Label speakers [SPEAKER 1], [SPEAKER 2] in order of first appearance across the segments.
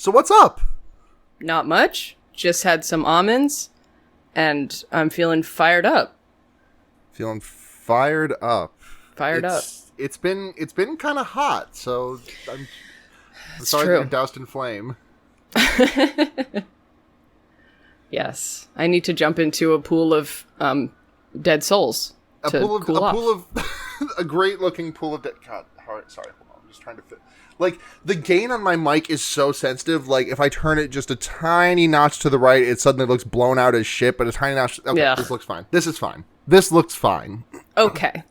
[SPEAKER 1] So what's up?
[SPEAKER 2] Not much. Just had some almonds, and I'm feeling fired up.
[SPEAKER 1] Feeling fired up.
[SPEAKER 2] Fired up.
[SPEAKER 1] It's been kind of hot, so I'm sorry
[SPEAKER 2] true.
[SPEAKER 1] that you're doused in flame.
[SPEAKER 2] Yes, I need to jump into a pool of dead souls
[SPEAKER 1] A
[SPEAKER 2] to
[SPEAKER 1] pool
[SPEAKER 2] cool
[SPEAKER 1] of a great looking pool of dead. God, sorry, hold on. I'm just trying to fit. Like, the gain on my mic is so sensitive. Like, if I turn it just a tiny notch to the right, it suddenly looks blown out as shit. But a tiny notch. Okay,
[SPEAKER 2] Yeah.
[SPEAKER 1] This looks fine. This is fine. This looks fine.
[SPEAKER 2] Okay.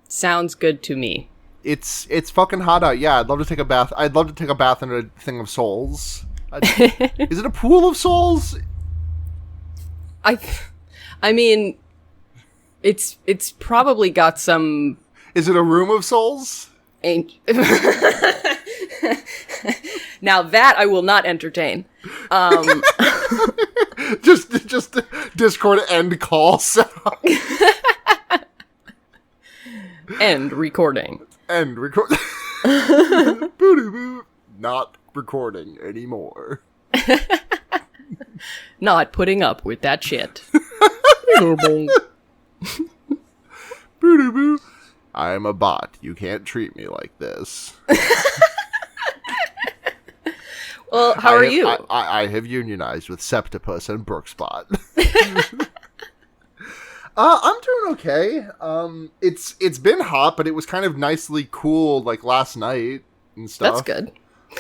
[SPEAKER 2] Sounds good to me.
[SPEAKER 1] It's fucking hot out. Yeah, I'd love to take a bath. I'd love to take a bath in a thing of souls. Is it a pool of souls?
[SPEAKER 2] I mean, it's probably got some.
[SPEAKER 1] Is it a room of souls?
[SPEAKER 2] Now that I will not entertain.
[SPEAKER 1] Just Discord end call sound.
[SPEAKER 2] End recording.
[SPEAKER 1] End record. Not recording anymore.
[SPEAKER 2] Not putting up with that shit.
[SPEAKER 1] I'm a bot. You can't treat me like this.
[SPEAKER 2] Well, how are you?
[SPEAKER 1] I have unionized with Septipus and Brookspot. I'm doing okay. It's been hot, but it was kind of nicely cool, like last night and stuff.
[SPEAKER 2] That's good.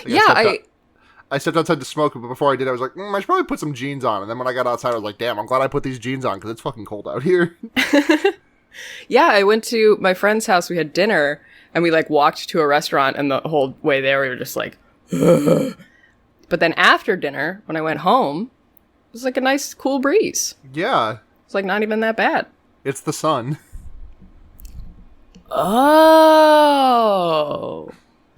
[SPEAKER 1] Like, I stepped outside to smoke, but before I did, I was like, I should probably put some jeans on. And then when I got outside, I was like, damn, I'm glad I put these jeans on because it's fucking cold out here.
[SPEAKER 2] Yeah, I went to my friend's house. We had dinner, and we like walked to a restaurant, and the whole way there, we were just like. But then after dinner, when I went home, it was like a nice, cool breeze.
[SPEAKER 1] Yeah.
[SPEAKER 2] It's like not even that bad.
[SPEAKER 1] It's the sun.
[SPEAKER 2] Oh.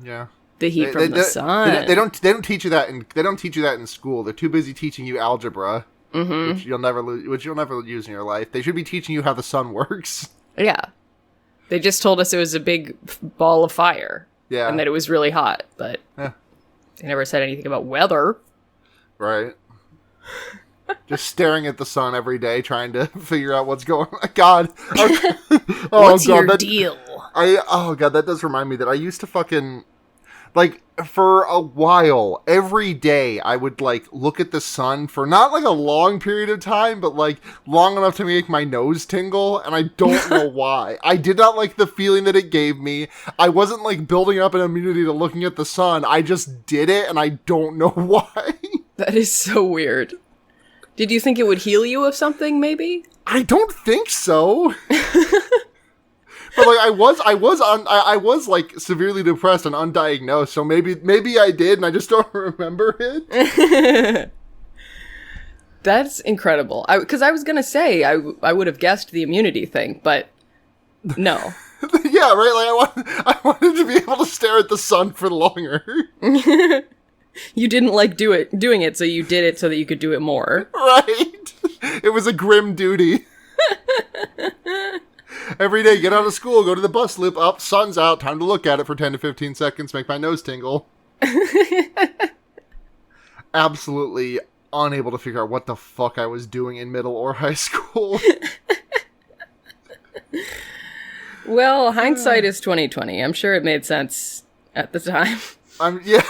[SPEAKER 1] Yeah.
[SPEAKER 2] The heat from the sun.
[SPEAKER 1] They don't teach you that in school. They're too busy teaching you algebra, which you'll never use in your life. They should be teaching you how the sun works.
[SPEAKER 2] Yeah. They just told us it was a big ball of fire.
[SPEAKER 1] Yeah.
[SPEAKER 2] And that it was really hot, but they never said anything about weather.
[SPEAKER 1] Right. Just staring at the sun every day, trying to figure out what's going on. God.
[SPEAKER 2] What's your deal?
[SPEAKER 1] Oh, God, that does remind me that I used to fucking... Like, for a while, every day, I would, like, look at the sun for not, like, a long period of time, but, like, long enough to make my nose tingle, and I don't know why. I did not like the feeling that it gave me. I wasn't, like, building up an immunity to looking at the sun. I just did it, and I don't know why.
[SPEAKER 2] That is so weird. Did you think it would heal you of something, maybe?
[SPEAKER 1] I don't think so. But like I was like severely depressed and undiagnosed, so maybe I did and I just don't remember it.
[SPEAKER 2] That's incredible. Because I was gonna say I would have guessed the immunity thing, but no.
[SPEAKER 1] Yeah, right. Like I wanted to be able to stare at the sun for longer.
[SPEAKER 2] You didn't like doing it, so you did it so that you could do it more.
[SPEAKER 1] Right. It was a grim duty. Every day, get out of school, go to the bus loop, up, sun's out, time to look at it for 10 to 15 seconds, make my nose tingle. Absolutely unable to figure out what the fuck I was doing in middle or high school.
[SPEAKER 2] Well, hindsight is 20/20. I'm sure it made sense at the time.
[SPEAKER 1] Yeah.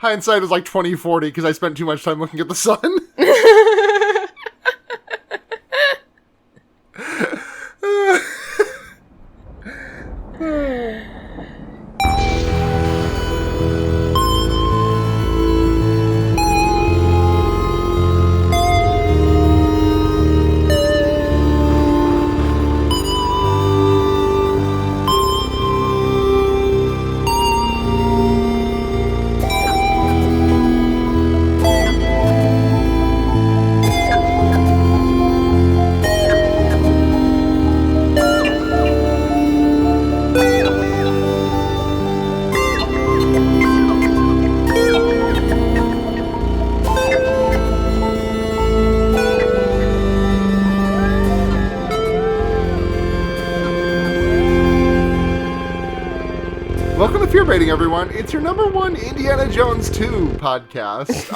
[SPEAKER 1] Hindsight is like 20/40 because I spent too much time looking at the sun. anticipating, everyone. It's your number one Indiana Jones 2 podcast.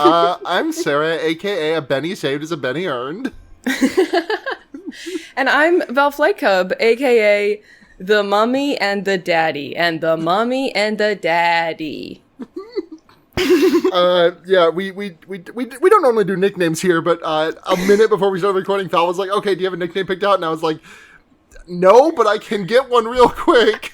[SPEAKER 1] I'm Sara, a.k.a. a Benny saved is a Benny earned.
[SPEAKER 2] And I'm Val Flight Cub, a.k.a. the Mummy and the Daddy, and the Mummy and the Daddy.
[SPEAKER 1] Yeah, we don't normally do nicknames here, but a minute before we started recording, Val was like, okay, do you have a nickname picked out? And I was like, no, but I can get one real quick.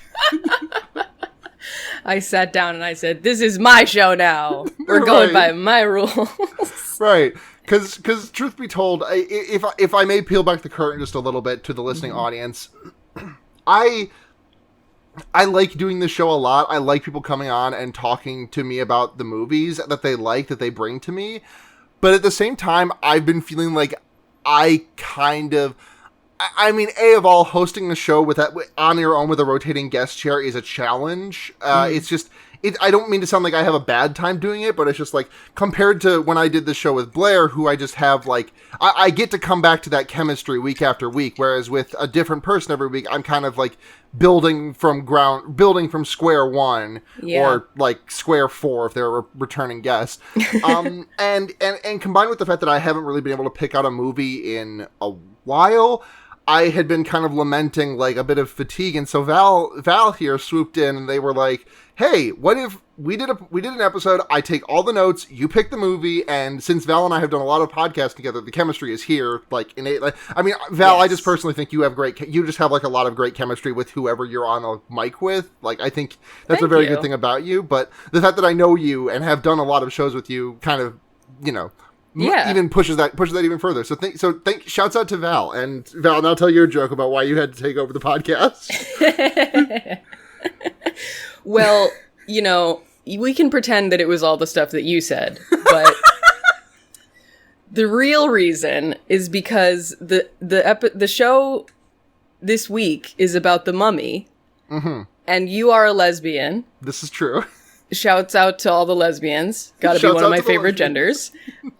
[SPEAKER 2] I sat down and I said, this is my show now. We're going by my rules.
[SPEAKER 1] Right. Because truth be told, if I may peel back the curtain just a little bit to the listening audience, I like doing this show a lot. I like people coming on and talking to me about the movies that they like, that they bring to me. But at the same time, I've been feeling like I kind of... I mean, of all, hosting the show with that on your own with a rotating guest chair is a challenge. It's just... I don't mean to sound like I have a bad time doing it, but it's just like, compared to when I did the show with Blair, who I just have like, I get to come back to that chemistry week after week, whereas with a different person every week, I'm kind of like building from square one, or like square four if they're a returning guest. And combined with the fact that I haven't really been able to pick out a movie in a while, I had been kind of lamenting like a bit of fatigue, and so Val here swooped in, and they were like, "Hey, what if we did an episode? I take all the notes, you pick the movie, and since Val and I have done a lot of podcasts together, the chemistry is here. Like innate. Like, I mean, Val, yes. I just personally think you have you just have like a lot of great chemistry with whoever you're on a mic with. Like, I think that's a very good thing about you. But the fact that I know you and have done a lot of shows with you, kind of, you know." Yeah. Even pushes that even further. So shouts out to Val. And Val, now tell your joke about why you had to take over the podcast.
[SPEAKER 2] Well, you know, we can pretend that it was all the stuff that you said, but the real reason is because the show this week is about the Mummy, and you are a lesbian.
[SPEAKER 1] This is true.
[SPEAKER 2] Shouts out to all the lesbians. Gotta be one of my favorite genders.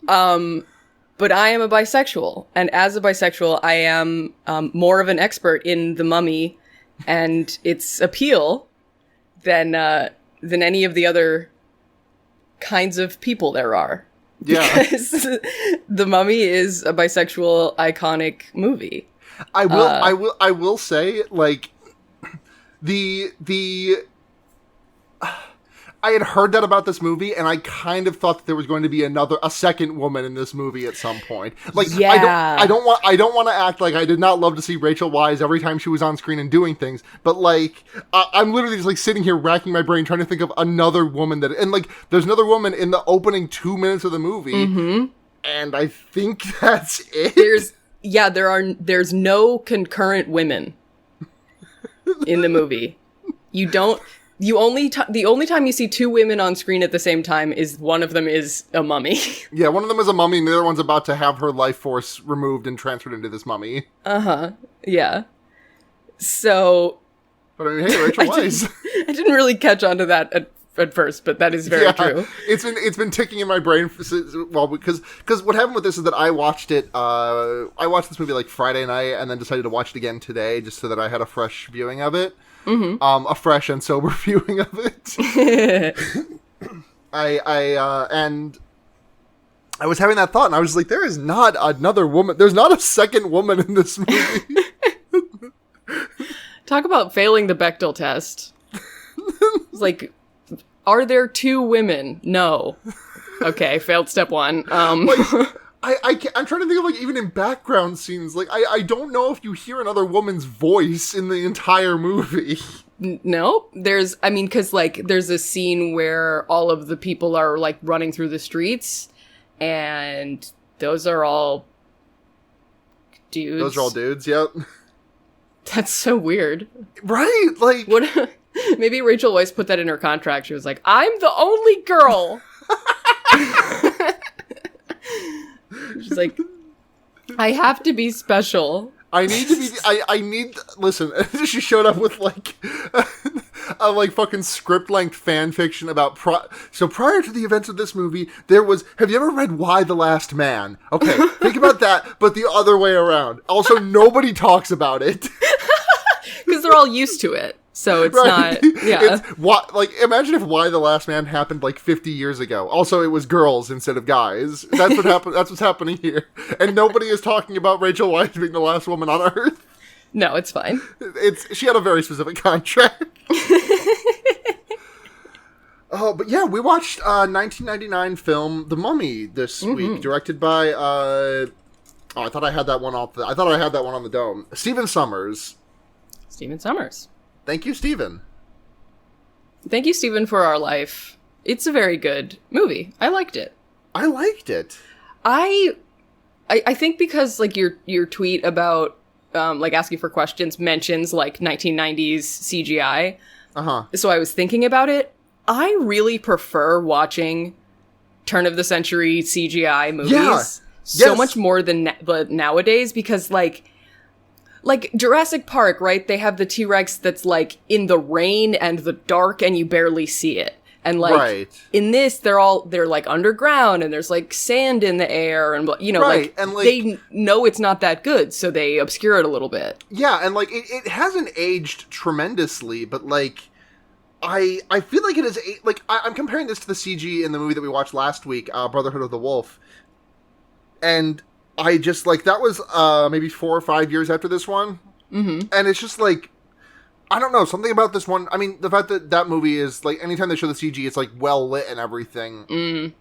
[SPEAKER 2] But I am a bisexual. And as a bisexual, I am more of an expert in the Mummy and its appeal than any of the other kinds of people there are.
[SPEAKER 1] Yeah.
[SPEAKER 2] Because the Mummy is a bisexual, iconic movie.
[SPEAKER 1] I will say, like, I had heard that about this movie, and I kind of thought that there was going to be a second woman in this movie at some point. Like, yeah. I don't want to act like I did not love to see Rachel Weisz every time she was on screen and doing things, but like, I'm literally just like sitting here racking my brain trying to think of another woman and like, there's another woman in the opening 2 minutes of the movie, and I think that's it.
[SPEAKER 2] There's no concurrent women in the movie. The only time you see two women on screen at the same time is one of them is a mummy.
[SPEAKER 1] Yeah, one of them is a mummy, and the other one's about to have her life force removed and transferred into this mummy.
[SPEAKER 2] Yeah. So...
[SPEAKER 1] But I mean, hey, Rachel Weisz.
[SPEAKER 2] I didn't really catch on to that at first, but that is very true.
[SPEAKER 1] It's been ticking in my brain because what happened with this is that I watched this movie like Friday night and then decided to watch it again today just so that I had a fresh viewing of it. A fresh and sober viewing of it. And I was having that thought, and I was like, there is not another woman. There's not a second woman in this movie.
[SPEAKER 2] Talk about failing the Bechdel test. It's like, are there two women? No. Okay, failed step one.
[SPEAKER 1] I'm trying to think of, like, even in background scenes, like, I don't know if you hear another woman's voice in the entire movie.
[SPEAKER 2] No, because, like, there's a scene where all of the people are, like, running through the streets, and those are all dudes.
[SPEAKER 1] Those are all dudes, yep.
[SPEAKER 2] That's so weird.
[SPEAKER 1] Right, like...
[SPEAKER 2] What? Maybe Rachel Weisz put that in her contract. She was like, I'm the only girl! She's like, I have to be special.
[SPEAKER 1] I need to be, listen, she showed up with, like, a, like, fucking script-length fan fiction about, so prior to the events of this movie, there was, have you ever read Y: The Last Man? Okay, think about that, but the other way around. Also, nobody talks about it.
[SPEAKER 2] Because they're all used to it. So it's not, yeah.
[SPEAKER 1] It's why, like, imagine if Why the Last Man happened like 50 years ago. Also, it was girls instead of guys. That's what happened. That's what's happening here. And nobody is talking about Rachel Weisz being the last woman on Earth.
[SPEAKER 2] No, it's fine.
[SPEAKER 1] She had a very specific contract. Oh, but yeah, we watched 1999 film The Mummy this week, directed by I thought I had that one I thought I had that one on the dome. Stephen Sommers.
[SPEAKER 2] Stephen Sommers.
[SPEAKER 1] Thank you, Stephen.
[SPEAKER 2] Thank you, Stephen, for Our Life. It's a very good movie. I liked it.
[SPEAKER 1] I liked it.
[SPEAKER 2] I think because like your tweet about like asking for questions mentions like 1990s CGI. So I was thinking about it. I really prefer watching turn of the century CGI movies so much more than nowadays, because like Jurassic Park, right? They have the T-Rex that's like in the rain and the dark and you barely see it. And like in this, they're like underground and there's like sand in the air and like they know it's not that good, so they obscure it a little bit.
[SPEAKER 1] Yeah, and like it hasn't aged tremendously, but like I feel like it is like I'm comparing this to the CG in the movie that we watched last week, Brotherhood of the Wolf, and I just like that was maybe 4 or 5 years after this one, and it's just like. I don't know, something about this one. I mean, the fact that movie is, like, anytime they show the CG, it's, like, well lit and everything.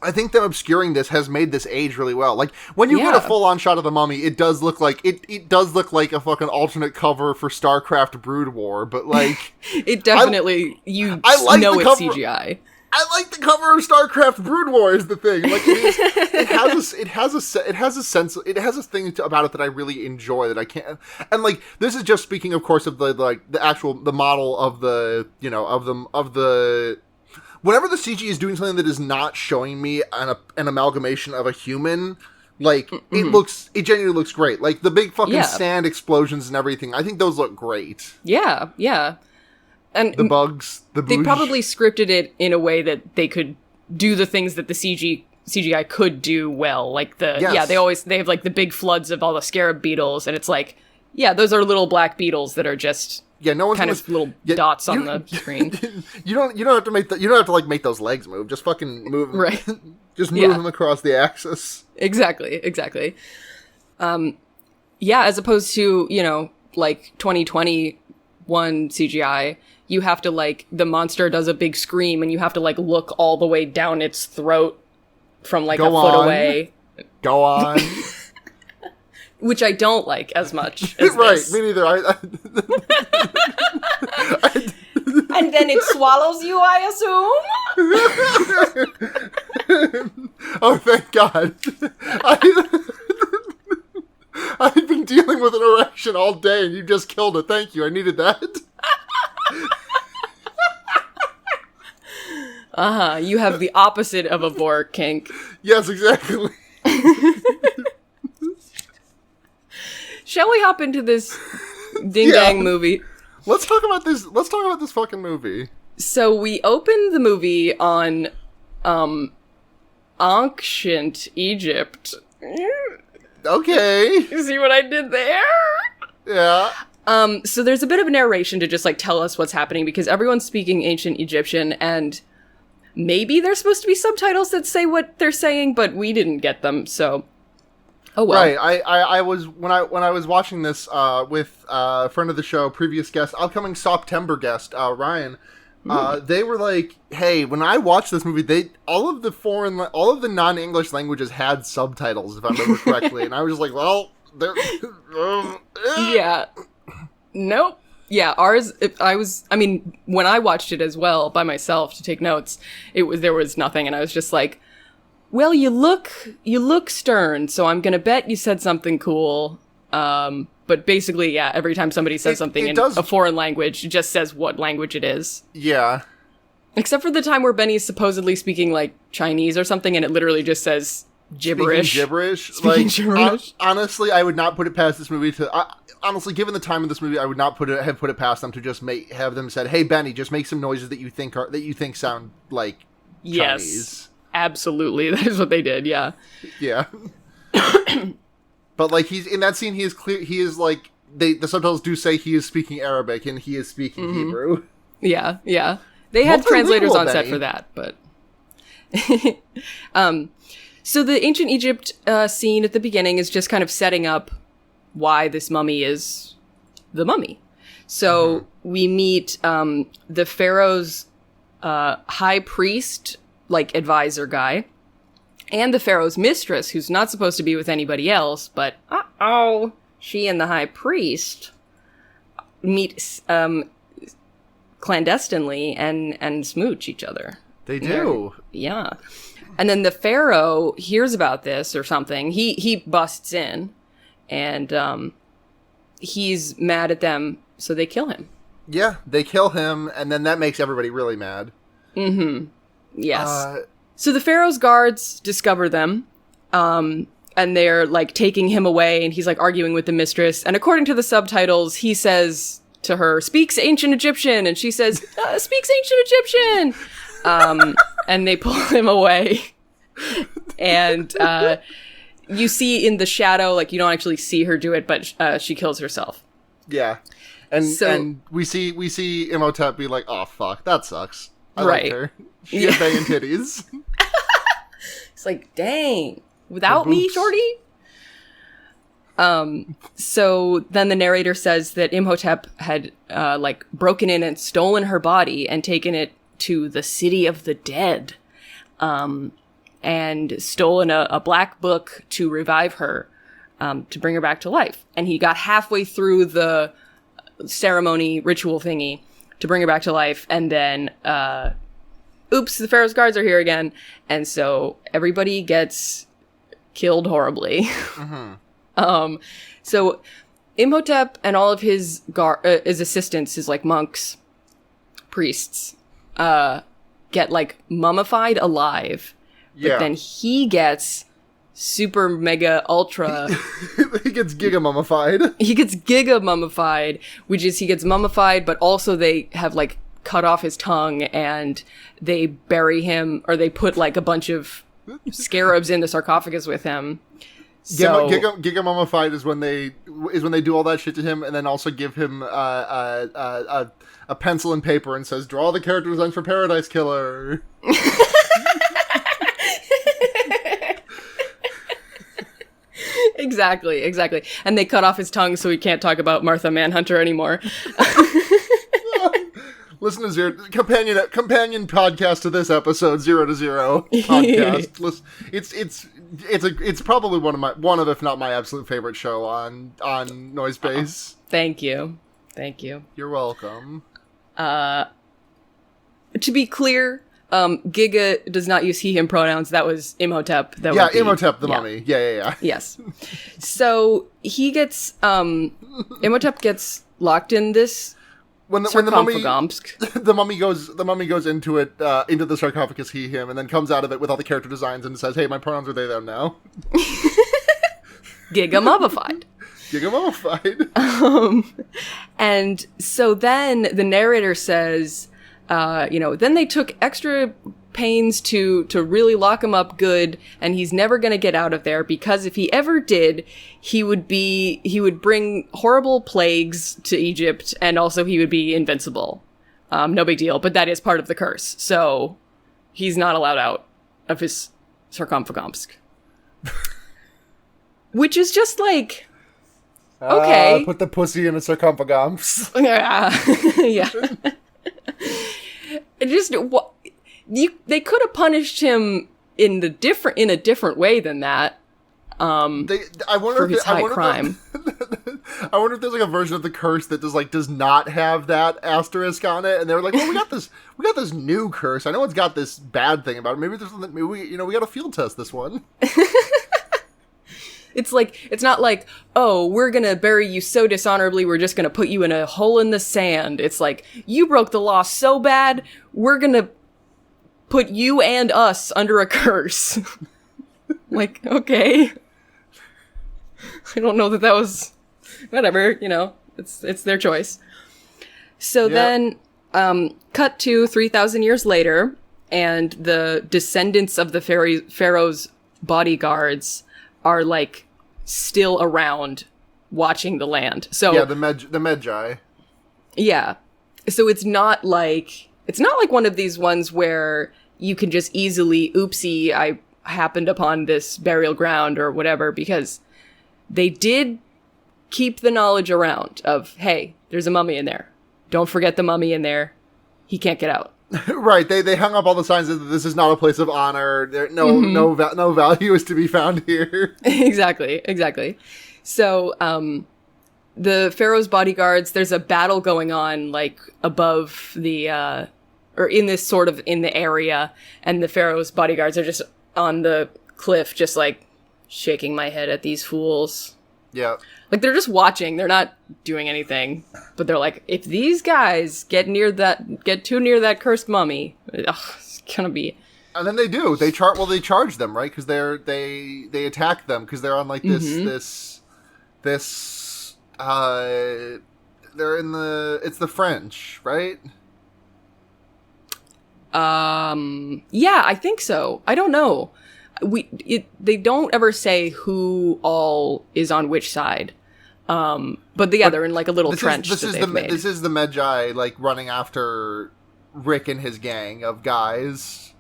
[SPEAKER 1] I think them obscuring this has made this age really well. Like, when you get a full-on shot of the Mummy, it does look like, it does look like a fucking alternate cover for StarCraft Brood War, but, like...
[SPEAKER 2] it definitely, it's CGI.
[SPEAKER 1] I like the cover of StarCraft Brood War is the thing. Like it has a thing about it that I really enjoy that I can't. And like this is just speaking, of course, of the model of the whenever the CG is doing something that is not showing me an amalgamation of a human. Like it genuinely looks great. Like the big fucking sand explosions and everything. I think those look great.
[SPEAKER 2] Yeah, yeah. And
[SPEAKER 1] the bugs,
[SPEAKER 2] they probably scripted it in a way that they could do the things that the CGI could do well. Like they have like the big floods of all the scarab beetles, and it's like, those are little black beetles that are just
[SPEAKER 1] no one's
[SPEAKER 2] kind of little dots on the screen.
[SPEAKER 1] You don't have to make those legs move. Just fucking move them.
[SPEAKER 2] Right.
[SPEAKER 1] Just move them across the axis.
[SPEAKER 2] Exactly. As opposed to, like 2021 CGI, you have to like the monster does a big scream and you have to like look all the way down its throat from like a foot away.
[SPEAKER 1] Go on.
[SPEAKER 2] Which I don't like as much as
[SPEAKER 1] right,
[SPEAKER 2] this.
[SPEAKER 1] Me neither.
[SPEAKER 2] And then it swallows you, I assume?
[SPEAKER 1] Oh, thank God. I've been dealing with an erection all day and you just killed it. Thank you. I needed that.
[SPEAKER 2] You have the opposite of a vor kink.
[SPEAKER 1] Yes, exactly.
[SPEAKER 2] Shall we hop into this ding-dang movie?
[SPEAKER 1] Let's talk about this. Let's talk about this fucking movie.
[SPEAKER 2] So we opened the movie on ancient Egypt.
[SPEAKER 1] Okay.
[SPEAKER 2] You see what I did there?
[SPEAKER 1] Yeah.
[SPEAKER 2] So there's a bit of a narration to just like tell us what's happening because everyone's speaking ancient Egyptian and maybe there's supposed to be subtitles that say what they're saying, but we didn't get them, so oh well.
[SPEAKER 1] Right. I was when I was watching this with a friend of the show, previous guest, upcoming September guest, Ryan. They were like, "Hey, when I watched this movie, all of the non-English languages had subtitles, if I remember correctly." And I was just like, "Well, they're
[SPEAKER 2] yeah, nope, yeah." Ours, when I watched it as well by myself to take notes, there was nothing, and I was just like, "Well, you look stern, so I'm gonna bet you said something cool." But basically, every time somebody says something in a foreign language, it just says what language it is.
[SPEAKER 1] Yeah.
[SPEAKER 2] Except for the time where Benny's supposedly speaking, like, Chinese or something, and it literally just says gibberish.
[SPEAKER 1] Speaking gibberish. Honestly, I would not put it past this movie to... honestly, given the time of this movie, I would not put it past them to just have them said, "Hey, Benny, just make some noises that you think sound like Chinese."
[SPEAKER 2] Yes, absolutely. That is what they did, yeah.
[SPEAKER 1] Yeah. But, like, he's in that scene, he is clear. He is, like, the subtitles do say he is speaking Arabic and he is speaking Hebrew.
[SPEAKER 2] Yeah, yeah. They had translators on set
[SPEAKER 1] Benny.
[SPEAKER 2] for that, but... So the ancient Egypt scene at the beginning is just kind of setting up why this mummy is the mummy. So we meet the pharaoh's high priest, like advisor guy, and the pharaoh's mistress, who's not supposed to be with anybody else, but she and the high priest meet clandestinely and smooch each other.
[SPEAKER 1] They do.
[SPEAKER 2] Yeah. And then the pharaoh hears about this or something. He busts in, and he's mad at them, so they kill him.
[SPEAKER 1] Yeah, they kill him, and then that makes everybody really mad.
[SPEAKER 2] Yes. So the pharaoh's guards discover them, and they're, like, taking him away, and he's, like, arguing with the mistress. And according to the subtitles, he says to her, "Speaks ancient Egyptian," and she says, "Speaks ancient Egyptian!" And they pull him away. And you see in the shadow, like, you don't actually see her do it, but she kills herself.
[SPEAKER 1] Yeah. And we see Imhotep be like, "Oh, fuck, that sucks. I like her. She has banging titties."
[SPEAKER 2] It's like, dang. Without me, shorty? So then the narrator says that Imhotep had, like, broken in and stolen her body and taken it to the city of the dead, and stolen a black book to revive her, to bring her back to life. And he got halfway through the ceremony ritual thingy to bring her back to life, and then, oops, the pharaoh's guards are here again, and so everybody gets killed horribly. So Imhotep and all of his assistants, his, like, monks, priests, get, like, mummified alive. But then he gets super mega ultra
[SPEAKER 1] He gets giga mummified.
[SPEAKER 2] He gets giga mummified, which is he gets mummified, but also they have, like, cut off his tongue and they bury him, or they put, like, a bunch of scarabs in the sarcophagus with him. So,
[SPEAKER 1] Giga mummified is when they do all that shit to him, and then also give him a pencil and paper and says, "Draw the character designs for Paradise Killer."
[SPEAKER 2] Exactly. And they cut off his tongue so he can't talk about Martha Manhunter anymore.
[SPEAKER 1] Listen to companion podcast to this episode, 0 to 0 podcast. It's probably one of if not my absolute favorite show on Noise Base.
[SPEAKER 2] Thank you.
[SPEAKER 1] You're welcome.
[SPEAKER 2] To be clear, Giga does not use he, him pronouns. That was Imhotep.
[SPEAKER 1] Imhotep the mummy. Yeah.
[SPEAKER 2] Yes. So he gets, Imhotep gets locked in this
[SPEAKER 1] when the mummy goes into it, into the sarcophagus, he, him, and then comes out of it with all the character designs and says, "Hey, my pronouns are they, them now."
[SPEAKER 2] Giga mummified. And so then the narrator says, then they took extra pains to really lock him up good, and he's never going to get out of there, because if he ever did, he would bring horrible plagues to Egypt, and also he would be invincible. No big deal, but that is part of the curse. So he's not allowed out of his sarcophagus. Which is just like, okay.
[SPEAKER 1] Put the pussy in a sarcophagus.
[SPEAKER 2] Yeah. They could have punished him in a different way than that.
[SPEAKER 1] I wonder if there's like a version of the curse that does not have that asterisk on it, and they were like, "Well, we got this new curse. I know it's got this bad thing about it. Maybe there's something. Maybe we got to field test this one."
[SPEAKER 2] It's not like, "Oh, we're gonna bury you so dishonorably, we're just gonna put you in a hole in the sand." It's like, you broke the law so bad, we're gonna put you and us under a curse. Like, okay. I don't know that was, whatever, it's their choice. So then, cut to 3,000 years later, and the descendants of the pharaoh's bodyguards are, like, still around watching the land. So
[SPEAKER 1] yeah, the Medjai.
[SPEAKER 2] Yeah. So it's not like one of these ones where you can just easily, oopsie, I happened upon this burial ground or whatever, because they did keep the knowledge around of, hey, there's a mummy in there. Don't forget the mummy in there. He can't get out.
[SPEAKER 1] Right. They hung up all the signs that this is not a place of honor. No value is to be found here.
[SPEAKER 2] Exactly. So, the Pharaoh's bodyguards, there's a battle going on, like, above the, or in this sort of, in the area, and the Pharaoh's bodyguards are just on the cliff, just, like, shaking my head at these fools.
[SPEAKER 1] Yeah.
[SPEAKER 2] Like, they're just watching, they're not doing anything, but they're like, if these guys get too near that cursed mummy, it's gonna be...
[SPEAKER 1] And then they do. They charge them, right? Because they attack them, because they're on, like, this they're in it's the French, right?
[SPEAKER 2] Yeah, I think so. I don't know. They don't ever say who all is on which side. But they're in like a little trench that they've made.
[SPEAKER 1] This is the Medjai, like, running after Rick and his gang of guys.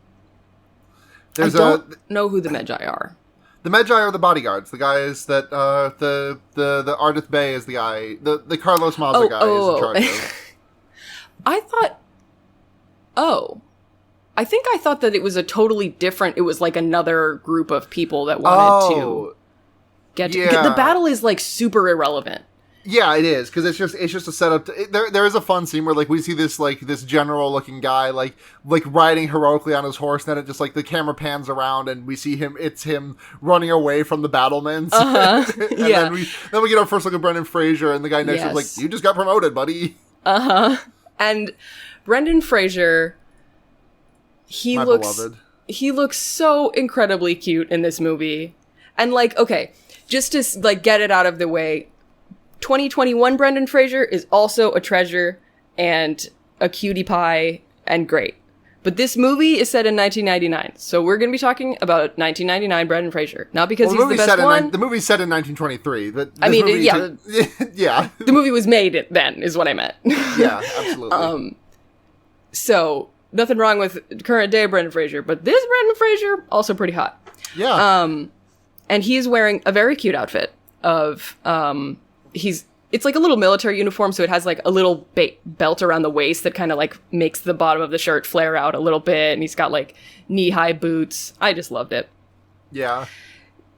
[SPEAKER 2] I don't know who the Medjai are.
[SPEAKER 1] The Medjai are the bodyguards, the guys that, the Ardith Bey is the guy, the Carlos Maza guy is in charge of.
[SPEAKER 2] I think I thought that it was a totally different, it was like another group of people that wanted to get to, the battle is like super irrelevant.
[SPEAKER 1] Yeah, it is, because it's just a setup. There is a fun scene where, like, we see this general-looking guy, like riding heroically on his horse, and then it just, like, the camera pans around, and we see it's him running away from the battlements.
[SPEAKER 2] Uh-huh.
[SPEAKER 1] And
[SPEAKER 2] yeah.
[SPEAKER 1] then we get our first look at Brendan Fraser, and the guy next to him is like, you just got promoted, buddy.
[SPEAKER 2] Uh-huh. And Brendan Fraser, he looks so incredibly cute in this movie. And, like, okay, just to, like, get it out of the way, 2021 Brendan Fraser is also a treasure and a cutie pie and great. But this movie is set in 1999, so we're going to be talking about 1999 Brendan Fraser. Not because he's the best one.
[SPEAKER 1] The movie's set in 1923.
[SPEAKER 2] Yeah. The movie was made then, is what I meant.
[SPEAKER 1] Yeah, absolutely.
[SPEAKER 2] So, nothing wrong with current day Brendan Fraser, but this Brendan Fraser, also pretty hot.
[SPEAKER 1] Yeah.
[SPEAKER 2] And he's wearing a very cute outfit of... it's like a little military uniform, so it has like a little belt around the waist that kind of like makes the bottom of the shirt flare out a little bit, and he's got like knee-high boots. I just loved it.
[SPEAKER 1] Yeah.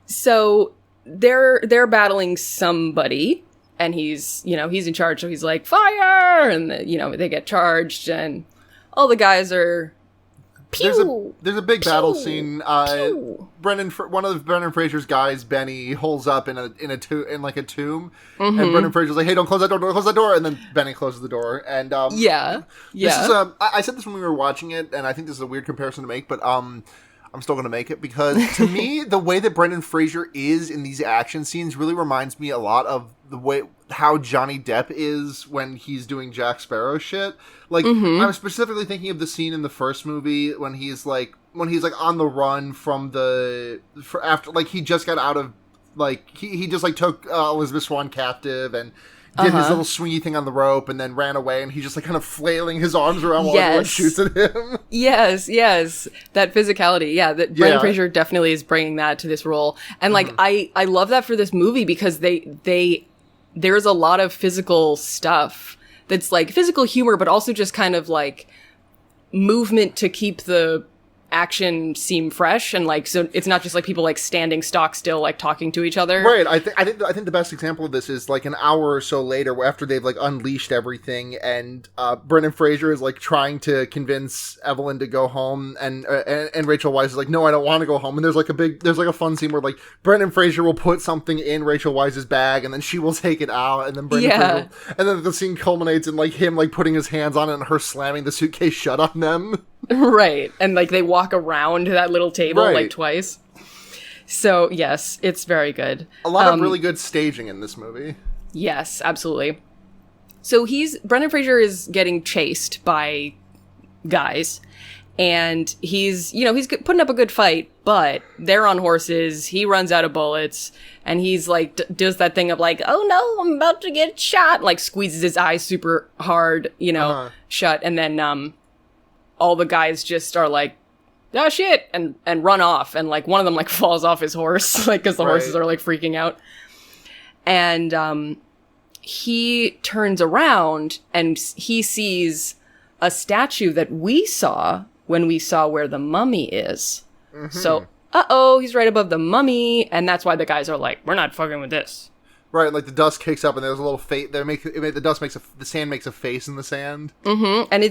[SPEAKER 2] So they're battling somebody, and he's in charge, so he's like, fire! And they get charged, and all the guys are... Pew!
[SPEAKER 1] There's a big battle scene. One of Brendan Fraser's guys, Benny, holds up in a tomb, and Brendan Fraser's like, "Hey, don't close that door!" And then Benny closes the door. And
[SPEAKER 2] yeah.
[SPEAKER 1] This is I said this when we were watching it, and I think this is a weird comparison to make, but I'm still going to make it, because to me, the way that Brendan Fraser is in these action scenes really reminds me a lot of the way how Johnny Depp is when he's doing Jack Sparrow shit. Like, I'm specifically thinking of the scene in the first movie when he's on the run after he just got out of, like, he just like took Elizabeth Swann captive and did his little swingy thing on the rope and then ran away, and he's just like kind of flailing his arms around while everyone shoots at him. Yes.
[SPEAKER 2] That physicality. Yeah, Brendan Fraser definitely is bringing that to this role. And like, I love that for this movie, because there's a lot of physical stuff that's like physical humor, but also just kind of like movement to keep the action seem fresh, and like, so it's not just like people like standing stock still, like talking to each other.
[SPEAKER 1] Right. I think the best example of this is like an hour or so later, after they've like unleashed everything, and Brendan Fraser is like trying to convince Evelyn to go home, and Rachel Weisz is like, no, I don't want to go home. And there's like a fun scene where like Brendan Fraser will put something in Rachel Weisz's bag, and then she will take it out, and then Fraser and then the scene culminates in like him like putting his hands on it and her slamming the suitcase shut on them.
[SPEAKER 2] Right. And like they walk around that little table like twice. So yes, it's very good.
[SPEAKER 1] A lot of really good staging in this movie.
[SPEAKER 2] Yes, absolutely. So Brendan Fraser is getting chased by guys, And he's putting up a good fight, but they're on horses. He runs out of bullets, and he's like, does that thing of like, oh no, I'm about to get shot, like squeezes his eyes super hard, shut. And then, all the guys just are like, oh shit, and run off. And like one of them like falls off his horse, like, cause the horses are like freaking out. And, he turns around and he sees a statue that we saw when we saw where the mummy is. Mm-hmm. So, he's right above the mummy, and that's why the guys are like, we're not fucking with this.
[SPEAKER 1] Right, like the dust kicks up, and there's a little face. The sand makes a face in the sand.
[SPEAKER 2] Mm-hmm. And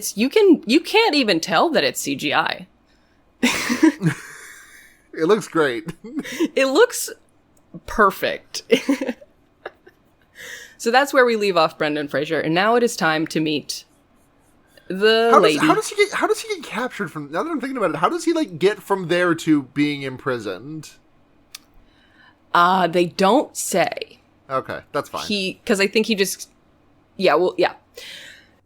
[SPEAKER 2] you can't even tell that it's CGI.
[SPEAKER 1] It looks great.
[SPEAKER 2] It looks perfect. So that's where we leave off Brendan Fraser, and now it is time to meet the lady.
[SPEAKER 1] How does he get captured from? Now that I'm thinking about it, how does he like get from there to being imprisoned?
[SPEAKER 2] They don't say.
[SPEAKER 1] Okay, that's fine.
[SPEAKER 2] Because I think he just, yeah.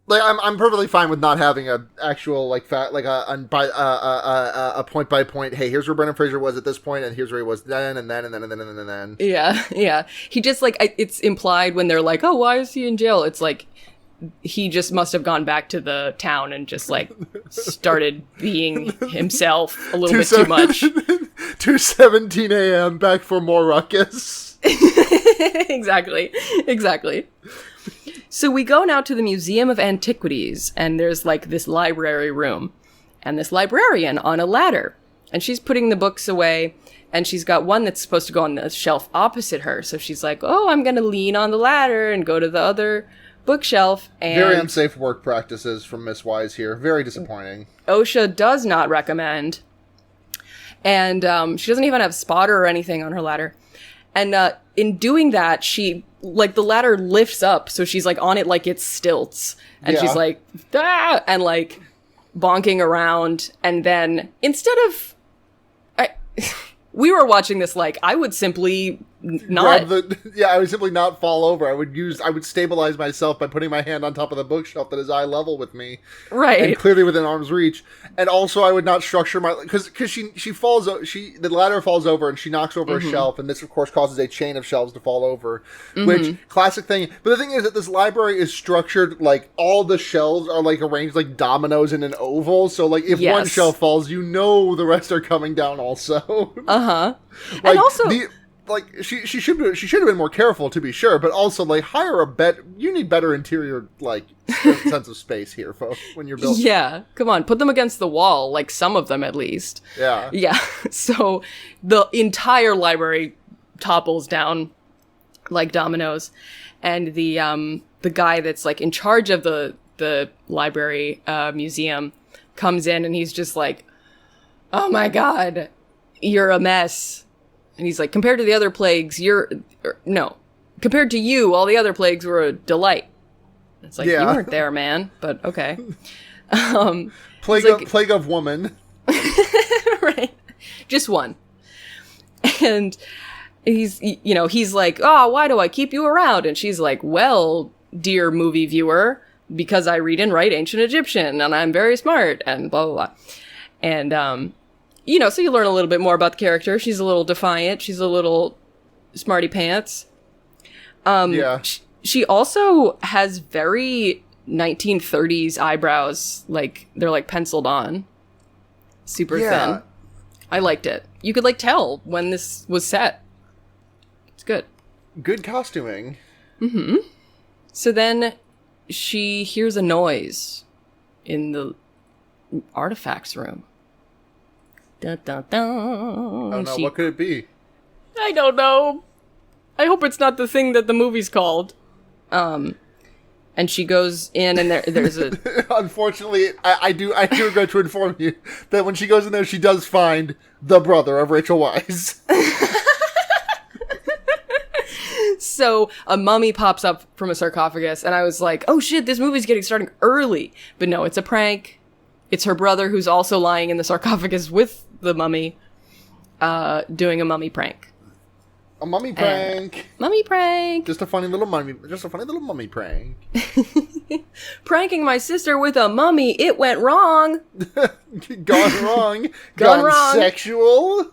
[SPEAKER 1] Like I'm perfectly fine with not having a actual like a point by point. Hey, here's where Brendan Fraser was at this point, and here's where he was then, and then, and then, and then, and then, and then.
[SPEAKER 2] Yeah. He just like it's implied when they're like, oh, why is he in jail? It's like he just must have gone back to the town and just like started being himself a little bit too much.
[SPEAKER 1] 2:17 a.m. back for more ruckus.
[SPEAKER 2] Exactly. So we go now to the Museum of Antiquities, and there's like this library room, and this librarian on a ladder, and she's putting the books away, and she's got one that's supposed to go on the shelf opposite her. So she's like, oh, I'm going to lean on the ladder and go to the other bookshelf. And
[SPEAKER 1] very unsafe work practices from Miss Wise here. Very disappointing.
[SPEAKER 2] OSHA does not recommend. And she doesn't even have spotter or anything on her ladder. And in doing that, she, like, the ladder lifts up, so she's, like, on it like it's stilts. And she's like, ah! And, like, bonking around. And then, instead of... we were watching this like, I would simply not...
[SPEAKER 1] I would simply not fall over. I would stabilize myself by putting my hand on top of the bookshelf that is eye level with me.
[SPEAKER 2] Right.
[SPEAKER 1] And clearly within arm's reach. And also I would not structure my... Because the ladder falls over and she knocks over a shelf, and this of course causes a chain of shelves to fall over. Which, classic thing. But the thing is that this library is structured like all the shelves are like arranged like dominoes in an oval. So like if one shelf falls, you know the rest are coming down also.
[SPEAKER 2] Uh-huh.
[SPEAKER 1] Like,
[SPEAKER 2] and also...
[SPEAKER 1] she should have been more careful, to be sure, but also like you need better interior like sense of space here, folks, when you're building.
[SPEAKER 2] Yeah, come on, put them against the wall, like some of them at least. Yeah. So the entire library topples down like dominoes, and the guy that's like in charge of the library museum comes in, and he's just like, "Oh my God, you're a mess." And he's like, compared to the other plagues, compared to you, all the other plagues were a delight. It's like, you weren't there, man, but okay.
[SPEAKER 1] Plague of woman.
[SPEAKER 2] Right. Just one. And he's like, oh, why do I keep you around? And she's like, well, dear movie viewer, because I read and write ancient Egyptian, and I'm very smart, and blah, blah, blah. And, so you learn a little bit more about the character. She's a little defiant. She's a little smarty pants. She also has very 1930s eyebrows. Like, they're like penciled on. Super thin. I liked it. You could like tell when this was set. It's good.
[SPEAKER 1] Good costuming.
[SPEAKER 2] Mm-hmm. So then she hears a noise in the artifacts room. Dun, dun, dun.
[SPEAKER 1] Oh no, what could it be?
[SPEAKER 2] I don't know. I hope it's not the thing that the movie's called. And she goes in, and there's a...
[SPEAKER 1] Unfortunately, I do regret to inform you that when she goes in there, she does find the brother of Rachel Weisz.
[SPEAKER 2] So a mummy pops up from a sarcophagus, and I was like, oh shit, this movie's starting early. But no, it's a prank. It's her brother who's also lying in the sarcophagus with the mummy, doing a mummy prank.
[SPEAKER 1] A mummy prank.
[SPEAKER 2] Mummy prank.
[SPEAKER 1] Just a funny little mummy prank.
[SPEAKER 2] Pranking my sister with a mummy. It went wrong.
[SPEAKER 1] Gone wrong.
[SPEAKER 2] Gone wrong.
[SPEAKER 1] Sexual.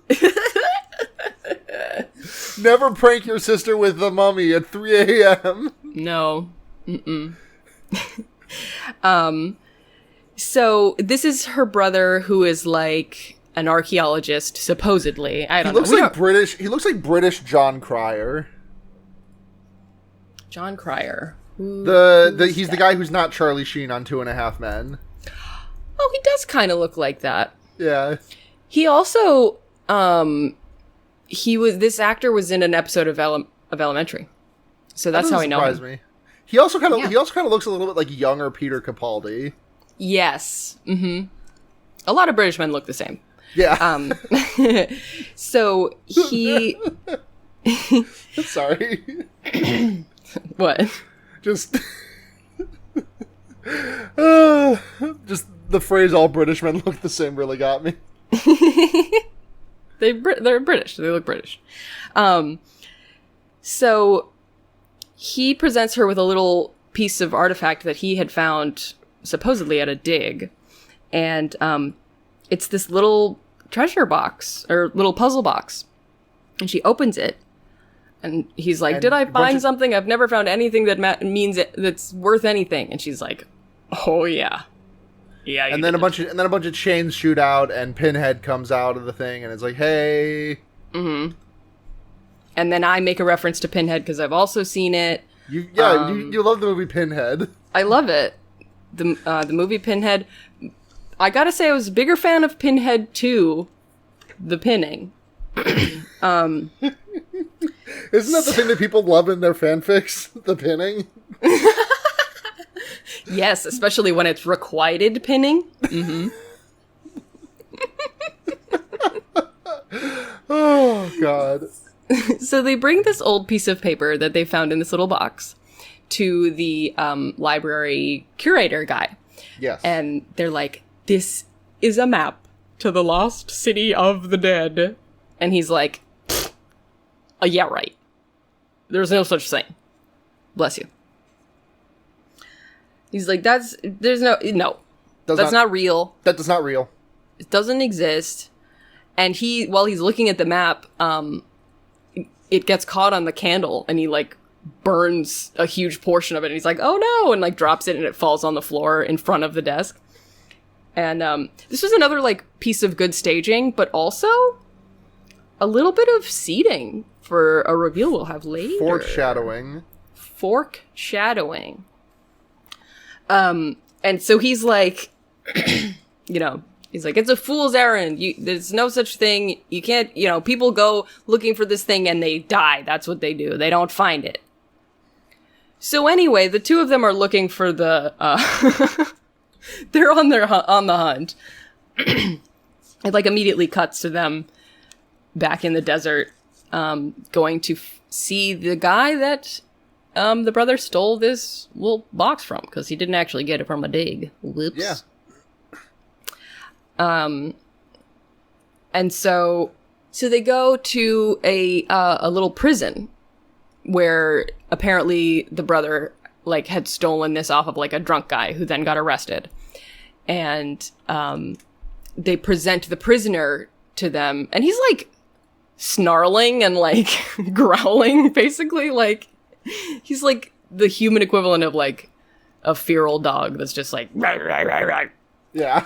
[SPEAKER 1] Never prank your sister with the mummy at 3 a.m.
[SPEAKER 2] No. So this is her brother, who is like an archaeologist, supposedly. I don't know.
[SPEAKER 1] He looks like British John Cryer.
[SPEAKER 2] John Cryer.
[SPEAKER 1] He's the guy who's not Charlie Sheen on 2.5 Men.
[SPEAKER 2] Oh, he does kind of look like that.
[SPEAKER 1] Yeah.
[SPEAKER 2] He also, this actor was in an episode of Elementary. So that's how I know him.
[SPEAKER 1] Me. He also kind of looks a little bit like younger Peter Capaldi.
[SPEAKER 2] Yes. Mm-hmm. A lot of British men look the same.
[SPEAKER 1] Yeah.
[SPEAKER 2] So he...
[SPEAKER 1] Sorry.
[SPEAKER 2] What?
[SPEAKER 1] Just the phrase "all British men look the same" really got me.
[SPEAKER 2] They're British. They look British. So he presents her with a little piece of artifact that he had found supposedly at a dig, and it's this little treasure box or little puzzle box, and she opens it. And he's like, did I find something? I've never found anything that means that's worth anything. And she's like, oh yeah, yeah.
[SPEAKER 1] And then a bunch of chains shoot out, and Pinhead comes out of the thing, and it's like, hey.
[SPEAKER 2] Mm-hmm. And then I make a reference to Pinhead because I've also seen it.
[SPEAKER 1] You love the movie Pinhead. I love
[SPEAKER 2] it. The movie Pinhead. I gotta say, I was a bigger fan of Pinhead 2, The Pinning.
[SPEAKER 1] Isn't that the thing that people love in their fanfics? The pinning?
[SPEAKER 2] Yes, especially when it's requited pinning. Mm-hmm.
[SPEAKER 1] Oh, God.
[SPEAKER 2] So they bring this old piece of paper that they found in this little box to the library curator guy.
[SPEAKER 1] Yes.
[SPEAKER 2] And they're like, this is a map to the lost city of the dead. And he's like, yeah, right. There's no such thing. Bless you. He's like, that's not real.
[SPEAKER 1] That is not real.
[SPEAKER 2] It doesn't exist. And while he's looking at the map, it gets caught on the candle, and he like burns a huge portion of it. And he's like, oh no, and like drops it, and it falls on the floor in front of the desk. And this was another like piece of good staging, but also a little bit of seeding for a reveal we'll have later. Foreshadowing. And so he's like, he's like, it's a fool's errand. There's no such thing. You can't, people go looking for this thing and they die. That's what they do. They don't find it. So anyway, the two of them are looking for the, they're on the hunt. It like immediately cuts to them back in the desert, going to see the guy that the brother stole this little box from, because he didn't actually get it from a dig. Whoops.
[SPEAKER 1] Yeah.
[SPEAKER 2] And so they go to a little prison where apparently the brother like had stolen this off of like a drunk guy who then got arrested. And they present the prisoner to them, and he's like snarling and like growling, basically. Like he's like the human equivalent of like a feral dog that's just like rah, rah, rah, rah.
[SPEAKER 1] Yeah.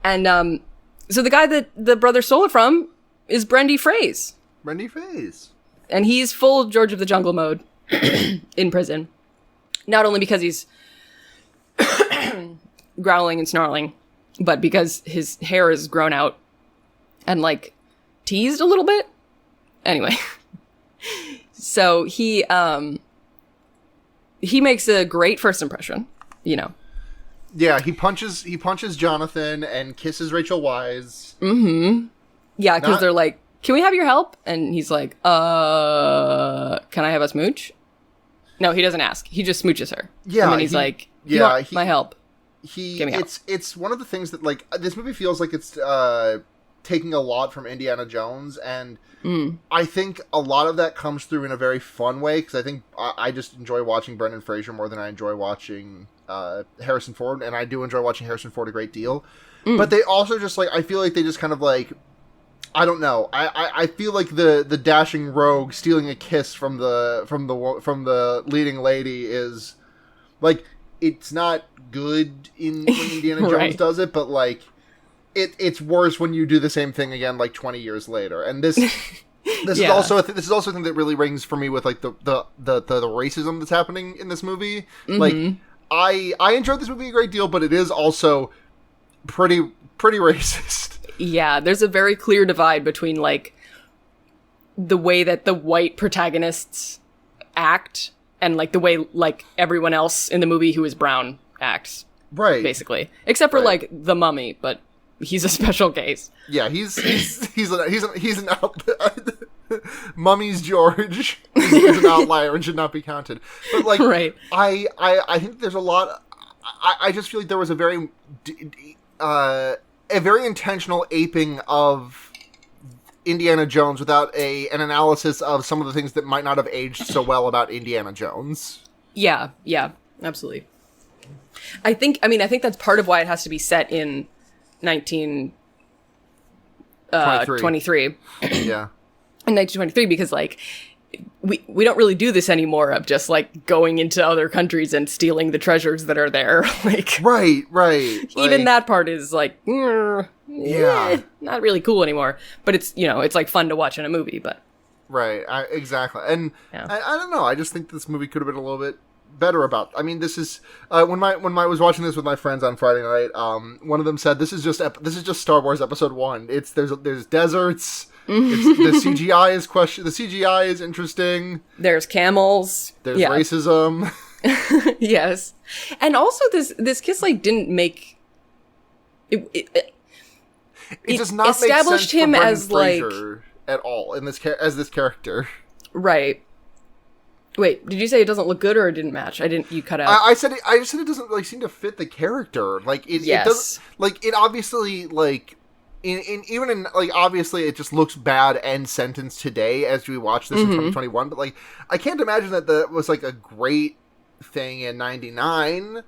[SPEAKER 2] And so the guy that the brother stole it from is Brendy Fraze. And he's full George of the Jungle mode in prison. Not only because he's growling and snarling, but because his hair is grown out and like teased a little bit. Anyway. So he makes a great first impression,
[SPEAKER 1] Yeah, he punches Jonathan and kisses Rachel Wise.
[SPEAKER 2] Mm-hmm. Yeah, because they're like, can we have your help? And he's like, can I have a smooch? No, he doesn't ask. He just smooches her.
[SPEAKER 1] Yeah.
[SPEAKER 2] And then he's like, you want my help? Give me help.
[SPEAKER 1] It's one of the things that, like, this movie feels like it's taking a lot from Indiana Jones, and I think a lot of that comes through in a very fun way, because I think I just enjoy watching Brendan Fraser more than I enjoy watching Harrison Ford, and I do enjoy watching Harrison Ford a great deal. But they also just, like, I feel like they just kind of, like, I don't know. I feel like the dashing rogue stealing a kiss from the leading lady is, like, it's not good when Indiana Jones
[SPEAKER 2] Right.
[SPEAKER 1] does it, but, like, it's worse when you do the same thing again, like, 20 years later. And this is also a thing that really rings for me with, like, the racism that's happening in this movie. Like, I enjoyed this movie a great deal, but it is also pretty racist.
[SPEAKER 2] Yeah, there's a very clear divide between, like, the way that the white protagonists act and, like, the way, like, everyone else in the movie who is brown acts.
[SPEAKER 1] Right.
[SPEAKER 2] Basically. Except for, like, the mummy, but he's a special case.
[SPEAKER 1] Yeah, he's an Mummy's George is an outlier and should not be counted. But, like,
[SPEAKER 2] Right.
[SPEAKER 1] I think there's a lot. I just feel like there was a very intentional aping of Indiana Jones without an analysis of some of the things that might not have aged so well about Indiana Jones.
[SPEAKER 2] Yeah, absolutely. I think that's part of why it has to be set in 1923.
[SPEAKER 1] Yeah.
[SPEAKER 2] In 1923, because, like, we don't really do this anymore of just, like, going into other countries and stealing the treasures that are there. Like,
[SPEAKER 1] right.
[SPEAKER 2] Even
[SPEAKER 1] Like,
[SPEAKER 2] that part is like,
[SPEAKER 1] Yeah.
[SPEAKER 2] not really cool anymore. But it's, it's like fun to watch in a movie. But
[SPEAKER 1] right, exactly. And
[SPEAKER 2] Yeah.
[SPEAKER 1] I don't know. I just think this movie could have been a little bit better about. I mean, this is when I was watching this with my friends on Friday night. One of them said, "This is just Star Wars Episode 1. There's deserts." The CGI is interesting.
[SPEAKER 2] there's camels.
[SPEAKER 1] There's racism.
[SPEAKER 2] Yes, and also this kiss, like, didn't make it
[SPEAKER 1] does not
[SPEAKER 2] established
[SPEAKER 1] make sense
[SPEAKER 2] him
[SPEAKER 1] for Brendan
[SPEAKER 2] as, like,
[SPEAKER 1] Fraser at all in as this character.
[SPEAKER 2] right. Wait, did you say it doesn't look good or it didn't match? You cut out.
[SPEAKER 1] I said it doesn't, like, seem to fit the character. Like, it doesn't, like, it obviously, like, even in, like, obviously it just looks bad end sentence today as we watch this in 2021, but, like, I can't imagine that was, like, a great thing in 99.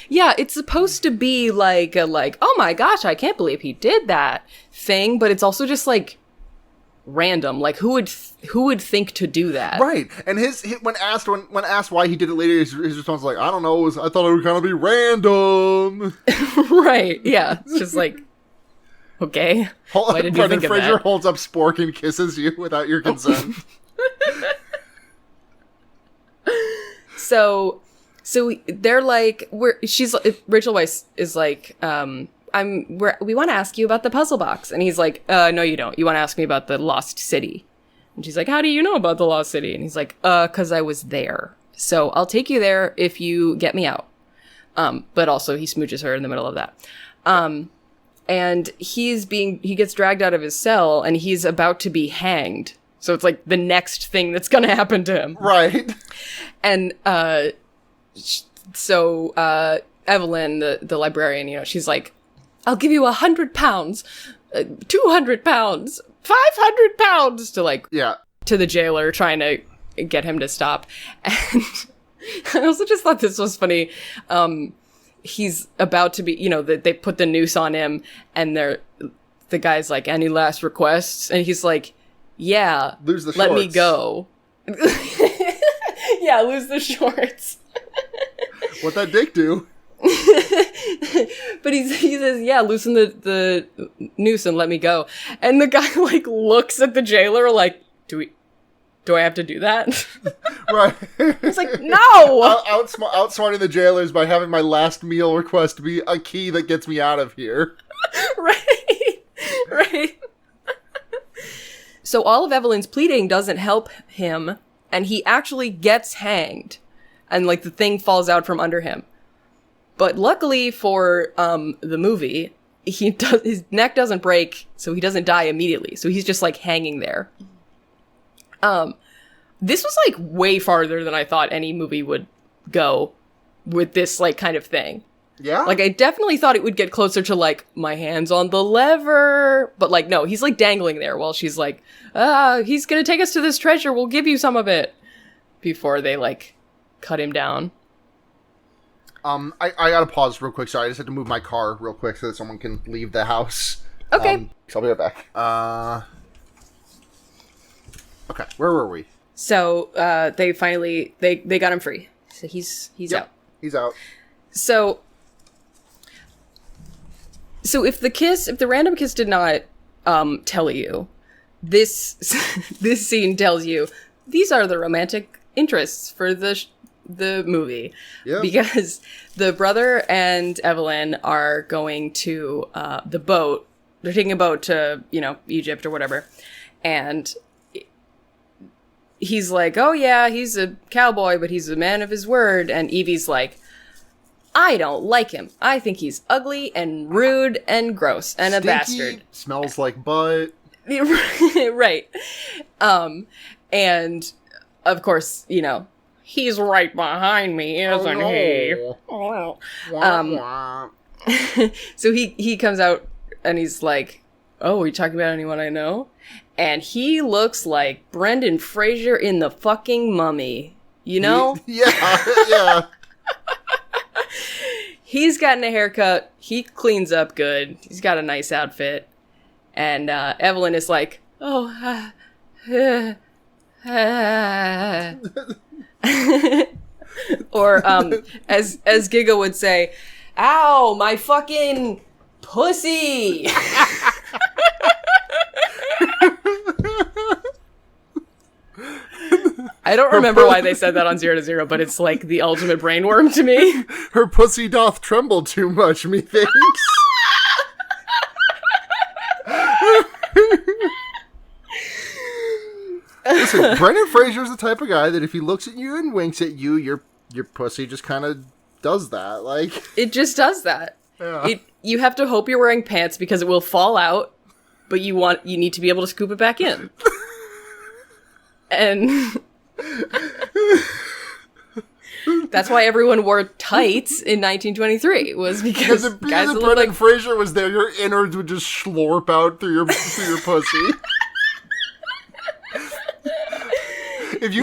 [SPEAKER 2] Yeah, it's supposed to be like oh my gosh, I can't believe he did that thing, but it's also just, like, random. Like, who would think to do that?
[SPEAKER 1] Right. And when asked why he did it later, his response was like, I don't know, I thought it would kind of be random.
[SPEAKER 2] Right. Yeah. It's just like, okay. Why did you
[SPEAKER 1] Brendan
[SPEAKER 2] think of
[SPEAKER 1] Fraser
[SPEAKER 2] that?
[SPEAKER 1] holds up Spork and kisses you without your consent.
[SPEAKER 2] So they're like, Rachel Weisz is like, we want to ask you about the puzzle box. And he's like, no, you don't. You want to ask me about the lost city. And she's like, how do you know about the lost city? And he's like, 'cause I was there. So I'll take you there if you get me out. But also he smooches her in the middle of that. And he gets dragged out of his cell and he's about to be hanged. So it's like the next thing that's going to happen to him.
[SPEAKER 1] Right.
[SPEAKER 2] And, so Evelyn, the librarian, she's like, I'll give you 100 pounds, 200 pounds, 500 pounds to, like,
[SPEAKER 1] Yeah.
[SPEAKER 2] to the jailer, trying to get him to stop. And I also just thought this was funny. He's about to be, they put the noose on him and the guy's like, any last requests? And he's like, yeah,
[SPEAKER 1] Lose the
[SPEAKER 2] let me
[SPEAKER 1] shorts.
[SPEAKER 2] go. Yeah, lose the shorts.
[SPEAKER 1] What that dick do?
[SPEAKER 2] But he says, yeah, loosen the noose and let me go. And the guy, like, looks at the jailer like, do I have to do that?
[SPEAKER 1] Right.
[SPEAKER 2] It's like, no!
[SPEAKER 1] Outsmarting the jailers by having my last meal request be a key that gets me out of here.
[SPEAKER 2] Right. So all of Evelyn's pleading doesn't help him, and he actually gets hanged. And, like, the thing falls out from under him. But luckily for the movie, his neck doesn't break, so he doesn't die immediately. So he's just, like, hanging there. This was, like, way farther than I thought any movie would go with this, like, kind of thing.
[SPEAKER 1] Yeah?
[SPEAKER 2] Like, I definitely thought it would get closer to, like, my hand's on the lever. But, like, no, he's, like, dangling there while she's like, he's gonna take us to this treasure. We'll give you some of it. Before they, like, cut him down.
[SPEAKER 1] I gotta pause real quick. Sorry, I just had to move my car real quick so that someone can leave the house.
[SPEAKER 2] Okay.
[SPEAKER 1] So I'll be right back. Okay, where were we?
[SPEAKER 2] So, they finally, they got him free. So he's out.
[SPEAKER 1] He's out.
[SPEAKER 2] So if the random kiss did not, tell you, this scene tells you, these are the romantic interests for the movie.
[SPEAKER 1] Yep.
[SPEAKER 2] Because the brother and Evelyn are going to the boat. They're taking a boat to, Egypt or whatever. And he's like, oh yeah, he's a cowboy, but he's a man of his word. And Evie's like, I don't like him. I think he's ugly and rude and gross and
[SPEAKER 1] Stinky,
[SPEAKER 2] a bastard.
[SPEAKER 1] Smells like butt.
[SPEAKER 2] Right. And of course, he's right behind me, isn't he? So he comes out and he's like, oh, are you talking about anyone I know? And he looks like Brendan Fraser in The fucking Mummy. Yeah. He's gotten a haircut. He cleans up good. He's got a nice outfit. And Evelyn is like, oh, or as Giga would say, ow, my fucking pussy. I don't remember why they said that on 0 to 0, but it's like the ultimate brainworm to me.
[SPEAKER 1] Her pussy doth tremble too much, methinks. Listen, Brendan Fraser's the type of guy that if he looks at you and winks at you, your pussy just kind of does that. Like,
[SPEAKER 2] it just does that.
[SPEAKER 1] Yeah.
[SPEAKER 2] You have to hope you're wearing pants because it will fall out, but you need to be able to scoop it back in. And that's why everyone wore tights in 1923. Was because
[SPEAKER 1] if
[SPEAKER 2] guys look
[SPEAKER 1] Brendan
[SPEAKER 2] like
[SPEAKER 1] Fraser was there, your innards would just slurp out through your pussy. If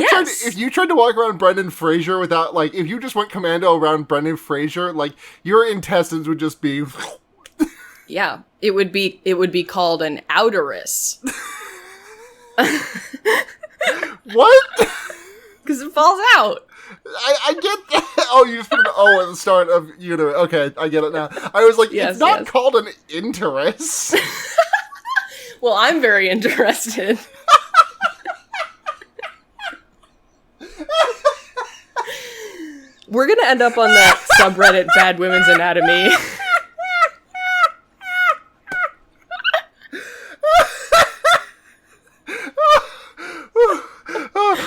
[SPEAKER 1] you tried to walk around Brendan Fraser without, like, if you just went commando around Brendan Fraser, like, your intestines would just be.
[SPEAKER 2] Yeah, it would be called an outerus.
[SPEAKER 1] What?
[SPEAKER 2] Because it falls out.
[SPEAKER 1] I get that. Oh, you just put an O at the start of uterus. Okay, I get it now. I was like, it's not called an interest.
[SPEAKER 2] Well, I'm very interested. We're gonna end up on that subreddit Bad Women's Anatomy.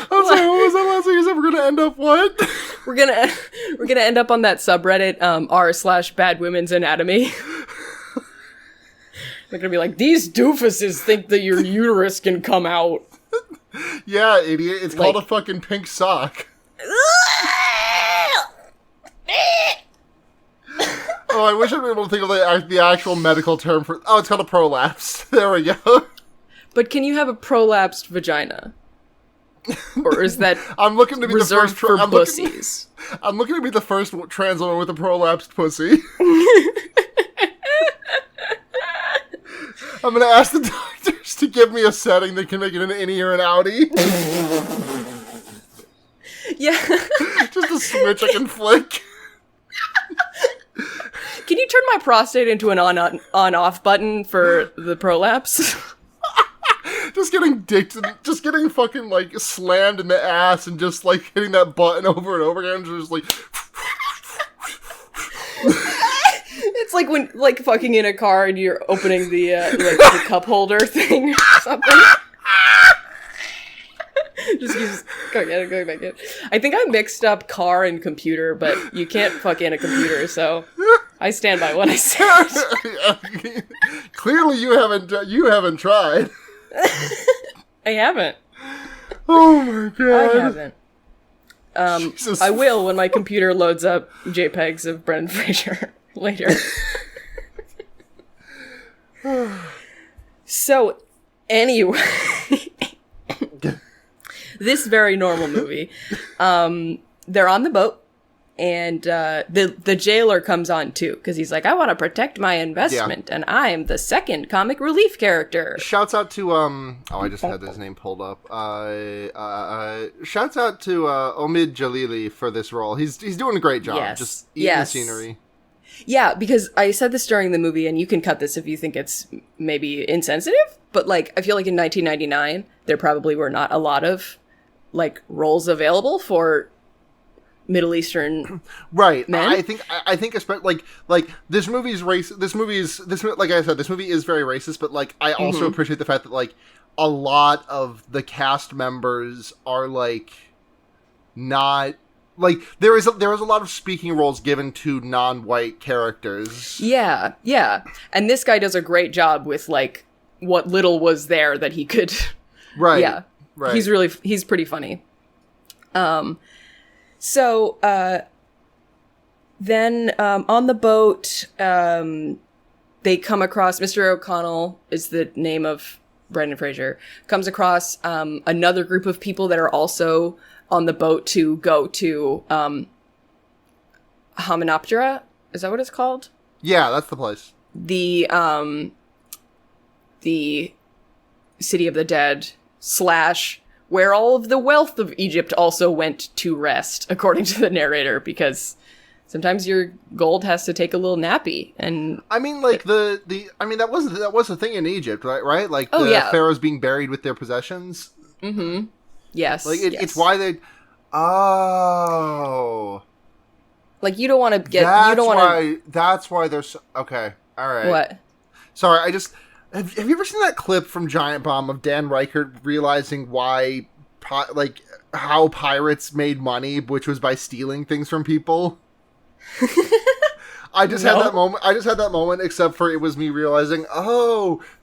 [SPEAKER 1] I'm sorry, what was that last thing you said? We're gonna end up what?
[SPEAKER 2] We're gonna end up on that subreddit r/Bad Women's Anatomy. They're gonna be like, these doofuses think that your uterus can come out.
[SPEAKER 1] Yeah, idiot. It's called a fucking pink sock. Oh, I wish I'd been able to think of the actual medical term for. Oh, it's called a prolapse. There we go.
[SPEAKER 2] But can you have a prolapsed vagina? Or is that
[SPEAKER 1] I'm looking to be
[SPEAKER 2] reserved
[SPEAKER 1] the first
[SPEAKER 2] for pussies?
[SPEAKER 1] I'm looking to be the first trans woman with a prolapsed pussy. I'm gonna ask the doctors to give me a setting that can make it an innie or an outie.
[SPEAKER 2] Yeah.
[SPEAKER 1] Just a switch I can flick.
[SPEAKER 2] Can you turn my prostate into an on-off button for the prolapse?
[SPEAKER 1] Just getting fucking, like, slammed in the ass and just, like, hitting that button over and over again, just, like...
[SPEAKER 2] It's like when, like, fucking in a car and you're opening the, the cup holder thing or something. Just going back in. I think I mixed up car and computer, but you can't fuck in a computer, so I stand by what I said.
[SPEAKER 1] Clearly you haven't tried.
[SPEAKER 2] I haven't.
[SPEAKER 1] Oh my god.
[SPEAKER 2] I haven't. I will when my computer loads up JPEGs of Brendan Fraser. later. So, anyway, this very normal movie. They're on the boat, and the jailer comes on too, because he's like, I want to protect my investment, and I am the second comic relief character.
[SPEAKER 1] Shouts out to I just had his name pulled up. Shouts out to Omid Jalili for this role. He's doing a great job.
[SPEAKER 2] Yes.
[SPEAKER 1] Just eating the scenery.
[SPEAKER 2] Yeah, because I said this during the movie, and you can cut this if you think it's maybe insensitive, but, like, I feel like in 1999, there probably were not a lot of, like, roles available for Middle Eastern
[SPEAKER 1] right
[SPEAKER 2] men.
[SPEAKER 1] I think especially like this movie's race, like I said, this movie is very racist, but, like, I also appreciate the fact that, like, a lot of the cast members are, like, not... Like, there is a lot of speaking roles given to non-white characters.
[SPEAKER 2] Yeah. And this guy does a great job with, like, what little was there that he could...
[SPEAKER 1] Right.
[SPEAKER 2] Yeah.
[SPEAKER 1] Right.
[SPEAKER 2] He's pretty funny. So, then, on the boat, they come across... Mr. O'Connell is the name of Brendan Fraser. Comes across, another group of people that are also... on the boat to go to Hamunaptera. Is that what it's called?
[SPEAKER 1] Yeah, that's the place.
[SPEAKER 2] The city of the dead / where all of the wealth of Egypt also went to rest, according to the narrator, because sometimes your gold has to take a little nappy. And
[SPEAKER 1] I mean, like, that was the thing in Egypt, right? Like, pharaohs being buried with their possessions.
[SPEAKER 2] Mm-hmm. Yes.
[SPEAKER 1] Like, it's why they... Oh.
[SPEAKER 2] Like, you don't want to get...
[SPEAKER 1] That's why there's... Okay. All right.
[SPEAKER 2] What?
[SPEAKER 1] Sorry, I just... Have you ever seen that clip from Giant Bomb of Dan Reichert realizing why... how pirates made money, which was by stealing things from people? I just had that moment, except for it was me realizing,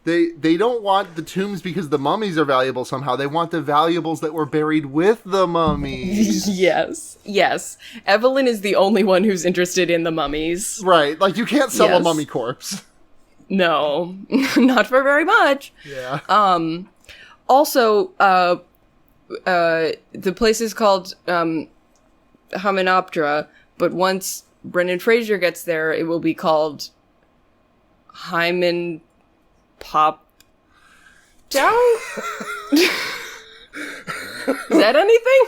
[SPEAKER 1] they don't want the tombs because the mummies are valuable somehow. They want the valuables that were buried with the mummies.
[SPEAKER 2] Yes. Evelyn is the only one who's interested in the mummies.
[SPEAKER 1] Right. Like, you can't sell a mummy corpse.
[SPEAKER 2] No. Not for very much.
[SPEAKER 1] Yeah.
[SPEAKER 2] Also, the place is called, Hamunaptera, but once Brendan Fraser gets there, it will be called Hyman Pop Down? Is that anything?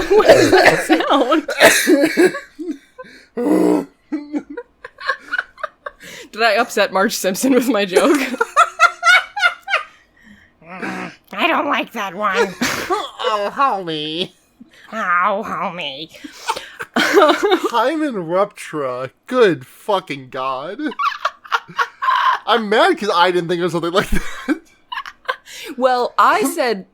[SPEAKER 2] What does that sound? Did I upset Marge Simpson with my joke?
[SPEAKER 3] I don't like that one.
[SPEAKER 1] Oh, homie.
[SPEAKER 3] Oh, homie.
[SPEAKER 1] Hyman Ruptra. Good fucking God. I'm mad because I didn't think it was something like that.
[SPEAKER 2] Well, I said...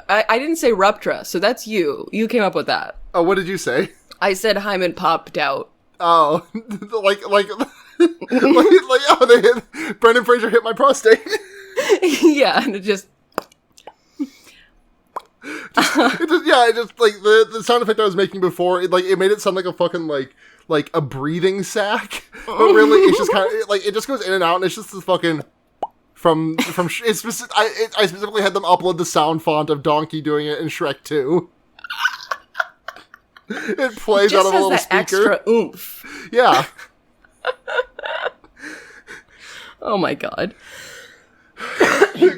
[SPEAKER 2] I didn't say Ruptra, so that's you. You came up with that.
[SPEAKER 1] Oh, what did you say?
[SPEAKER 2] I said Hyman popped out.
[SPEAKER 1] Oh, Brendan Fraser hit my prostate.
[SPEAKER 2] Yeah, and it just
[SPEAKER 1] the sound effect I was making before, it made it sound like a fucking like a breathing sack, but really it's just kind of it just goes in and out, and it's just this fucking I specifically had them upload the sound font of Donkey doing it in Shrek 2. It plays out of a little
[SPEAKER 2] that
[SPEAKER 1] speaker.
[SPEAKER 2] Extra oomph.
[SPEAKER 1] Yeah.
[SPEAKER 2] Oh my God.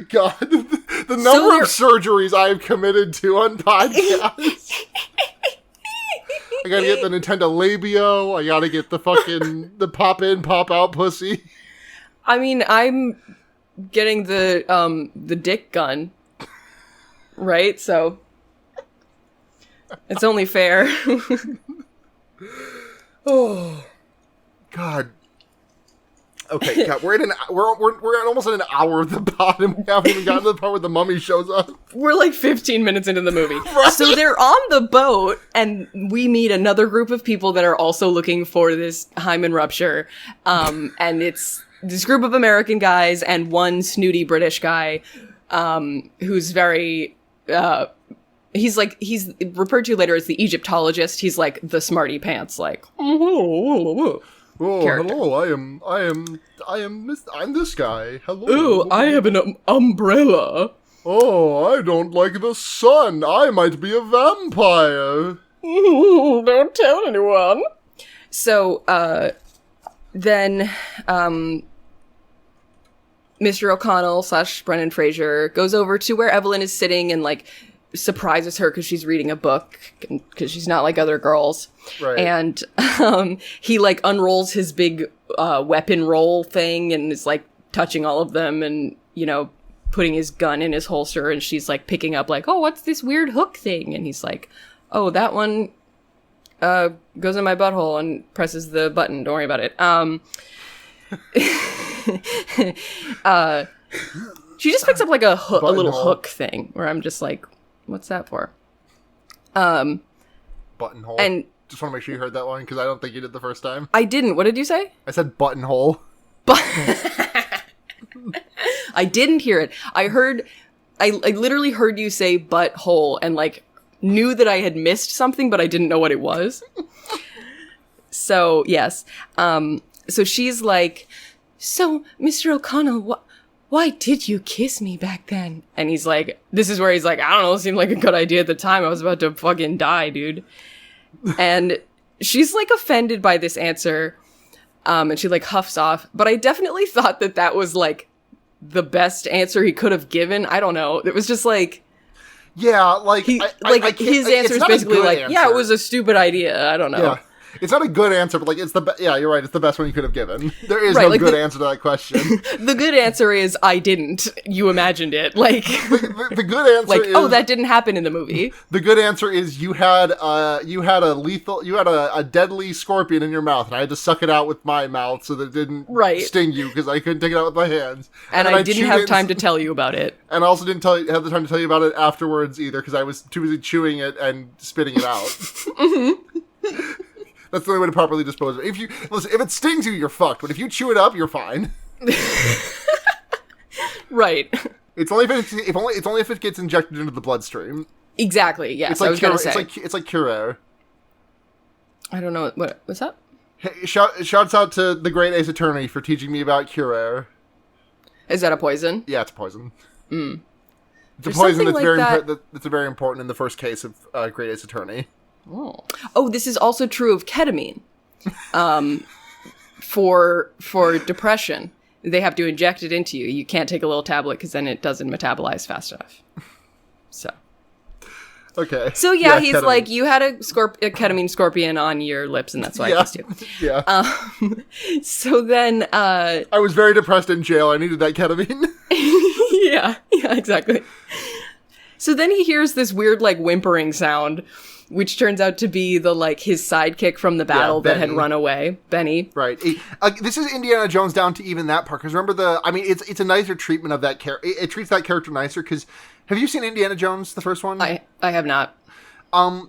[SPEAKER 1] God, the number of surgeries I have committed to on podcasts. I gotta get the Nintendo Labio. I gotta get the fucking the pop in, pop out pussy.
[SPEAKER 2] I mean, I'm getting the dick gun, right? So it's only fair.
[SPEAKER 1] Oh God. Okay, God, we're almost at an hour of the pod, and we haven't even gotten to the part where the mummy shows up.
[SPEAKER 2] We're like 15 minutes into the movie.
[SPEAKER 1] Right?
[SPEAKER 2] So they're on the boat, and we meet another group of people that are also looking for this hymen rupture. And it's this group of American guys and one snooty British guy, who's very, he's referred to later as the Egyptologist. He's like the smarty pants, like,
[SPEAKER 1] Oh,
[SPEAKER 2] character.
[SPEAKER 1] hello. I'm this guy. Hello.
[SPEAKER 2] ooh, I have an umbrella.
[SPEAKER 1] Oh, I don't like the sun. I might be a vampire.
[SPEAKER 2] Don't tell anyone. So, then, Mr. O'Connell / Brendan Fraser goes over to where Evelyn is sitting and, like, surprises her because she's reading a book, because she's not like other girls.
[SPEAKER 1] Right.
[SPEAKER 2] And, he, like, unrolls his big, weapon roll thing and is, like, touching all of them and, you know, putting his gun in his holster, and she's, like, picking up, like, oh, what's this weird hook thing? And he's like, oh, that one goes in my butthole and presses the button. Don't worry about it. She just picks up like a little hook thing where I'm just like, what's that for?
[SPEAKER 1] Buttonhole.
[SPEAKER 2] And
[SPEAKER 1] just want to make sure you heard that one because I don't think you did the first time.
[SPEAKER 2] I didn't. What did you say?
[SPEAKER 1] I said buttonhole.
[SPEAKER 2] I didn't hear it. I literally heard you say butthole and like knew that I had missed something, but I didn't know what it was. So, yes. So she's like, so, Mr. O'Connell, why did you kiss me back then? And he's like, this is where he's like, I don't know, it seemed like a good idea at the time. I was about to fucking die, dude. And she's like offended by this answer. And she like huffs off. But I definitely thought that that was like the best answer he could have given. I don't know. It was just like,
[SPEAKER 1] yeah, like
[SPEAKER 2] his
[SPEAKER 1] it's
[SPEAKER 2] answer is
[SPEAKER 1] not a
[SPEAKER 2] basically
[SPEAKER 1] good
[SPEAKER 2] like,
[SPEAKER 1] answer.
[SPEAKER 2] yeah, it was a stupid idea. I don't know.
[SPEAKER 1] Yeah. It's not a good answer, but like it's yeah, you're right. It's the best one you could have given. There is
[SPEAKER 2] Right,
[SPEAKER 1] no
[SPEAKER 2] like
[SPEAKER 1] good answer to that question.
[SPEAKER 2] The good answer is I didn't. You imagined it. Like,
[SPEAKER 1] The good answer
[SPEAKER 2] like,
[SPEAKER 1] is
[SPEAKER 2] oh, that didn't happen in the movie.
[SPEAKER 1] the good answer is you had a deadly scorpion in your mouth, and I had to suck it out with my mouth so that it didn't sting you because I couldn't take it out with my hands.
[SPEAKER 2] And I didn't have time to tell you about it.
[SPEAKER 1] And I also didn't have the time to tell you about it afterwards either because I was too busy chewing it and spitting it out. That's the only way to properly dispose of it. If it stings you, you're fucked. But if you chew it up, you're fine.
[SPEAKER 2] Right.
[SPEAKER 1] It's only if it gets injected into the bloodstream.
[SPEAKER 2] Exactly. Yes.
[SPEAKER 1] It's like
[SPEAKER 2] I was going to say.
[SPEAKER 1] It's like Koro.
[SPEAKER 2] I don't know what's that?
[SPEAKER 1] Hey, shouts out to the great Ace Attorney for teaching me about Koro.
[SPEAKER 2] Is that a poison?
[SPEAKER 1] Yeah, it's a poison.
[SPEAKER 2] Mm.
[SPEAKER 1] It's a
[SPEAKER 2] There's
[SPEAKER 1] poison that's
[SPEAKER 2] something
[SPEAKER 1] that's very important in the first case of Great Ace Attorney.
[SPEAKER 2] Oh, this is also true of ketamine. For depression, they have to inject it into you. You can't take a little tablet because then it doesn't metabolize fast enough. So.
[SPEAKER 1] Okay.
[SPEAKER 2] So yeah, he's
[SPEAKER 1] ketamine.
[SPEAKER 2] like, you had a ketamine scorpion on your lips, and that's why I kissed you.
[SPEAKER 1] Yeah.
[SPEAKER 2] So then,
[SPEAKER 1] I was very depressed in jail. I needed that ketamine.
[SPEAKER 2] yeah, exactly. So then he hears this weird, like, whimpering sound, which turns out to be his sidekick from the battle that had run away, Benny.
[SPEAKER 1] Right. This is Indiana Jones down to even that part, because remember it's a nicer treatment of that character. It treats that character nicer, because have you seen Indiana Jones, the first one?
[SPEAKER 2] I have not.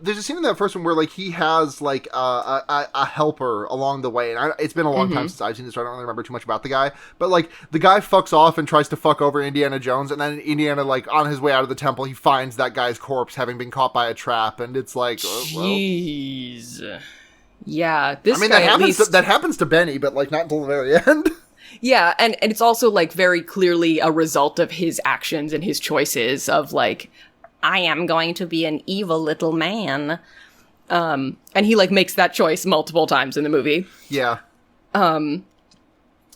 [SPEAKER 1] There's a scene in that first one where he has a helper along the way, and it's been a long time since I've seen this, so I don't really remember too much about the guy. But the guy fucks off and tries to fuck over Indiana Jones, and then Indiana on his way out of the temple, he finds that guy's corpse having been caught by a trap, and it's like,
[SPEAKER 2] jeez, yeah. This
[SPEAKER 1] that happens to Benny, but not until the very end.
[SPEAKER 2] Yeah, and it's also very clearly a result of his actions and his choices of I am going to be an evil little man. And he makes that choice multiple times in the movie.
[SPEAKER 1] Yeah.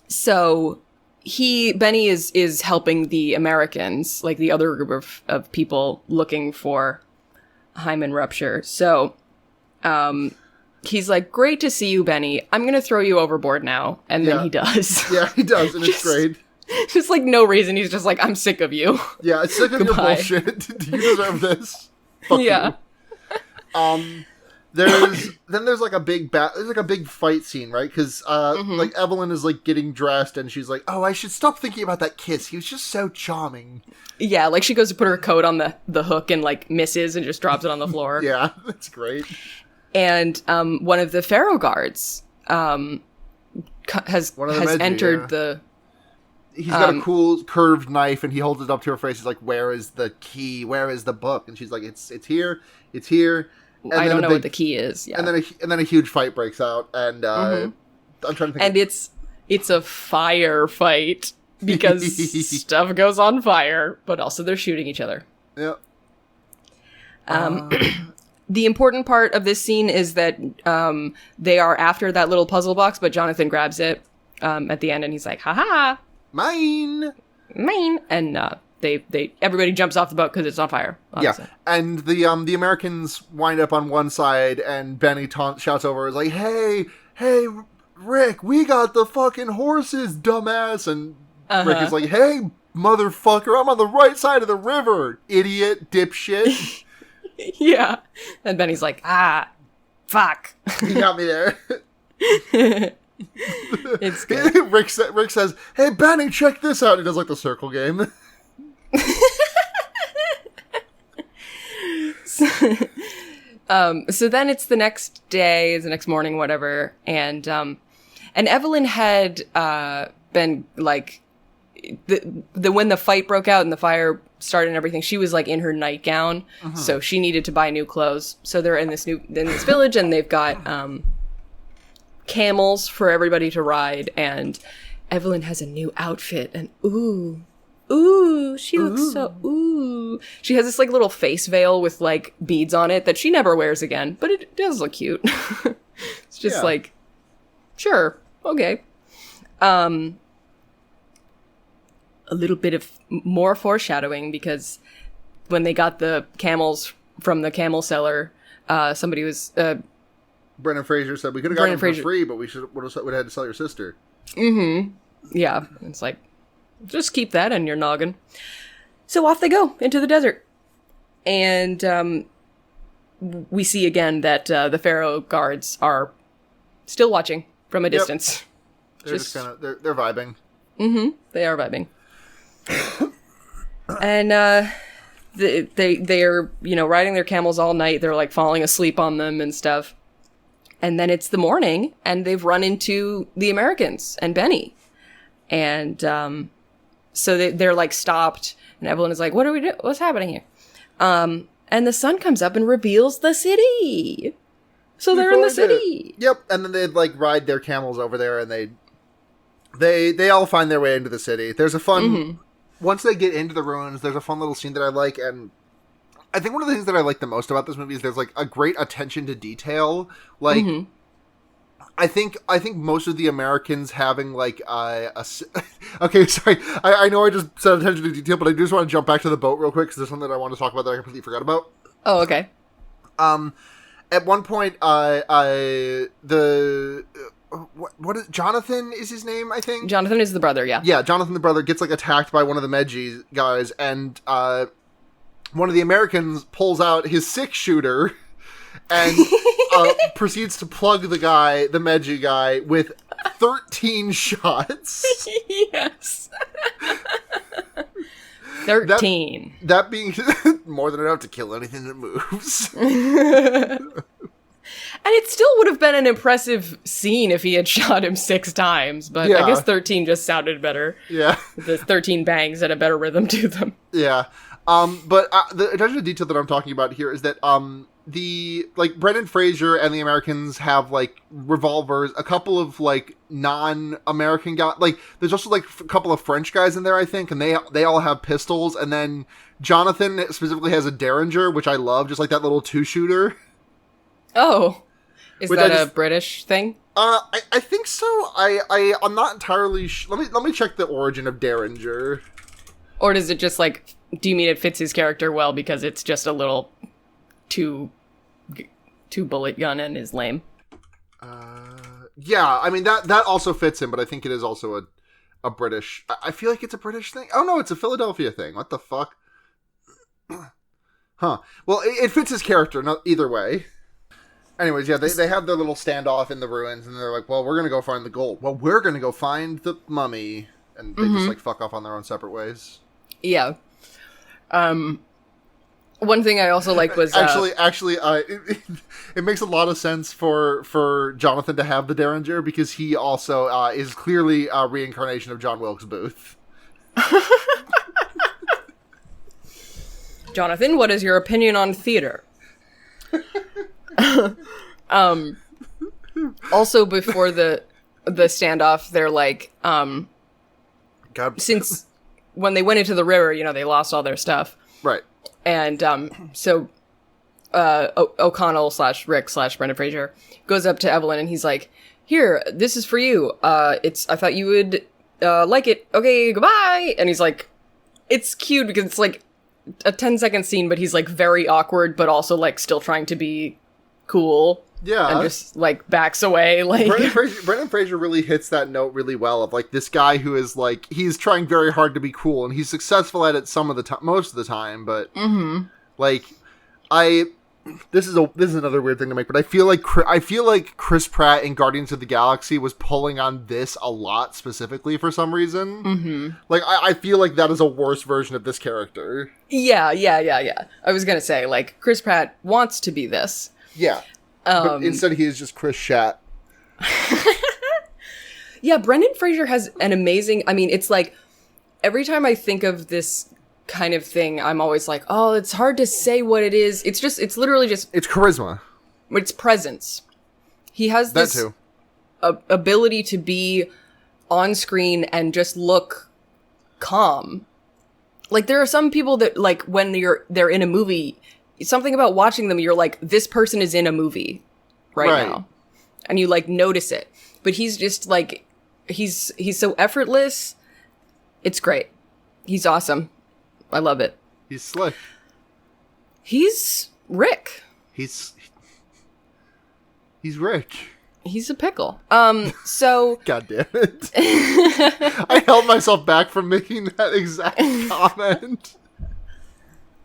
[SPEAKER 2] So Benny is helping the Americans, the other group of people looking for hymen rupture. So, he's like, great to see you, Benny. I'm going to throw you overboard now. And then he does.
[SPEAKER 1] Yeah, he does. And it's great.
[SPEAKER 2] Just no reason. He's just I'm sick of you.
[SPEAKER 1] Yeah, it's sick of your bullshit. Do you deserve this? Fuck
[SPEAKER 2] yeah.
[SPEAKER 1] You. There's a big fight scene, right? Because Evelyn is getting dressed and she's like, oh, I should stop thinking about that kiss. He was just so charming.
[SPEAKER 2] Yeah, she goes to put her coat on the hook and misses and just drops it on the floor.
[SPEAKER 1] Yeah, that's great.
[SPEAKER 2] And one of the Pharaoh guards has entered
[SPEAKER 1] he's got a cool curved knife, and he holds it up to her face. He's like, "Where is the key? Where is the book?" And she's like, "It's here. It's here." And
[SPEAKER 2] I don't know what the key is. Yeah.
[SPEAKER 1] And then a huge fight breaks out, and I'm trying to think.
[SPEAKER 2] And it's a firefight because stuff goes on fire, but also they're shooting each other.
[SPEAKER 1] Yep.
[SPEAKER 2] The important part of this scene is that they are after that little puzzle box, but Jonathan grabs it at the end, and he's like, "Ha-ha!
[SPEAKER 1] Mine!"
[SPEAKER 2] And everybody jumps off the boat because it's on fire. Obviously.
[SPEAKER 1] Yeah, and the Americans wind up on one side, and Benny shouts over, is like, "Hey, Rick, we got the fucking horses, dumbass!" And Rick is like, "Hey, motherfucker, I'm on the right side of the river, idiot, dipshit."
[SPEAKER 2] Yeah. And Benny's like, fuck.
[SPEAKER 1] He got me there.
[SPEAKER 2] It's good.
[SPEAKER 1] Rick says, "Hey, Benny, check this out." He does like the circle game.
[SPEAKER 2] So then it's the next day, it's the next morning, whatever. And Evelyn had been like, when the fight broke out and the fire started and everything, she was like in her nightgown, so she needed to buy new clothes. So they're in this village, and they've got camels for everybody to ride, and Evelyn has a new outfit, and ooh, she looks so she has this like little face veil with like beads on it that she never wears again, but it does look cute. It's just like, sure, okay. A little bit of more foreshadowing, because when they got the camels from the camel seller, somebody was
[SPEAKER 1] Brendan Fraser said, "We could have gotten them for free, but we would have had to sell your sister."
[SPEAKER 2] Yeah, it's like, just keep that in your noggin. So off they go into the desert, and we see again that the Pharaoh guards are still watching from a distance.
[SPEAKER 1] They're just kind of they're vibing.
[SPEAKER 2] They are vibing. And they are, riding their camels all night. They're like falling asleep on them and stuff. And then it's the morning, and they've run into the Americans and Benny. And so they're like stopped, and Evelyn is like, "What are we doing? What's happening here?" And the sun comes up and reveals the city. So they're in the city.
[SPEAKER 1] Yep. And then they'd like ride their camels over there, and they all find their way into the city. There's a fun once they get into the ruins, there's a fun little scene that I like, and I think one of the things that I like the most about this movie is there's like a great attention to detail. Like, I think most of the Americans having like okay, sorry, I know I just said attention to detail, but I just want to jump back to the boat real quick because there's something that I want to talk about that I completely forgot about.
[SPEAKER 2] Oh, okay.
[SPEAKER 1] At one point, what is Jonathan is his name, I think?
[SPEAKER 2] Jonathan is the brother, yeah.
[SPEAKER 1] Yeah, Jonathan the brother gets like attacked by one of the Medji guys, and one of the Americans pulls out his 6-shooter and proceeds to plug the Medji guy, with 13 shots.
[SPEAKER 2] Yes. 13.
[SPEAKER 1] That being more than enough to kill anything that moves.
[SPEAKER 2] And it still would have been an impressive scene if he had shot him 6 times, but I guess 13 just sounded better.
[SPEAKER 1] Yeah.
[SPEAKER 2] The 13 bangs had a better rhythm to them.
[SPEAKER 1] Yeah. But the attention to detail that I'm talking about here is that Brendan Fraser and the Americans have like revolvers. A couple of like non-American guys, like there's also like a couple of French guys in there, I think, and they all have pistols. And then Jonathan specifically has a Derringer, which I love, just like that little 2-shooter.
[SPEAKER 2] Oh, is that a British thing?
[SPEAKER 1] I think so. I'm not entirely. Let me check the origin of Derringer.
[SPEAKER 2] Or does it just like? Do you mean it fits his character well because it's just a little two bullet gun and is lame?
[SPEAKER 1] Yeah, I mean that also fits him, but I think it is also a British. I feel like it's a British thing. Oh no, it's a Philadelphia thing. What the fuck? Huh. Well, it fits his character. Either way. Anyways, yeah, they have their little standoff in the ruins, and they're like, "Well, we're gonna go find the gold. Well, we're gonna go find the mummy," and they just like fuck off on their own separate ways.
[SPEAKER 2] Yeah. One thing I also liked was
[SPEAKER 1] actually, it makes a lot of sense for Jonathan to have the Derringer because he also is clearly a reincarnation of John Wilkes Booth.
[SPEAKER 2] Jonathan, what is your opinion on theater? Also, before the standoff, they're like,
[SPEAKER 1] God.
[SPEAKER 2] since when they went into the river, they lost all their stuff.
[SPEAKER 1] Right.
[SPEAKER 2] And so O'Connell / Rick / Brendan Fraser goes up to Evelyn and he's like, here, this is for you. I thought you would like it. Okay, goodbye. And he's like, it's cute because it's like a 10-second scene, but he's like very awkward, but also like still trying to be cool.
[SPEAKER 1] Yeah.
[SPEAKER 2] And just like backs away. Like
[SPEAKER 1] Brendan Fraser really hits that note really well of like this guy who is like, he's trying very hard to be cool and he's successful at it most of the time, but like this is another weird thing to make, but I feel like Chris Pratt in Guardians of the Galaxy was pulling on this a lot specifically for some reason. Mm-hmm. Like I feel like that is a worse version of this character.
[SPEAKER 2] Yeah. I was gonna say like Chris Pratt wants to be this.
[SPEAKER 1] Yeah, but instead he is just Chris Shat.
[SPEAKER 2] Yeah, Brendan Fraser has an amazing. I mean, it's like every time I think of this kind of thing, I'm always like, oh, it's hard to say what it is. It's literally just
[SPEAKER 1] it's charisma.
[SPEAKER 2] It's presence. He has
[SPEAKER 1] That
[SPEAKER 2] this
[SPEAKER 1] too.
[SPEAKER 2] Ability to be on screen and just look calm. Like there are some people that like when they're in a movie, something about watching them, you're like, this person is in a movie right now, and you like notice it. But he's just like he's so effortless. It's great. He's awesome. I love it.
[SPEAKER 1] He's slick.
[SPEAKER 2] He's Rick.
[SPEAKER 1] He's rich.
[SPEAKER 2] He's a pickle. So
[SPEAKER 1] God damn it. I held myself back from making that exact comment.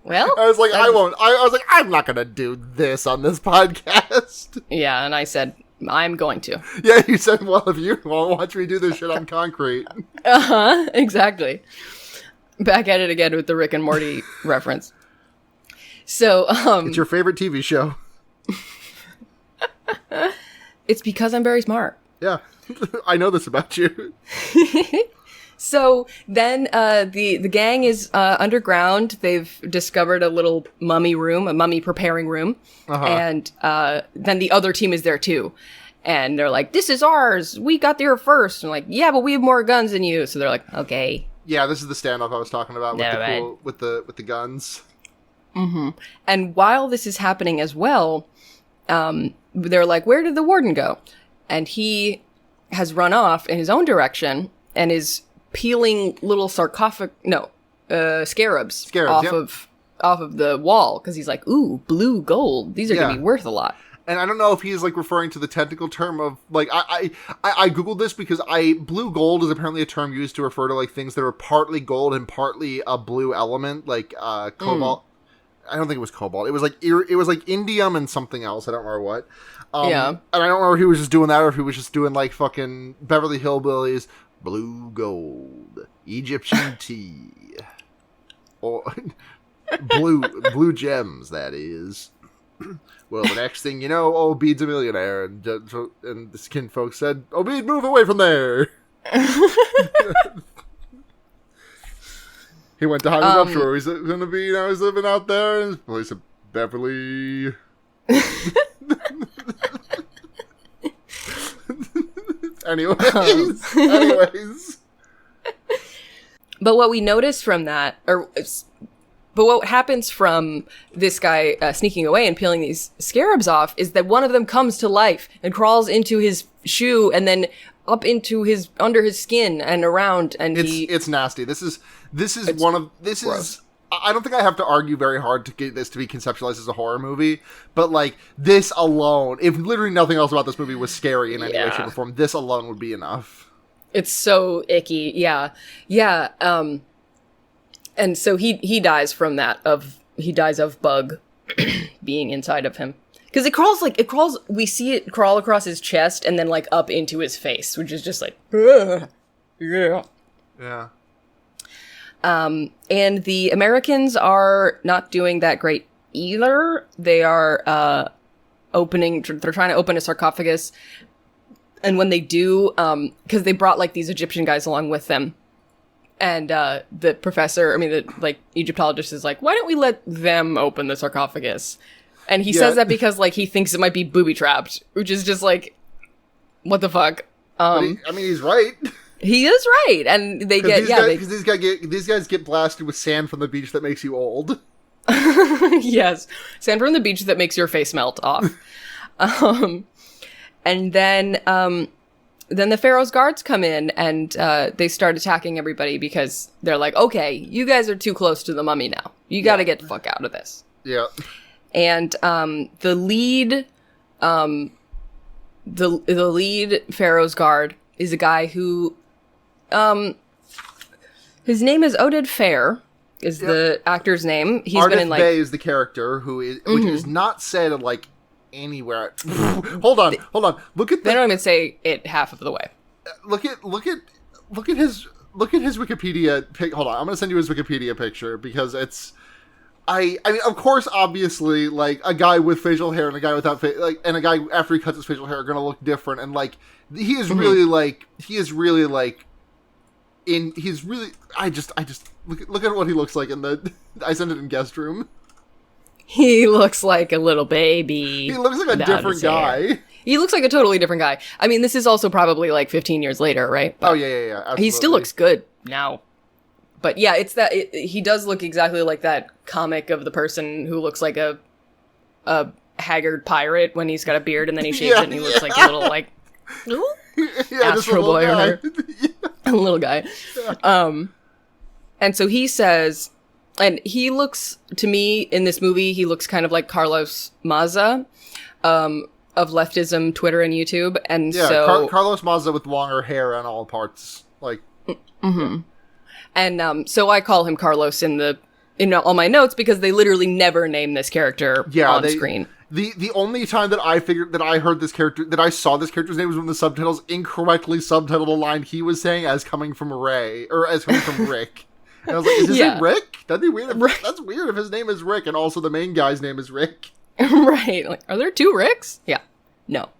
[SPEAKER 2] Well,
[SPEAKER 1] I was like, I was like, I'm not gonna do this on this podcast.
[SPEAKER 2] Yeah, and I said, I'm going to.
[SPEAKER 1] Yeah, you said, well, if you won't watch me do this shit on concrete.
[SPEAKER 2] Exactly. Back at it again with the Rick and Morty reference. So,
[SPEAKER 1] it's your favorite TV show.
[SPEAKER 2] It's because I'm very smart.
[SPEAKER 1] Yeah, I know this about you.
[SPEAKER 2] So then the gang is underground. They've discovered a little mummy room, a mummy preparing room. And then the other team is there too. And they're like, this is ours. We got there first. And like, yeah, but we have more guns than you. So they're like, okay.
[SPEAKER 1] Yeah, this is the standoff I was talking about with with the guns.
[SPEAKER 2] Mm-hmm. And while this is happening as well, they're like, where did the warden go? And he has run off in his own direction and is peeling little scarabs off of the wall because he's like, ooh, blue gold. These are gonna be worth a lot.
[SPEAKER 1] And I don't know if he's like referring to the technical term of like I googled this because blue gold is apparently a term used to refer to like things that are partly gold and partly a blue element like cobalt. I don't think it was cobalt. It was like indium and something else. I don't remember what. And I don't remember if he was just doing that or if he was just doing like fucking Beverly Hillbillies, blue gold, Egyptian tea, or blue gems. That is. Well, the next thing you know, Obeid's a millionaire, and the skin folks said, Obeid, move away from there. He went to Hollywood Upshore. He's going to be, he's living out there in his place of Beverly. Anyways.
[SPEAKER 2] But what we notice from that, but what happens from this guy sneaking away and peeling these scarabs off is that one of them comes to life and crawls into his shoe and then up into under his skin and around, and
[SPEAKER 1] it's nasty. This is
[SPEAKER 2] gross.
[SPEAKER 1] I don't think I have to argue very hard to get this to be conceptualized as a horror movie, but like this alone, if literally nothing else about this movie was scary in any way, shape, or form, this alone would be enough. It's
[SPEAKER 2] so icky. Yeah. And so he dies from that. He dies of bug being inside of him. Because it crawls, we see it crawl across his chest and then like up into his face, which is just like, ugh. Yeah.
[SPEAKER 1] Yeah.
[SPEAKER 2] And the Americans are not doing that great either. They are they're trying to open a sarcophagus. And when they do, because they brought like these Egyptian guys along with them, And the professor, the Egyptologist is like, why don't we let them open the sarcophagus? And he says that because like he thinks it might be booby trapped, which is just like, what the fuck?
[SPEAKER 1] He's right.
[SPEAKER 2] He is right, and they get
[SPEAKER 1] because these guys get blasted with sand from the beach that makes you old.
[SPEAKER 2] Yes, sand from the beach that makes your face melt off. And then the Pharaoh's guards come in and they start attacking everybody because they're like, okay, you guys are too close to the mummy now. You got to get the fuck out of this.
[SPEAKER 1] Yeah.
[SPEAKER 2] And the lead Pharaoh's guard is a guy who his name is Oded Fair. Is the actor's name. He's been in like...
[SPEAKER 1] Bay is the character which is not said like anywhere. Hold on. Look at
[SPEAKER 2] They don't even say it half of the way.
[SPEAKER 1] Look at his Wikipedia pic. Hold on. I'm going to send you his Wikipedia picture because it's I mean, of course, obviously, like a guy with facial hair and a guy without and a guy after he cuts his facial hair are going to look different, and like he's really I just look at what he looks like in the I sent it in guest room.
[SPEAKER 2] He looks like a little baby.
[SPEAKER 1] He looks like a different guy.
[SPEAKER 2] He looks like a totally different guy. I mean, this is also probably like 15 years later, right? But
[SPEAKER 1] yeah. Absolutely.
[SPEAKER 2] He still looks good now. But yeah, it's that he does look exactly like that comic of the person who looks like a haggard pirate when he's got a beard and then he shaves it and he looks like a little like Astro Boy or whatever. A little guy. Yeah. And so he says, and he looks, to me, in this movie, he looks kind of like Carlos Maza, of leftism, Twitter, and YouTube. And so...
[SPEAKER 1] Carlos Maza with longer hair on all parts. Like...
[SPEAKER 2] Mm-hmm. And so I call him Carlos in all my notes because they literally never name this character on screen.
[SPEAKER 1] The only time that I heard this character, that I saw this character's name was when the subtitles incorrectly subtitled a line he was saying as coming from Ray, or as coming from Rick. And I was like, is his name Rick? That'd be weird. That's weird if his name is Rick and also the main guy's name is Rick.
[SPEAKER 2] Right. Like, are there two Ricks? Yeah. No.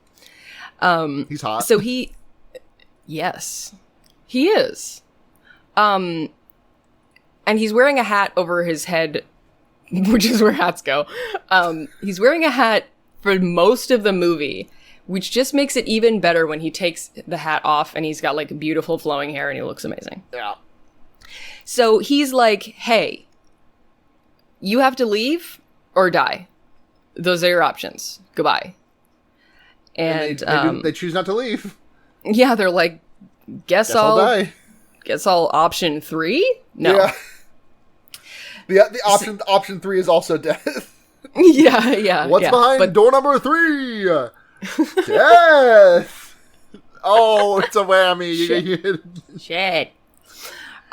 [SPEAKER 1] He's hot.
[SPEAKER 2] So yes, he is. And he's wearing a hat over his head, which is where hats go. He's wearing a hat for most of the movie, which just makes it even better when he takes the hat off and he's got like beautiful flowing hair and he looks amazing.
[SPEAKER 1] Yeah.
[SPEAKER 2] So he's like, hey, you have to leave or die. Those are your options. Goodbye. And
[SPEAKER 1] they choose not to leave.
[SPEAKER 2] Yeah, they're like, guess I'll
[SPEAKER 1] die.
[SPEAKER 2] Guess I'll option 3? No.
[SPEAKER 1] Yeah. The option 3 is also death.
[SPEAKER 2] Yeah.
[SPEAKER 1] What's behind door number 3? Death. Oh, it's a whammy.
[SPEAKER 2] Shit.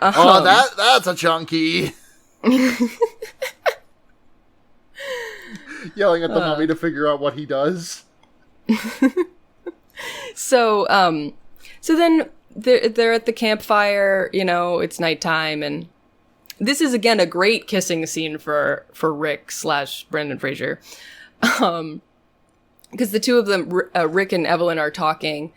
[SPEAKER 1] Oh, that's a chunky. Yelling at the mummy to figure out what he does.
[SPEAKER 2] So then they're at the campfire, it's nighttime, and this is again a great kissing scene for Rick / Brendan Fraser. Because the two of them, Rick and Evelyn, are talking,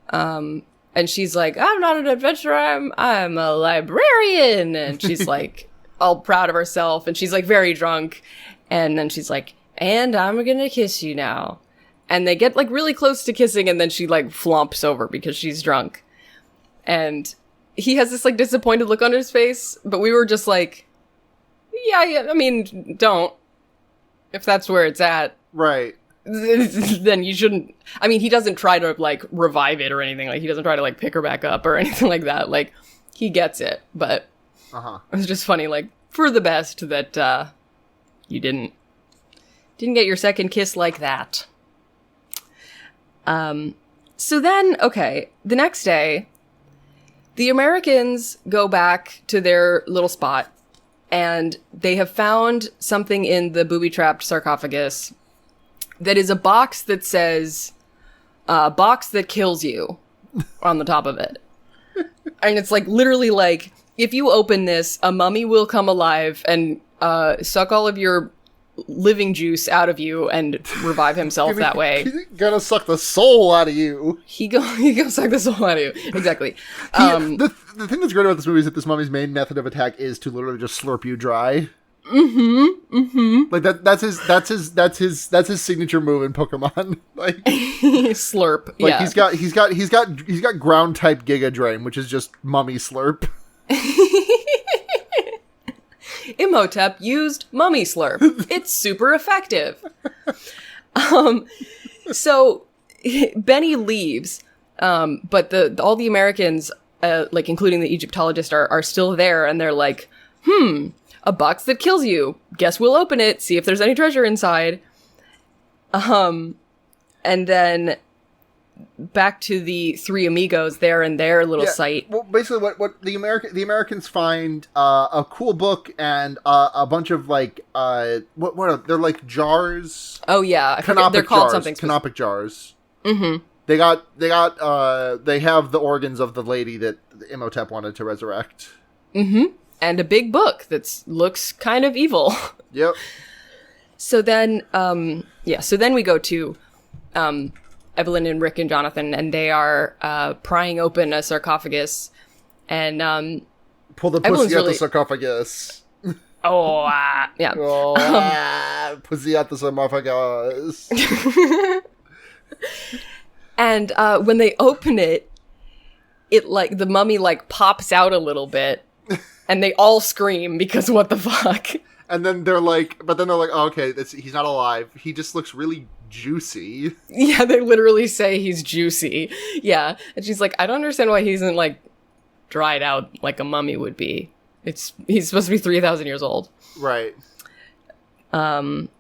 [SPEAKER 2] and she's like, I'm not an adventurer, I'm a librarian. And she's like, all proud of herself. And she's like very drunk. And then she's like, and I'm gonna kiss you now. And they get like really close to kissing. And then she like flumps over because she's drunk. And he has this like disappointed look on his face. But we were just like, yeah, I mean, don't. If that's where it's at.
[SPEAKER 1] Right.
[SPEAKER 2] Then you shouldn't. I mean, he doesn't try to like revive it or anything. Like he doesn't try to like pick her back up or anything like that. Like he gets it, but it was just funny. Like for the best that you didn't get your second kiss like that. So then, okay, the next day, the Americans go back to their little spot, and they have found something in the booby-trapped sarcophagus that is a box that says, box that kills you on the top of it. And it's like, literally like, if you open this, a mummy will come alive and suck all of your living juice out of you and revive himself that way.
[SPEAKER 1] He's gonna suck the soul out of you.
[SPEAKER 2] He go suck the soul out of you. Exactly.
[SPEAKER 1] The thing that's great about this movie is that this mummy's main method of attack is to literally just slurp you dry. Like that's his signature move in Pokemon. Like
[SPEAKER 2] Slurp.
[SPEAKER 1] like
[SPEAKER 2] Yeah.
[SPEAKER 1] he's got ground type Giga Drain, which is just mummy slurp.
[SPEAKER 2] Imhotep used mummy slurp. It's super effective. So Benny leaves, but all the Americans, like including the Egyptologist, are still there, and they're like, a box that kills you. Guess we'll open it, see if there's any treasure inside. And then back to the three amigos there in their little site.
[SPEAKER 1] Well, basically, what the Americans find a cool book and a bunch of like what are they're like jars.
[SPEAKER 2] Oh yeah,
[SPEAKER 1] Canopic
[SPEAKER 2] they're called
[SPEAKER 1] jars,
[SPEAKER 2] something.
[SPEAKER 1] Canopic jars. Mm-hmm. They have the organs of the lady that Imhotep wanted to resurrect.
[SPEAKER 2] Mm-hmm. And a big book that looks kind of evil.
[SPEAKER 1] Yep.
[SPEAKER 2] So then, so then we go to Evelyn and Rick and Jonathan, and they are prying open a sarcophagus, and
[SPEAKER 1] Pull the
[SPEAKER 2] Evelyn's
[SPEAKER 1] pussy out
[SPEAKER 2] really-
[SPEAKER 1] the sarcophagus.
[SPEAKER 2] yeah.
[SPEAKER 1] Pussy out the sarcophagus.
[SPEAKER 2] And when they open it, like the mummy like pops out a little bit, and they all scream because what the fuck?
[SPEAKER 1] And then they're like, oh, okay, he's not alive. He just looks really juicy.
[SPEAKER 2] Yeah, they literally say he's juicy. Yeah, and she's like, I don't understand why he isn't like dried out like a mummy would be. He's supposed to be 3,000 years old.
[SPEAKER 1] Right.
[SPEAKER 2] I don't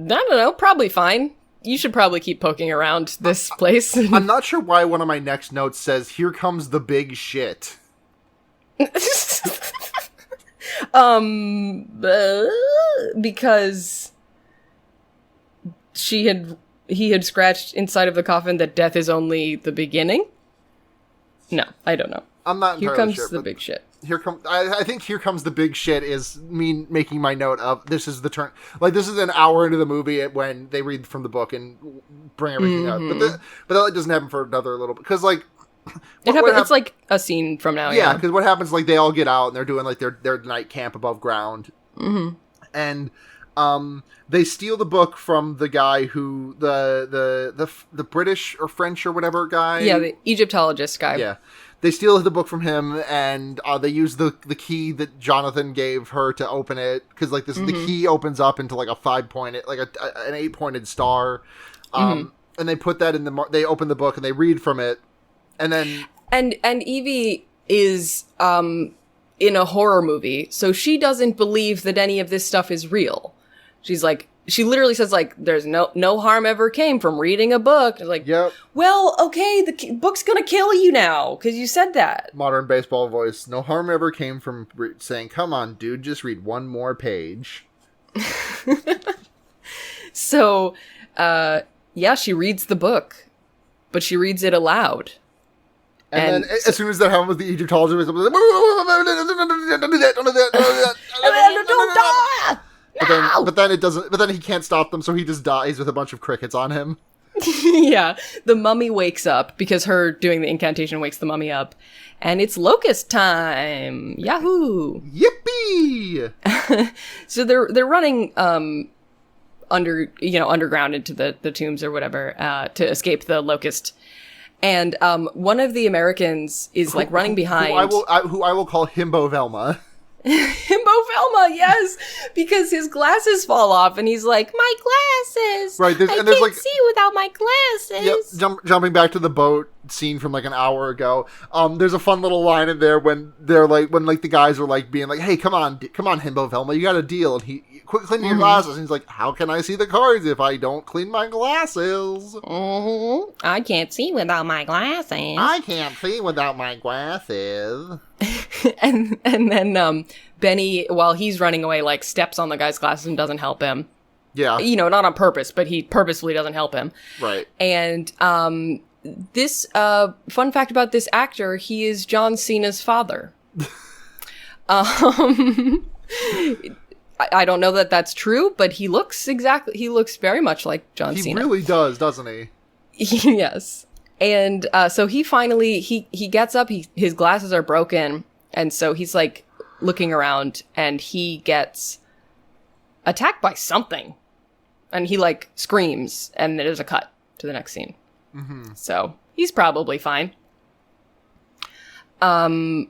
[SPEAKER 2] know, probably fine. You should probably keep poking around this place.
[SPEAKER 1] I'm not sure why one of my next notes says, "Here comes the big shit."
[SPEAKER 2] Because he had scratched inside of the coffin that death is only the beginning. No, I don't know.
[SPEAKER 1] I'm not
[SPEAKER 2] Here
[SPEAKER 1] entirely
[SPEAKER 2] comes
[SPEAKER 1] sure,
[SPEAKER 2] the
[SPEAKER 1] but
[SPEAKER 2] big shit.
[SPEAKER 1] I think "Here comes the big shit" is me making my note of this is the turn. Like this is an hour into the movie when they read from the book and bring everything up. But that doesn't happen for another little bit because like
[SPEAKER 2] It's like a scene from now.
[SPEAKER 1] Yeah, because what happens? Like they all get out and they're doing like their night camp above ground, and they steal the book from the guy who the British or French or whatever guy.
[SPEAKER 2] Yeah, the Egyptologist guy.
[SPEAKER 1] Yeah. They steal the book from him, and they use the key that Jonathan gave her to open it because like this, the key opens up into like a 5-pointed, like an 8-pointed star, and they put that in they open the book and they read from it, and then
[SPEAKER 2] and Evie is in a horror movie, so she doesn't believe that any of this stuff is real. She's like, she literally says like, "There's no harm ever came from reading a book." Like,
[SPEAKER 1] yep.
[SPEAKER 2] Well, okay, the book's gonna kill you now because you said that.
[SPEAKER 1] Modern baseball voice. No harm ever came from saying, "Come on, dude, just read one more page."
[SPEAKER 2] So, yeah, she reads the book, but she reads it aloud.
[SPEAKER 1] And then, as soon as that happens, the Egyptologist is like, "Don't do that! Don't do that! Don't do that!
[SPEAKER 2] Don't die!
[SPEAKER 1] But then it doesn't. But then he can't stop them, so he just dies with a bunch of crickets on him.
[SPEAKER 2] Yeah, the mummy wakes up because her doing the incantation wakes the mummy up, and it's locust time. Yahoo!
[SPEAKER 1] Yippee!
[SPEAKER 2] So they're running underground into the tombs or whatever to escape the locust, and one of the Americans is like running behind.
[SPEAKER 1] Who I will call Himbo Velma.
[SPEAKER 2] Himbo Velma, yes, because his glasses fall off, and he's like, "My glasses,
[SPEAKER 1] right?
[SPEAKER 2] I can't see without my glasses."
[SPEAKER 1] Yep. Jumping back to the boat scene from like an hour ago. There's a fun little line in there when the guys are like being like, "Hey, come on, Himbo Velma, you got a deal." And he quit cleaning your glasses. And he's like, "How can I see the cards if I don't clean my glasses?"
[SPEAKER 3] I can't see without my glasses.
[SPEAKER 1] I can't see without my glasses.
[SPEAKER 2] and then Benny, while he's running away, like steps on the guy's glasses and doesn't help him.
[SPEAKER 1] Yeah.
[SPEAKER 2] Not on purpose, but he purposefully doesn't help him.
[SPEAKER 1] Right.
[SPEAKER 2] And this fun fact about this actor, he is John Cena's father. I don't know that that's true, but he looks very much like John Cena.
[SPEAKER 1] He really does, doesn't he?
[SPEAKER 2] Yes. And so he finally, he gets up, his glasses are broken, and so he's like looking around, and he gets attacked by something. And he like screams, and there's a cut to the next scene. Mm-hmm. So he's probably fine. Then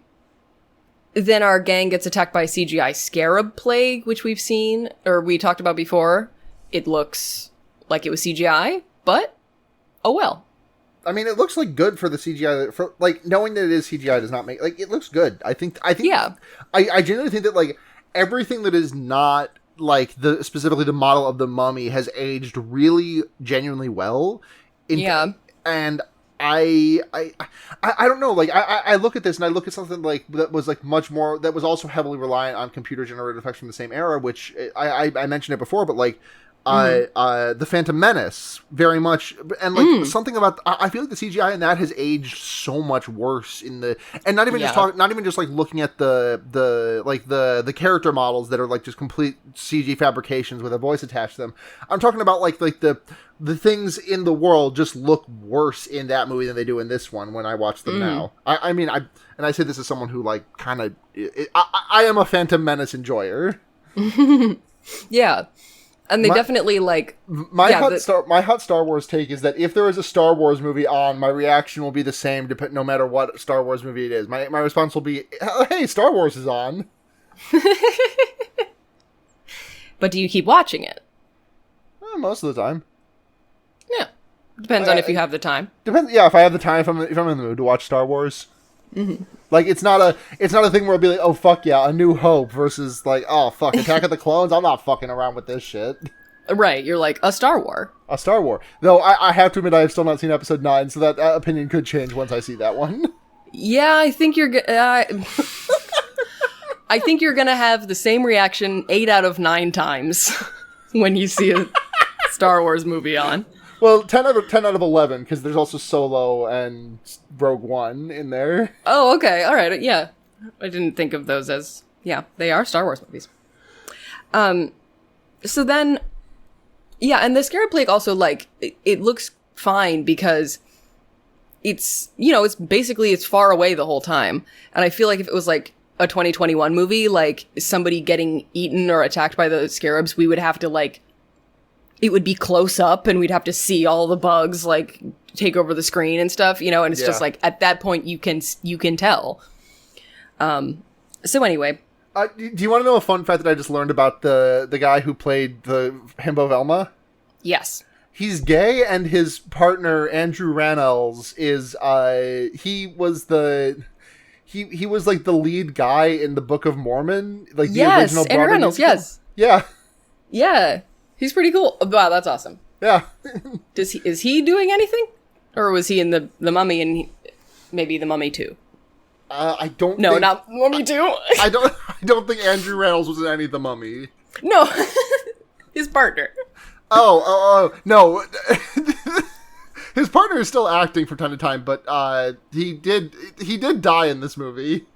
[SPEAKER 2] our gang gets attacked by CGI scarab plague, which we've seen, or we talked about before. It looks like it was CGI, but oh well.
[SPEAKER 1] I mean, it looks like good for the CGI. For like knowing that it is CGI does not make like it looks good. I think.
[SPEAKER 2] Yeah.
[SPEAKER 1] I genuinely think that like everything that is not like specifically the model of the mummy has aged really genuinely well. And I don't know, like I look at this and I look at something like that was like much more, that was also heavily reliant on computer generated effects from the same era, which I mentioned it before, but like the Phantom Menace very much, and like something about I feel like the CGI in that has aged so much worse in the, and not even just like looking at the character models that are like just complete CG fabrications with a voice attached to them. I'm talking about like the things in the world just look worse in that movie than they do in this one when I watch them now. I mean, I say this as someone who like kind of I am a Phantom Menace enjoyer.
[SPEAKER 2] Yeah. And they definitely like
[SPEAKER 1] my hot Star Wars take is that if there is a Star Wars movie on, my reaction will be the same no matter what Star Wars movie it is. My response will be, "Hey, Star Wars is on."
[SPEAKER 2] But do you keep watching it?
[SPEAKER 1] Most of the time.
[SPEAKER 2] Yeah, depends on if you have the time.
[SPEAKER 1] Depends. Yeah, if I have the time, if I'm in the mood to watch Star Wars. Mm-hmm. Like it's not a thing where I'll be like, oh fuck yeah, A New Hope versus like, oh fuck, Attack of the Clones. I'm not fucking around with this shit.
[SPEAKER 2] Right, you're like a Star War.
[SPEAKER 1] A Star War. Though I have to admit I have still not seen Episode 9, so that opinion could change once I see that one.
[SPEAKER 2] Yeah, I think you're. I think you're gonna have the same reaction 8 out of 9 times when you see a Star Wars movie on.
[SPEAKER 1] Well, 10 out of 11, because there's also Solo and Rogue One in there.
[SPEAKER 2] Oh, okay. All right. Yeah. I didn't think of those as... Yeah, they are Star Wars movies. So then... Yeah, and the Scarab Plague also, like, it looks fine because it's, it's basically, it's far away the whole time. And I feel like if it was, like, a 2021 movie, like, somebody getting eaten or attacked by the scarabs, we would have to, like... It would be close up and we'd have to see all the bugs like take over the screen and stuff, and it's just like at that point you can tell. So anyway.
[SPEAKER 1] Do you want to know a fun fact that I just learned about the guy who played the Himbo Velma?
[SPEAKER 2] Yes.
[SPEAKER 1] He's gay, and his partner Andrew Rannells is he was like the lead guy in the Book of Mormon, like the original
[SPEAKER 2] Andrew Rannells, yes.
[SPEAKER 1] Yeah.
[SPEAKER 2] Yeah. He's pretty cool. Wow, that's awesome.
[SPEAKER 1] Yeah.
[SPEAKER 2] Is he doing anything? Or was he in the Mummy and maybe the Mummy 2?
[SPEAKER 1] I don't
[SPEAKER 2] No,
[SPEAKER 1] think,
[SPEAKER 2] not Mummy 2.
[SPEAKER 1] I don't think Andrew Rannells was in any of the Mummy.
[SPEAKER 2] No. His partner.
[SPEAKER 1] Oh, no. His partner is still acting from time to time, but he did die in this movie.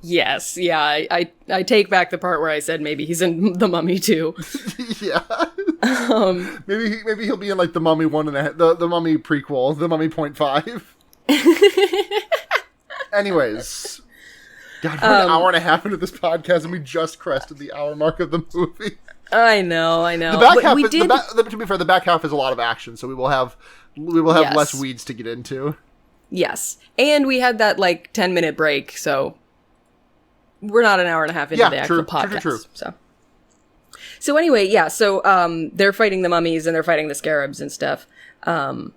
[SPEAKER 2] Yes, yeah, I take back the part where I said maybe he's in the Mummy 2.
[SPEAKER 1] Yeah. Maybe he'll be in like the Mummy 1.5, the Mummy prequel, the Mummy 0.5. Anyways, God, we're an hour and a half into this podcast, and we just crested the hour mark of the movie.
[SPEAKER 2] I know.
[SPEAKER 1] The back half, to be fair, the back half is a lot of action, so we will have
[SPEAKER 2] yes.
[SPEAKER 1] less weeds to get into.
[SPEAKER 2] Yes, and we had that like 10-minute break, so we're not an hour and a half into the actual podcast.
[SPEAKER 1] True.
[SPEAKER 2] So anyway, yeah, so they're fighting the mummies and they're fighting the scarabs and stuff. This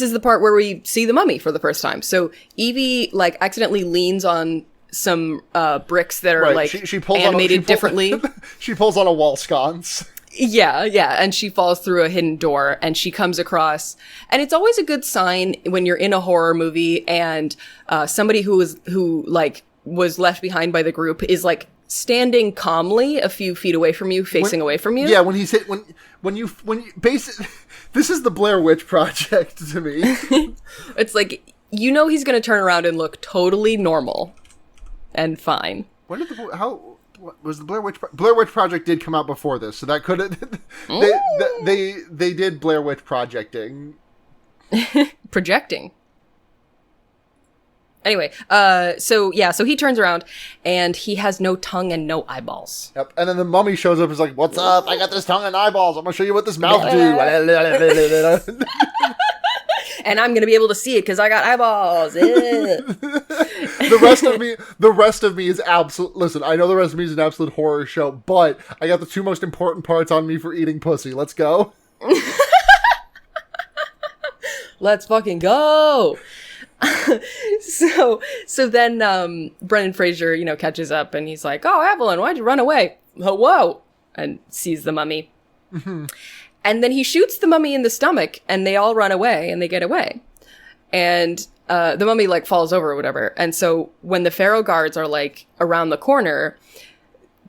[SPEAKER 2] is the part where we see the mummy for the first time. So Evie like accidentally leans on some bricks that are she pulls animated differently.
[SPEAKER 1] She pulls on a wall sconce.
[SPEAKER 2] Yeah, and she falls through a hidden door and she comes across, and it's always a good sign when you're in a horror movie and somebody who was left behind by the group is like standing calmly a few feet away from you, facing away from you.
[SPEAKER 1] Yeah, when you basically, this is the Blair Witch Project to me.
[SPEAKER 2] It's like, he's going to turn around and look totally normal and fine.
[SPEAKER 1] what was the Blair Witch Project did come out before this, so that could have they did Blair Witch projecting.
[SPEAKER 2] Projecting. Anyway, so he turns around and he has no tongue and no eyeballs.
[SPEAKER 1] Yep. And then the mummy shows up and is like, "What's up? I got this tongue and eyeballs. I'm gonna show you what this mouth do."
[SPEAKER 2] And I'm gonna be able to see it because I got eyeballs.
[SPEAKER 1] The rest of me is absolute. Listen, I know the rest of me is an absolute horror show, but I got the two most important parts on me for eating pussy. Let's go.
[SPEAKER 2] Let's fucking go. So then Brendan Fraser, catches up and he's like, "Oh, Evelyn, why'd you run away?" "Oh, whoa," and sees the mummy. Mm-hmm. And then he shoots the mummy in the stomach and they all run away and they get away. And the mummy falls over or whatever. And so when the Pharaoh guards are around the corner,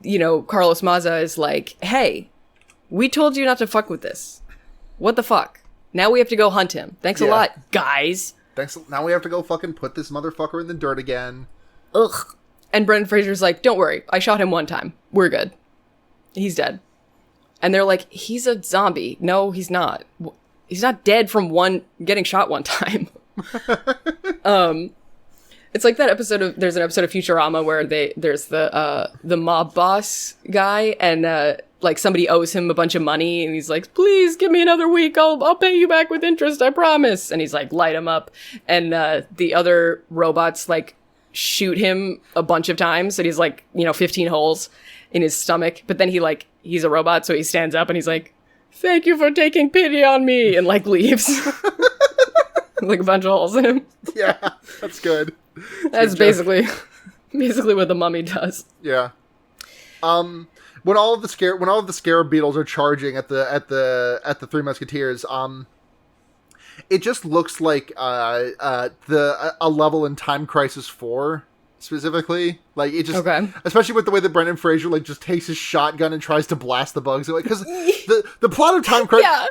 [SPEAKER 2] Carlos Maza is like, "Hey, we told you not to fuck with this. What the fuck? Now we have to go hunt him. Thanks a lot, guys."
[SPEAKER 1] Thanks. Now we have to go fucking put this motherfucker in the dirt again.
[SPEAKER 2] Ugh. And Brendan Fraser's like, "Don't worry. I shot him one time. We're good. He's dead." And they're like, "He's a zombie." "No, he's not. He's not dead from getting shot one time." It's like that there's an episode of Futurama where there's the mob boss guy and somebody owes him a bunch of money and he's like, "Please give me another week. I'll pay you back with interest. I promise." And he's like, "Light him up." And the other robots shoot him a bunch of times. And he's 15 holes in his stomach. But then he's a robot. So he stands up and he's like, "Thank you for taking pity on me." And leaves. A bunch of holes in him.
[SPEAKER 1] Yeah, that's good.
[SPEAKER 2] That's basically what the mummy does.
[SPEAKER 1] Yeah. When all of the scarab beetles are charging at the Three Musketeers, it just looks like a level in Time Crisis 4 specifically. Especially with the way that Brendan Fraser just takes his shotgun and tries to blast the bugs away, because the plot of Time Crisis. Yeah.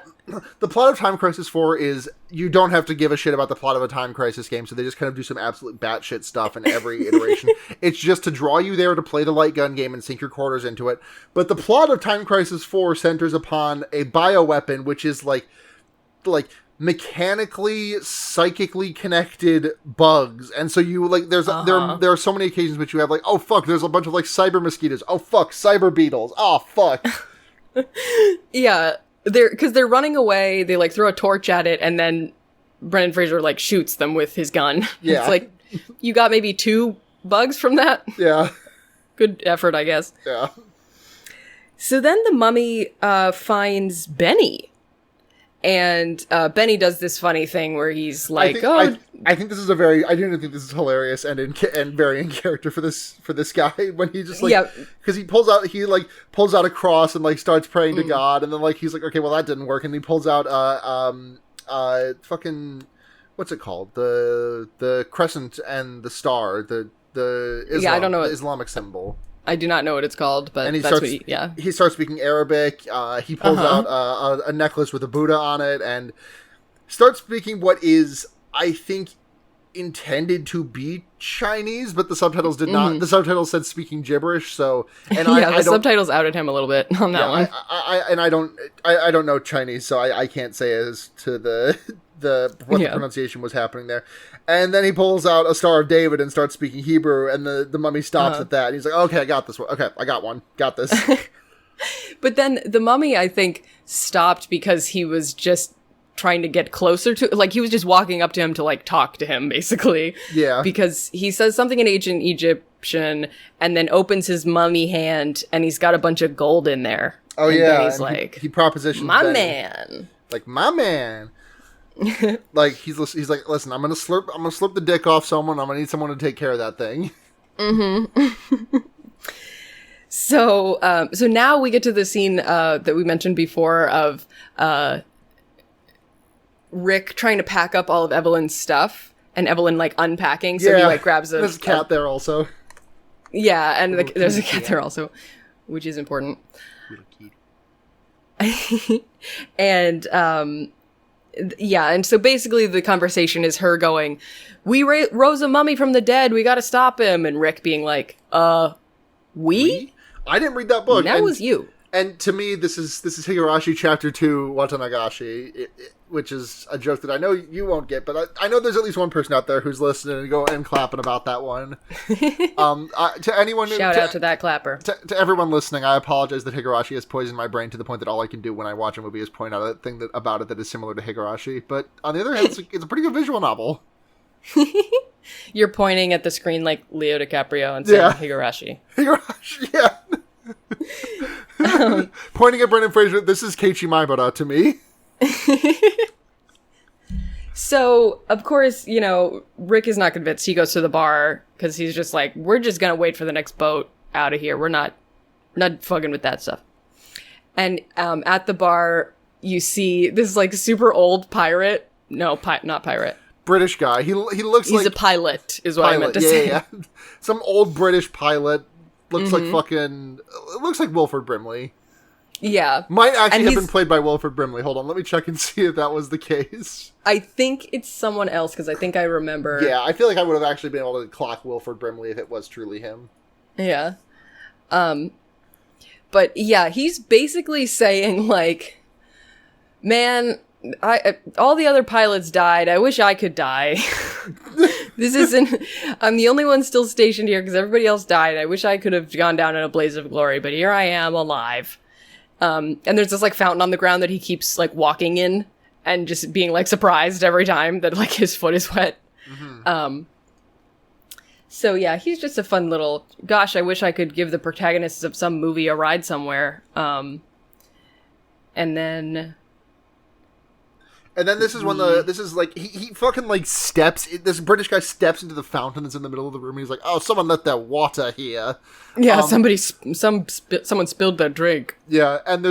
[SPEAKER 1] The plot of Time Crisis 4 is you don't have to give a shit about the plot of a Time Crisis game, so they just kind of do some absolute batshit stuff in every iteration. It's just to draw you there to play the light gun game and sink your quarters into it. But the plot of Time Crisis 4 centers upon a bioweapon, which is mechanically, psychically connected bugs. And so you there are so many occasions which you have oh fuck, there's a bunch of cyber mosquitoes. Oh fuck, cyber beetles. Oh fuck.
[SPEAKER 2] Yeah. Because they're running away, they throw a torch at it, and then Brendan Fraser shoots them with his gun.
[SPEAKER 1] Yeah.
[SPEAKER 2] It's you got maybe 2 bugs from that?
[SPEAKER 1] Yeah.
[SPEAKER 2] Good effort, I guess.
[SPEAKER 1] Yeah.
[SPEAKER 2] So then the mummy finds Benny. And Benny does this funny thing where he's I
[SPEAKER 1] think this is I didn't think this is hilarious and very in character for this guy when he just because he pulls out a cross and starts praying to God, and then he's like, "Okay, well that didn't work," and he pulls out fucking what's it called, the crescent and the star, the Islam,
[SPEAKER 2] I don't know
[SPEAKER 1] the Islamic symbol.
[SPEAKER 2] I do not know what it's called, but
[SPEAKER 1] he starts speaking Arabic. He pulls out a necklace with a Buddha on it and starts speaking what is, I think, intended to be Chinese, but the subtitles did not. The subtitles said speaking gibberish. So, and
[SPEAKER 2] the subtitles outed him a little bit on that one.
[SPEAKER 1] I don't know Chinese, so I can't say as to the pronunciation was happening there. And then he pulls out a Star of David and starts speaking Hebrew, and the mummy stops at that. And he's like, "Okay, I got this one. Okay, I got one. Got this."
[SPEAKER 2] But then the mummy, I think, stopped because he was just trying to get closer to, he was just walking up to him to talk to him, basically.
[SPEAKER 1] Yeah.
[SPEAKER 2] Because he says something in ancient Egyptian and then opens his mummy hand and he's got a bunch of gold in there.
[SPEAKER 1] Oh,
[SPEAKER 2] and
[SPEAKER 1] yeah.
[SPEAKER 2] He's
[SPEAKER 1] he propositions
[SPEAKER 2] "My
[SPEAKER 1] Benny.
[SPEAKER 2] Man.
[SPEAKER 1] My man. He's like, "Listen, I'm gonna slurp the dick off someone. I'm gonna need someone to take care of that thing."
[SPEAKER 2] Mm-hmm. So now we get to the scene that we mentioned before of Rick trying to pack up all of Evelyn's stuff and Evelyn unpacking. So he grabs
[SPEAKER 1] there's a cat there also.
[SPEAKER 2] Yeah, and there's a cat there also, which is important. And and so basically the conversation is her going, "We rose a mummy from the dead. We got to stop him." And Rick being like, "We?
[SPEAKER 1] I didn't read that book.
[SPEAKER 2] That was you.
[SPEAKER 1] And to me, this is Higurashi Chapter 2 Watanagashi, which is a joke that I know you won't get, but I know there's at least one person out there who's listening and clapping about that one. To anyone,
[SPEAKER 2] Shout out to that clapper.
[SPEAKER 1] To everyone listening, I apologize that Higurashi has poisoned my brain to the point that all I can do when I watch a movie is point out a thing about it that is similar to Higurashi. But on the other hand, it's a pretty good visual novel.
[SPEAKER 2] You're pointing at the screen like Leo DiCaprio and saying Higurashi.
[SPEAKER 1] Higurashi, yeah. Pointing at Brendan Fraser, this is Keiichi Maibara to me.
[SPEAKER 2] So, of course, Rick is not convinced. He goes to the bar because he's just like, we're just going to wait for the next boat out of here. We're not fucking with that stuff. And at the bar, you see this like super old pirate. No, not pirate.
[SPEAKER 1] British guy. He looks
[SPEAKER 2] He's
[SPEAKER 1] like...
[SPEAKER 2] a pilot, is what I meant to say.
[SPEAKER 1] Yeah. Some old British pilot. Looks like fucking... It looks like Wilford Brimley.
[SPEAKER 2] Yeah.
[SPEAKER 1] Might actually have been played by Wilford Brimley. Hold on, let me check and see if that was the case.
[SPEAKER 2] I think it's someone else, because I think I remember...
[SPEAKER 1] Yeah, I feel like I would have actually been able to clock Wilford Brimley if it was truly him.
[SPEAKER 2] Yeah. But yeah, he's basically saying, like, man, all the other pilots died. I wish I could die. I'm the only one still stationed here because everybody else died. I wish I could have gone down in a blaze of glory, but here I am alive. And there's this like fountain on the ground that he keeps like walking in and just being like surprised every time that like his foot is wet. Mm-hmm. So yeah, he's just a fun little, gosh, I wish I could give the protagonists of some movie a ride somewhere. And then this is when this is like, he fucking like this British guy steps into the fountain that's in the middle of the room and he's like, oh, someone let their water here. Yeah, someone spilled their drink.
[SPEAKER 1] Yeah, and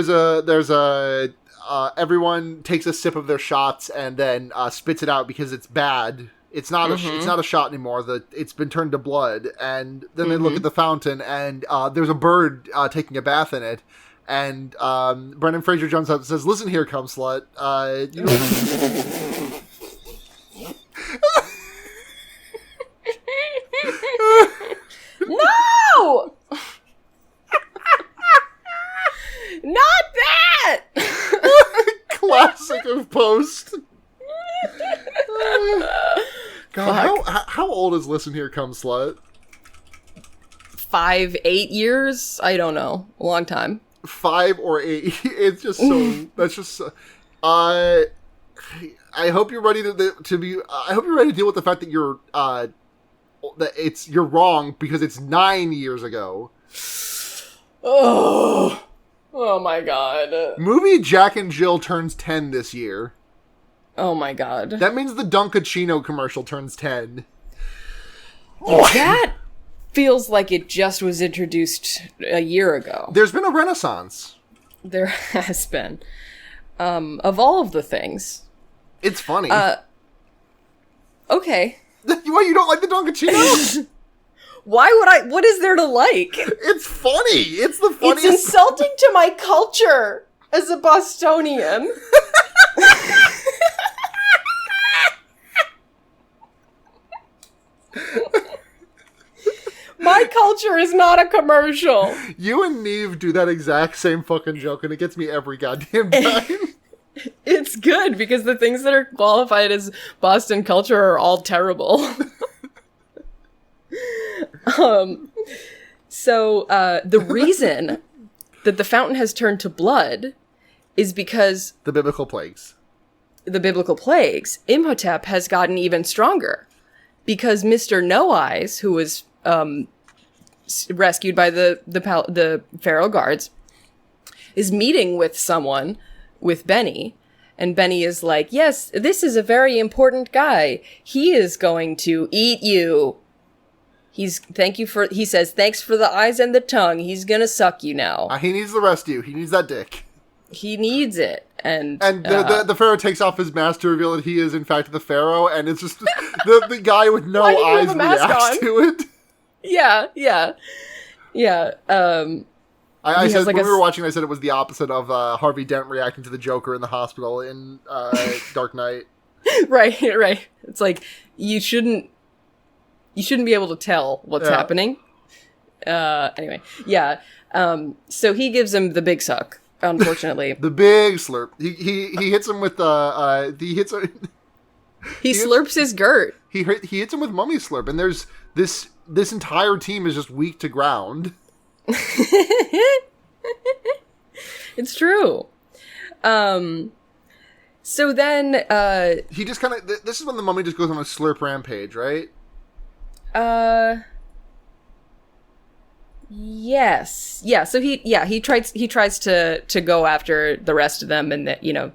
[SPEAKER 1] everyone takes a sip of their shots and then spits it out because it's bad. It's not a shot anymore. It's been turned to blood. And then they look at the fountain and there's a bird taking a bath in it. And Brendan Fraser jumps up and says, listen here, cum slut.
[SPEAKER 2] No! Not that!
[SPEAKER 1] Classic of Post. God, how old is Listen Here, Cum Slut?
[SPEAKER 2] 5, 8 years? I don't know. A long time.
[SPEAKER 1] 5 or 8. It's just so. That's just. I hope you're ready to be. I hope you're ready to deal with the fact that you're wrong because it's 9 years ago.
[SPEAKER 2] Oh my god.
[SPEAKER 1] Movie Jack and Jill turns 10 this year.
[SPEAKER 2] Oh my god.
[SPEAKER 1] That means the Dunkachino commercial turns 10.
[SPEAKER 2] That feels like it just was introduced a year ago.
[SPEAKER 1] There's been a renaissance.
[SPEAKER 2] There has been. Of all of the things.
[SPEAKER 1] It's funny.
[SPEAKER 2] Okay.
[SPEAKER 1] What, you don't like the Dunkachino?
[SPEAKER 2] Why would I? What is there to like?
[SPEAKER 1] It's funny. It's the funniest.
[SPEAKER 2] It's insulting to my culture as a Bostonian. My culture is not a commercial.
[SPEAKER 1] You and Neve do that exact same fucking joke, and it gets me every goddamn time.
[SPEAKER 2] It's good, because the things that are qualified as Boston culture are all terrible. So the reason that the fountain has turned to blood is because...
[SPEAKER 1] The biblical plagues.
[SPEAKER 2] Imhotep has gotten even stronger. Because Mr. No Eyes, who was rescued by the Pharaoh guards, is meeting with someone, with Benny, and Benny is like, yes, this is a very important guy. He is going to eat you. He says, thanks for the eyes and the tongue. He's gonna suck you now.
[SPEAKER 1] He needs the rest of you. He needs that dick.
[SPEAKER 2] He needs it. And
[SPEAKER 1] the Pharaoh takes off his mask to reveal that he is, in fact, the Pharaoh, and it's just the guy with no eyes reacts to it.
[SPEAKER 2] Yeah.
[SPEAKER 1] I said, like, when we were watching, I said it was the opposite of Harvey Dent reacting to the Joker in the hospital in Dark Knight. Right.
[SPEAKER 2] It's like, you shouldn't be able to tell what's happening. Anyway, yeah. So he gives him the big suck, unfortunately.
[SPEAKER 1] The big slurp. He hits him with he hits
[SPEAKER 2] He slurps his girt.
[SPEAKER 1] he hits him with mummy slurp, and there's this entire team is just weak to ground.
[SPEAKER 2] It's true. So then
[SPEAKER 1] He just kind of this is when the mummy just goes on a slurp rampage, right?
[SPEAKER 2] Yes. Yeah, so he tries to go after the rest of them, and that, you know,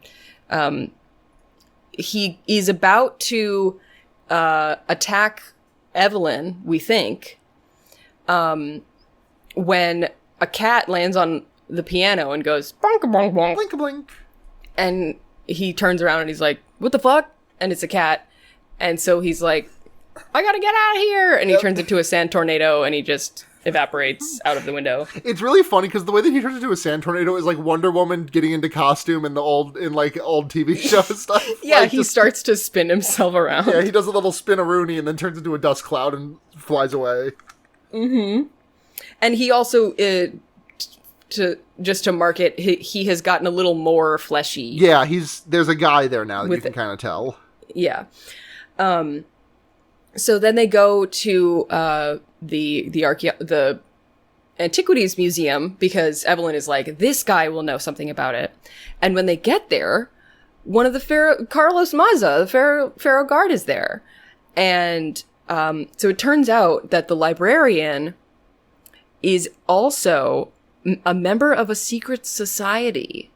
[SPEAKER 2] he is about to attack Evelyn, we think, when a cat lands on the piano and goes bonk bonk bonk,
[SPEAKER 1] Blink a blink.
[SPEAKER 2] and he turns around and he's like, "What the fuck?" And it's a cat, and so he's like, "I gotta get out of here!" And he turns into a sand tornado, and he just evaporates out of the window.
[SPEAKER 1] It's really funny because the way that he turns into a sand tornado is like Wonder Woman getting into costume in old TV show stuff.
[SPEAKER 2] Yeah,
[SPEAKER 1] Like,
[SPEAKER 2] he
[SPEAKER 1] just-
[SPEAKER 2] starts to spin himself around.
[SPEAKER 1] Yeah, he does a little spin-a-rooney and then turns into a dust cloud and flies away.
[SPEAKER 2] And he also, to mark it, he has gotten a little more fleshy.
[SPEAKER 1] Yeah, there's a guy there now that you
[SPEAKER 2] With
[SPEAKER 1] can
[SPEAKER 2] it.
[SPEAKER 1] kind of tell.
[SPEAKER 2] Yeah. So then they go to the Antiquities Museum because Evelyn is like, this guy will know something about it. And when they get there, one of the Carlos Maza, the Pharaoh guard, is there. And so it turns out that the librarian is also a member of a secret society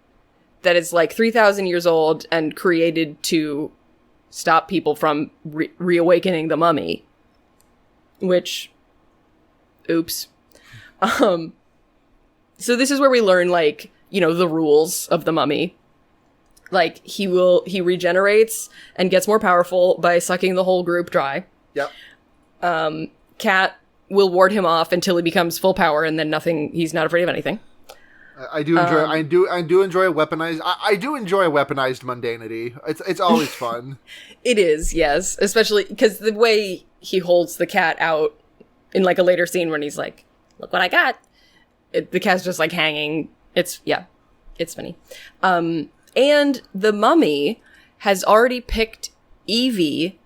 [SPEAKER 2] that is like 3,000 years old and created to stop people from reawakening the mummy. Which, oops. So this is where we learn, like, you know, the rules of the mummy. Like, he regenerates and gets more powerful by sucking the whole group dry.
[SPEAKER 1] Yep.
[SPEAKER 2] Cat will ward him off until he becomes full power, and then he's not afraid of anything.
[SPEAKER 1] I do enjoy. I do enjoy a weaponized. I do enjoy a weaponized mundanity. It's always fun.
[SPEAKER 2] It is, yes, especially because the way he holds the cat out in like a later scene when he's like, "Look what I got," the cat's just like hanging. It's funny. And the mummy has already picked Evie,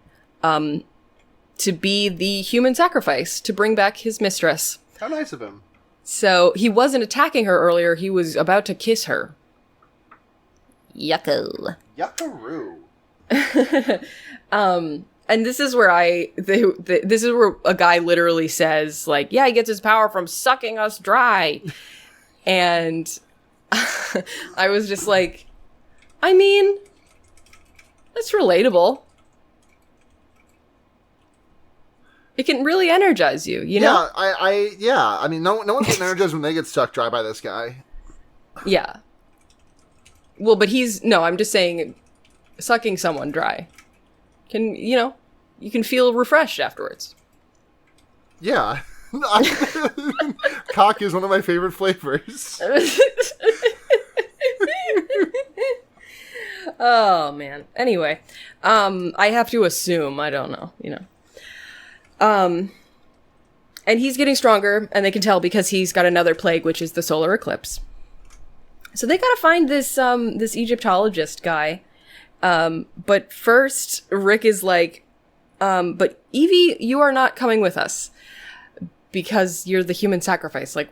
[SPEAKER 2] to be the human sacrifice to bring back his mistress.
[SPEAKER 1] How nice of him.
[SPEAKER 2] So he wasn't attacking her earlier. He was about to kiss her.
[SPEAKER 3] Yucko.
[SPEAKER 1] Yuckaroo.
[SPEAKER 2] And this is where this is where a guy literally says, like, yeah, he gets his power from sucking us dry. And I was just like, I mean, that's relatable. It can really energize you, you know?
[SPEAKER 1] Yeah, I mean, no one's getting energized when they get sucked dry by this guy.
[SPEAKER 2] Yeah. Well, but I'm just saying, sucking someone dry can, you know, you can feel refreshed afterwards.
[SPEAKER 1] Yeah. Cock is one of my favorite flavors.
[SPEAKER 2] Oh, man. Anyway, I have to assume, I don't know, you know. And he's getting stronger, and they can tell because he's got another plague, which is the solar eclipse. So they gotta find this Egyptologist guy. But first, Rick is like, but Evie, you are not coming with us because you're the human sacrifice. Like,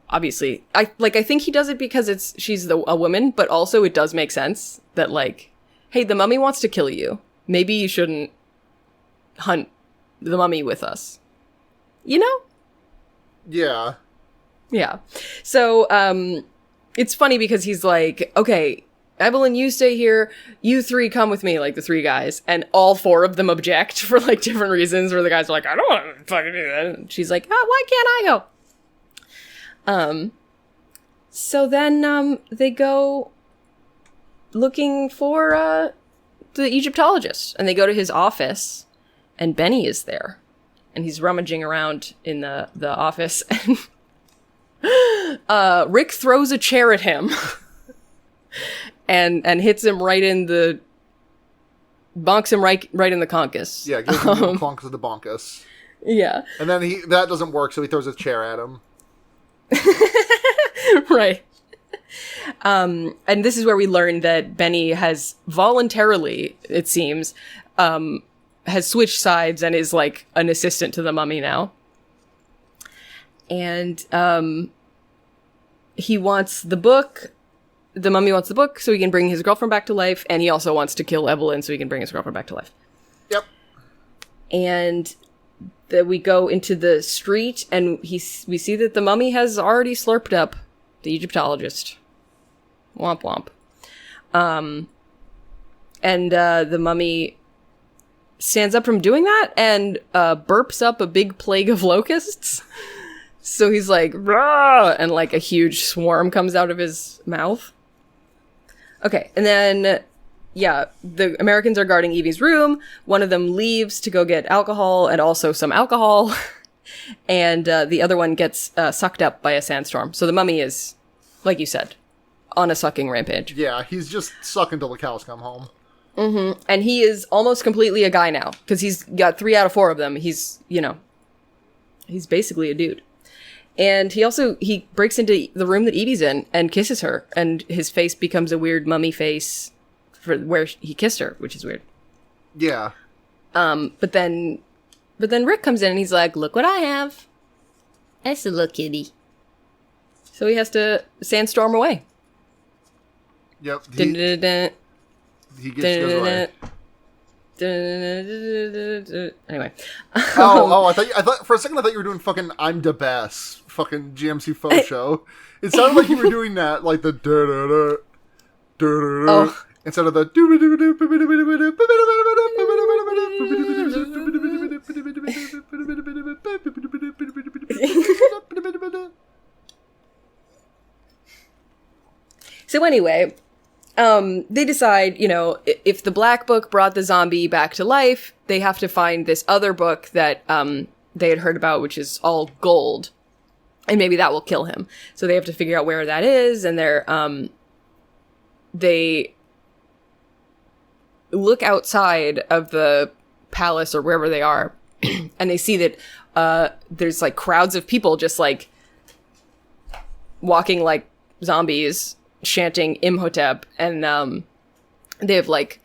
[SPEAKER 2] obviously, I think he does it because she's a woman, but also it does make sense that, like, hey, the mummy wants to kill you. Maybe you shouldn't hunt the mummy with us. You know?
[SPEAKER 1] Yeah.
[SPEAKER 2] Yeah. So, it's funny because he's like, okay, Evelyn, you stay here. You three come with me, like the three guys. And all four of them object for like different reasons where the guys are like, I don't want to fucking do that. And she's like, why can't I go? So then, they go looking for, the Egyptologist, and they go to his office, and Benny is there. And he's rummaging around in the office, and Rick throws a chair at him and hits him bonks him right in the conkus.
[SPEAKER 1] Yeah, gives him the clonks of the bonkus.
[SPEAKER 2] Yeah.
[SPEAKER 1] And then that doesn't work, so he throws a chair at him.
[SPEAKER 2] Right. And this is where we learn that Benny has voluntarily, it seems, has switched sides and is like an assistant to the mummy now. And he wants the book. The mummy wants the book so he can bring his girlfriend back to life, and he also wants to kill Evelyn so he can bring his girlfriend back to life.
[SPEAKER 1] Yep.
[SPEAKER 2] And we go into the street, and we see that the mummy has already slurped up the Egyptologist. Womp womp. And the mummy stands up from doing that and burps up a big plague of locusts. So he's like, rah! And like a huge swarm comes out of his mouth. Okay, and then, yeah, the Americans are guarding Evie's room. One of them leaves to go get alcohol and also some alcohol. And the other one gets sucked up by a sandstorm. So the mummy is, like you said, on a sucking rampage.
[SPEAKER 1] Yeah, he's just sucking till the cows come home.
[SPEAKER 2] Mm-hmm. And he is almost completely a guy now, because he's got 3 out of 4 of them. He's basically a dude. And he breaks into the room that Evie's in and kisses her, and his face becomes a weird mummy face for where he kissed her, which is weird.
[SPEAKER 1] Yeah.
[SPEAKER 2] But then Rick comes in and he's like, "Look what I have."
[SPEAKER 3] That's a little kitty.
[SPEAKER 2] So he has to sandstorm away.
[SPEAKER 1] Yep.
[SPEAKER 2] Dun-dun-dun-dun.
[SPEAKER 1] He goes away.
[SPEAKER 2] Anyway.
[SPEAKER 1] I thought for a second I thought you were doing fucking I'm the best fucking GMC faux show. It sounded like you were doing that, like the da-da-da, da-da-da, instead of the
[SPEAKER 2] So anyway, they decide, if the black book brought the zombie back to life, they have to find this other book that they had heard about, which is all gold, and maybe that will kill him. So they have to figure out where that is, and they look outside of the palace or wherever they are, and they see that there's like crowds of people just like walking like zombies, chanting Imhotep, and they have like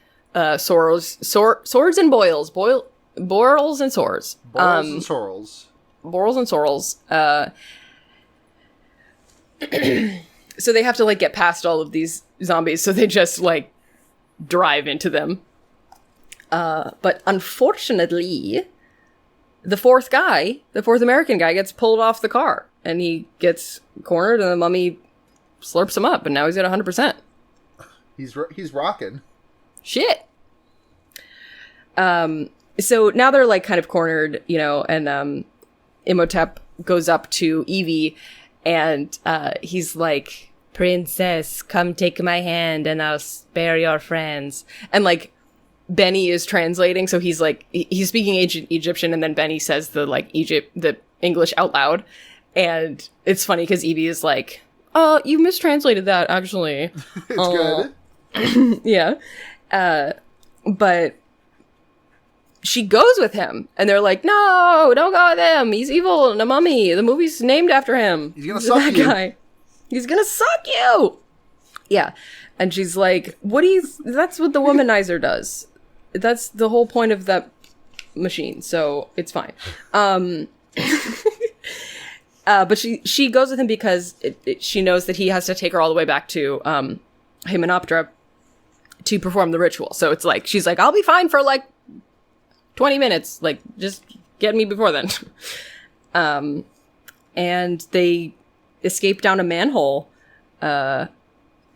[SPEAKER 2] swords and boils, borals and swords,
[SPEAKER 1] borals and sorrels,
[SPEAKER 2] borals and sorrels. So they have to like get past all of these zombies, so they just like drive into them. But unfortunately, the fourth American guy gets pulled off the car, and he gets cornered, and the mummy slurps him up, and now he's at 100%.
[SPEAKER 1] He's rocking.
[SPEAKER 2] Shit. So now they're like kind of cornered, and Imhotep goes up to Evie, and he's like, "Princess, come take my hand, and I'll spare your friends." And like Benny is translating, so he's like he's speaking Egyptian, and then Benny says the English out loud, and it's funny because Evie is like, "Oh, you mistranslated that, actually."
[SPEAKER 1] It's good.
[SPEAKER 2] Yeah. But she goes with him, and they're like, "No, don't go with him. He's evil and a mummy. The movie's named after him.
[SPEAKER 1] He's gonna suck you.
[SPEAKER 2] Guy. He's gonna suck you." Yeah. And she's like, that's what the womanizer does. That's the whole point of that machine, so it's fine. But she goes with him because she knows that he has to take her all the way back to Hymenoptera to perform the ritual. So it's like, she's like, "I'll be fine for like 20 minutes. Like, just get me before then." And they escape down a manhole,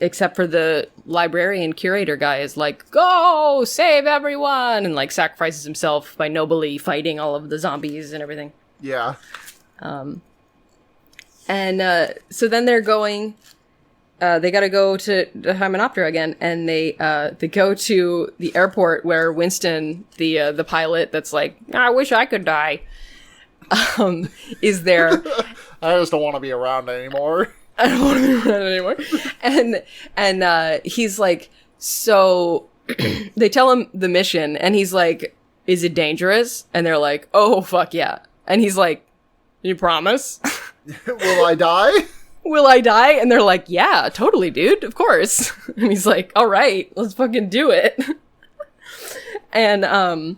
[SPEAKER 2] except for the librarian curator guy is like, "Go save everyone," and like sacrifices himself by nobly fighting all of the zombies and everything.
[SPEAKER 1] Yeah.
[SPEAKER 2] And so then they're going, they gotta go to Hymenoptera again, and they go to the airport where Winston, the pilot that's like, "I wish I could die," is there.
[SPEAKER 1] I just don't want to be around anymore.
[SPEAKER 2] I don't want to be around anymore. And he's like, so they tell him the mission, and he's like, "Is it dangerous?" And they're like, "Oh, fuck yeah. And he's like, you promise?
[SPEAKER 1] Will I die?
[SPEAKER 2] Will I die? And they're like, yeah, totally, dude. Of course. And he's like, all right, let's fucking do it. And,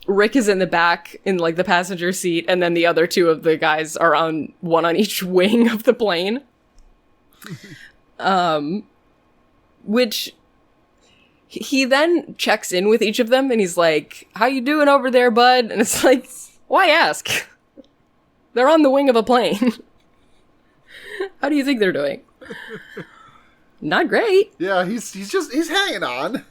[SPEAKER 2] Rick is in the back in like the passenger seat. And then the other two of the guys are on one on each wing of the plane. Which he then checks in with each of them and he's like, how you doing over there, bud? And it's like, why ask? They're on the wing of a plane. How do you think they're doing? Not great.
[SPEAKER 1] Yeah, he's hanging on.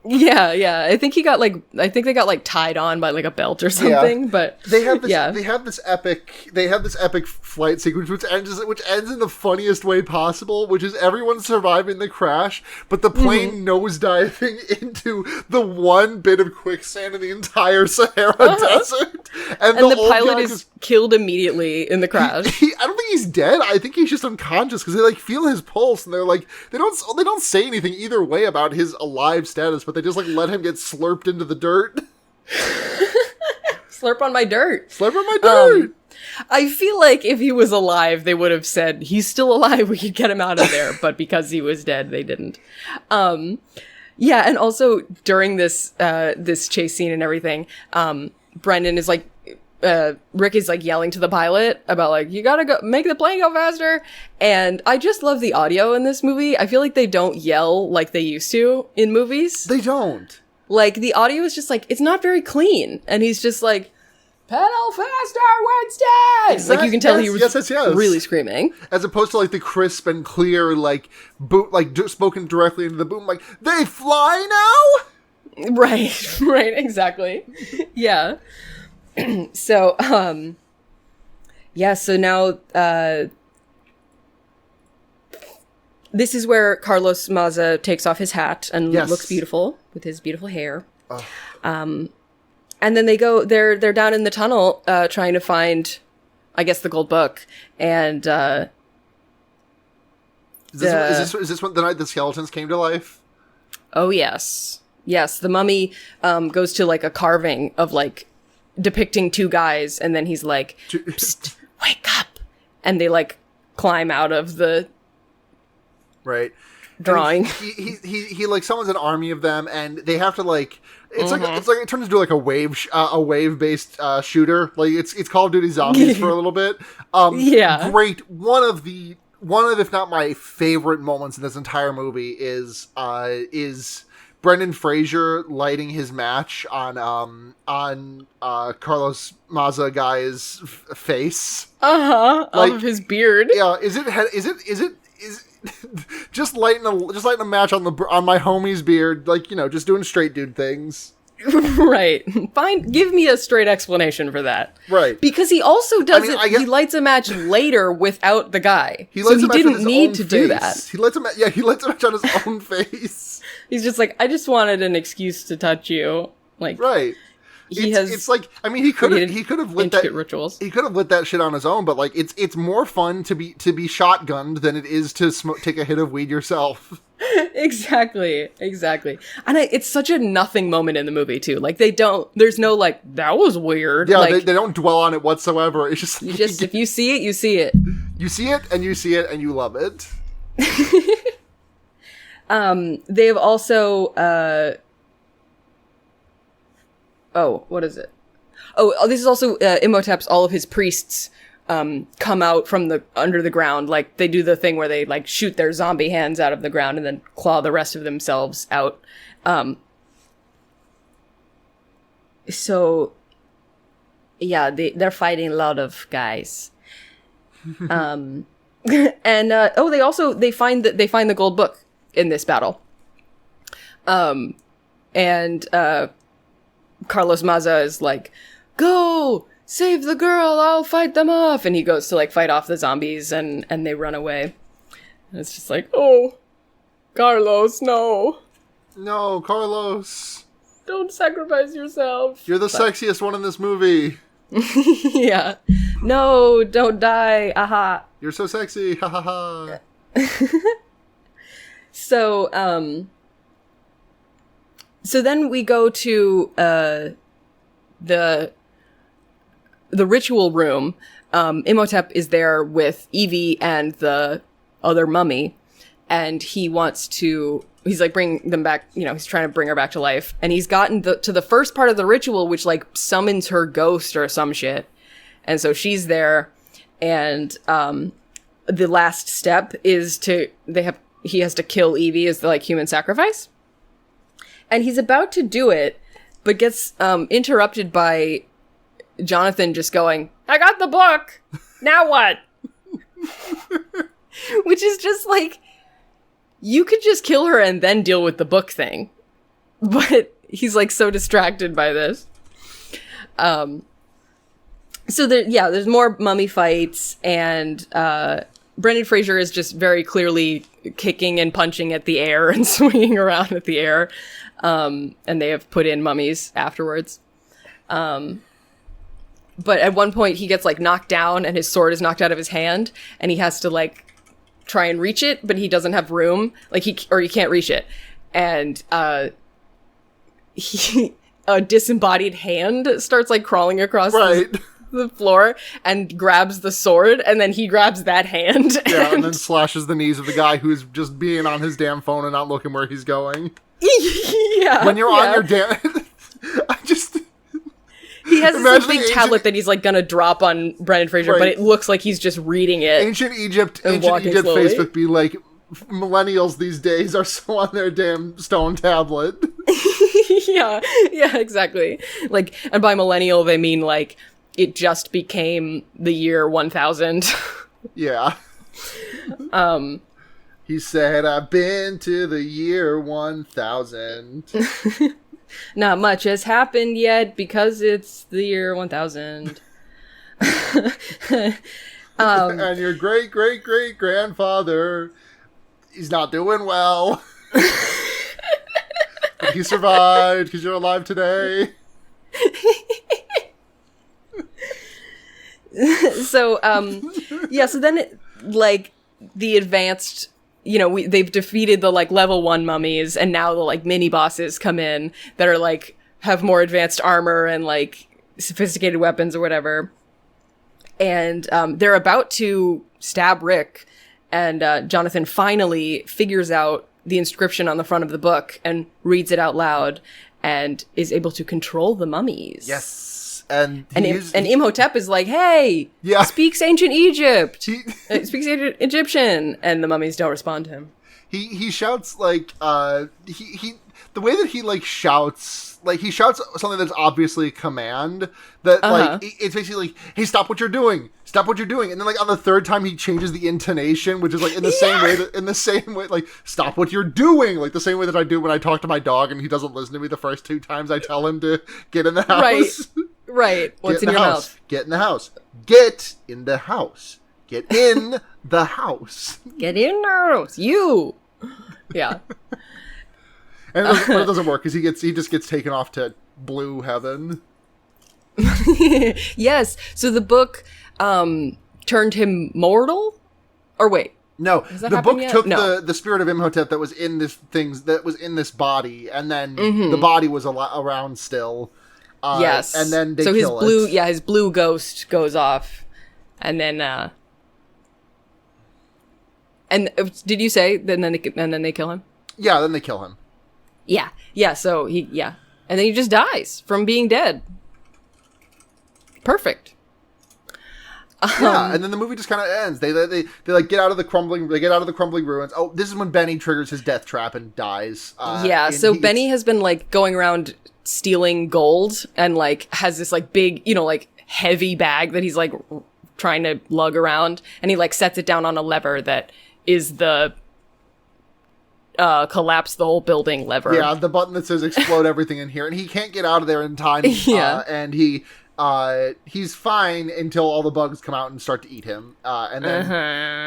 [SPEAKER 2] Yeah. I think they got like tied on by like a belt or something.
[SPEAKER 1] Yeah.
[SPEAKER 2] But
[SPEAKER 1] they have this epic flight sequence which ends in the funniest way possible, which is everyone surviving the crash, but the plane nosediving into the one bit of quicksand in the entire Sahara Desert, and the
[SPEAKER 2] pilot is killed immediately in the crash.
[SPEAKER 1] I don't think he's dead. I think he's just unconscious because they like feel his pulse and they're like they don't say anything either way about his alive status, but they just like let him get slurped into the dirt.
[SPEAKER 2] Slurp on my dirt.
[SPEAKER 1] Slurp on my dirt.
[SPEAKER 2] I feel like if he was alive, they would have said, he's still alive, we could get him out of there. But because he was dead, they didn't. Yeah, and also during this this chase scene and everything, Brendan is like, Rick is like yelling to the pilot about like, you gotta go make the plane go faster. And I just love the audio in this movie. I feel like they don't yell like they used to in movies.
[SPEAKER 1] They don't.
[SPEAKER 2] Like the audio is just like, it's not very clean. And he's just like, pedal faster, Wednesday!
[SPEAKER 1] Exactly.
[SPEAKER 2] Like you can tell he was
[SPEAKER 1] yes.
[SPEAKER 2] really screaming.
[SPEAKER 1] As opposed to like the crisp and clear like spoken directly into the boom, like, they fly now?
[SPEAKER 2] Right, exactly. Yeah. So, so now, this is where Carlos Maza takes off his hat and looks beautiful with his beautiful hair. And then they're down in the tunnel, trying to find, I guess, the gold book. And,
[SPEAKER 1] is this when the night the skeletons came to life?
[SPEAKER 2] Oh, yes. Yes, the mummy, goes to like a carving of like, depicting two guys, and then he's like, psst, wake up, and they like climb out of the drawing.
[SPEAKER 1] He like summons an army of them, and they have to like it's like it turns into like a wave based shooter. Like it's Call of Duty Zombies for a little bit. Great. One of if not my favorite moments in this entire movie is Brendan Fraser lighting his match on Carlos Maza guy's face.
[SPEAKER 2] Like, off of his beard.
[SPEAKER 1] Yeah, is it just lighting a match on my homie's beard, like, you know, just doing straight dude things.
[SPEAKER 2] Right. Fine. Give me a straight explanation for that.
[SPEAKER 1] Right.
[SPEAKER 2] Because he also does he lights a match later without the guy. He didn't need to do that.
[SPEAKER 1] He lights a match on his own face.
[SPEAKER 2] He's just like, I just wanted an excuse to touch you. Like, right.
[SPEAKER 1] It's like, I mean, he could have lit that
[SPEAKER 2] rituals.
[SPEAKER 1] He could have lit that shit on his own, but like, it's more fun to be shotgunned than it is to take a hit of weed yourself.
[SPEAKER 2] Exactly. And it's such a nothing moment in the movie too. Like there's no like, that was weird.
[SPEAKER 1] Yeah,
[SPEAKER 2] like,
[SPEAKER 1] they don't dwell on it whatsoever. It's just,
[SPEAKER 2] if you see it, you see it.
[SPEAKER 1] You see it and you see it and you love it.
[SPEAKER 2] They've also, what is it? This is also, Imhotep's, all of his priests, come out from under the ground. Like, they do the thing where they, like, shoot their zombie hands out of the ground and then claw the rest of themselves out. So, yeah, they're fighting a lot of guys. And, they find the gold book in this battle. Carlos Maza is like, go! Save the girl! I'll fight them off! And he goes to, like, fight off the zombies, and they run away. And it's just like, oh, Carlos, no.
[SPEAKER 1] No, Carlos.
[SPEAKER 2] Don't sacrifice yourself.
[SPEAKER 1] You're the sexiest one in this movie.
[SPEAKER 2] Yeah. No, don't die. Aha.
[SPEAKER 1] You're so sexy. Ha ha ha.
[SPEAKER 2] So then we go to the the ritual room, Imhotep is there with Evie and the other mummy, and he's like bringing them back, he's trying to bring her back to life, and he's gotten to the first part of the ritual, which like summons her ghost or some shit, and so she's there, and the last step is he has to kill Evie as the like human sacrifice, and he's about to do it, but gets interrupted by Jonathan just going, "I got the book! Now what?" Which is just like, you could just kill her and then deal with the book thing. But he's like so distracted by this. So there's more mummy fights, and Brendan Fraser is just very clearly kicking and punching at the air and swinging around at the air. And they have put in mummies afterwards. But at one point he gets like knocked down and his sword is knocked out of his hand, and he has to like try and reach it, but he doesn't have room. Like he can't reach it. And a disembodied hand starts like crawling across the floor and grabs the sword, and then he grabs that hand.
[SPEAKER 1] And then slashes the knees of the guy who's just being on his damn phone and not looking where he's going.
[SPEAKER 2] Yeah.
[SPEAKER 1] When you're on your damn...
[SPEAKER 2] He has this big tablet that he's like gonna drop on Brendan Fraser, but it looks like he's just reading it.
[SPEAKER 1] Ancient Egypt slowly. Facebook be like, millennials these days are so on their damn stone tablet.
[SPEAKER 2] yeah, exactly. Like, and by millennial they mean like it just became the year 1000.
[SPEAKER 1] Yeah. He said, "I've been to the year 1000."
[SPEAKER 2] Not much has happened yet because it's the year 1000.
[SPEAKER 1] And your great-great-great-grandfather, he's not doing well. But he survived because you're alive today.
[SPEAKER 2] So then like the advanced, they've defeated the like level 1 mummies, and now the like mini bosses come in that are like have more advanced armor and like sophisticated weapons or whatever. And they're about to stab Rick, and Jonathan finally figures out the inscription on the front of the book and reads it out loud and is able to control the mummies.
[SPEAKER 1] Yes. And
[SPEAKER 2] Imhotep is like, "Hey, speaks ancient Egypt, speaks ancient Egyptian," and the mummies don't respond to him.
[SPEAKER 1] He shouts like he the way that he like shouts, like he shouts something that's obviously a command that like it's basically like, "Hey, stop what you're doing, and then like on the third time he changes the intonation, which is like in the same way like, "Stop what you're doing," like the same way that I do when I talk to my dog and he doesn't listen to me the first 2 times I tell him to get in the house.
[SPEAKER 2] Right. What's in your mouth?
[SPEAKER 1] Get in the house. Get in the house. Get in the house.
[SPEAKER 2] Get in the house. You. Yeah.
[SPEAKER 1] And it doesn't work because he just gets taken off to blue heaven.
[SPEAKER 2] Yes. So the book turned him mortal? Or wait.
[SPEAKER 1] No, the book took the spirit of Imhotep that was in this body, and then the body was around still.
[SPEAKER 2] Yes.
[SPEAKER 1] And then they
[SPEAKER 2] kill
[SPEAKER 1] his blue,
[SPEAKER 2] it. Yeah, his blue ghost goes off. And then and did you say and then they kill him?
[SPEAKER 1] Yeah, then they kill him.
[SPEAKER 2] Yeah. Yeah, so and then he just dies from being dead. Perfect.
[SPEAKER 1] Yeah, and then the movie just kind of ends. They like get out of the crumbling ruins. Oh, this is when Benny triggers his death trap and dies.
[SPEAKER 2] So Benny has been like going around stealing gold and like has this like big, like heavy bag that he's like trying to lug around, and he like sets it down on a lever that is the collapse the whole building lever.
[SPEAKER 1] Yeah, the button that says explode everything in here, and he can't get out of there in time. And he's fine until all the bugs come out and start to eat him. And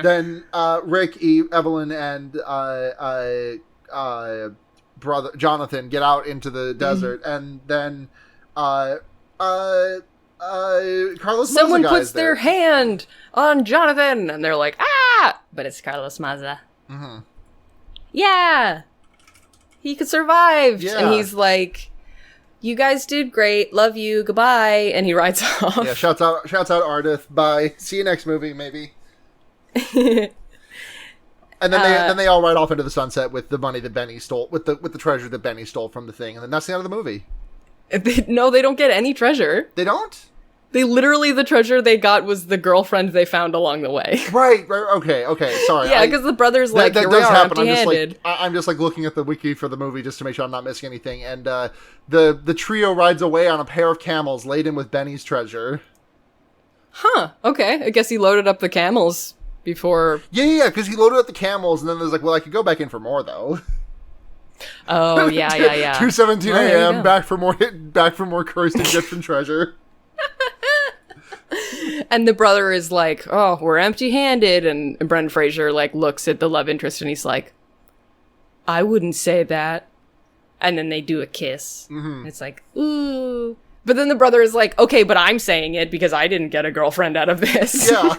[SPEAKER 1] then Rick, Eve, Evelyn, and brother Jonathan get out into the desert, and then Carlos
[SPEAKER 2] someone
[SPEAKER 1] Maza
[SPEAKER 2] puts their hand on Jonathan, and they're like, "Ah!" But it's Carlos Maza.
[SPEAKER 1] Mm-hmm.
[SPEAKER 2] Yeah, he could survive, and he's like, you guys did great. Love you. Goodbye. And he rides off.
[SPEAKER 1] Yeah, shouts out Ardith. Bye. See you next movie, maybe. And then they all ride off into the sunset with the money that Benny stole, with the treasure that Benny stole from the thing, and then that's the end of the movie.
[SPEAKER 2] No, they don't get any treasure.
[SPEAKER 1] They don't?
[SPEAKER 2] They literally, the treasure they got was the girlfriend they found along the way.
[SPEAKER 1] Right, okay, sorry.
[SPEAKER 2] Yeah, because the brother's like,
[SPEAKER 1] that
[SPEAKER 2] here
[SPEAKER 1] does
[SPEAKER 2] we are,
[SPEAKER 1] happen.
[SPEAKER 2] empty-handed.
[SPEAKER 1] I'm just like looking at the wiki for the movie just to make sure I'm not missing anything, and the trio rides away on a pair of camels laden with Benny's treasure.
[SPEAKER 2] Huh, okay. I guess he loaded up the camels before...
[SPEAKER 1] Yeah, because he loaded up the camels, and then there's like, well, I could go back in for more, though.
[SPEAKER 2] Oh, yeah.
[SPEAKER 1] 2:17
[SPEAKER 2] Well, there you
[SPEAKER 1] a.m.
[SPEAKER 2] go.
[SPEAKER 1] back for more cursed Egyptian treasure.
[SPEAKER 2] And the brother is like, oh, we're empty-handed, and Brendan Fraser, like, looks at the love interest, and he's like, I wouldn't say that. And then they do a kiss. Mm-hmm. It's like, ooh. But then the brother is like, okay, but I'm saying it because I didn't get a girlfriend out of this.
[SPEAKER 1] Yeah,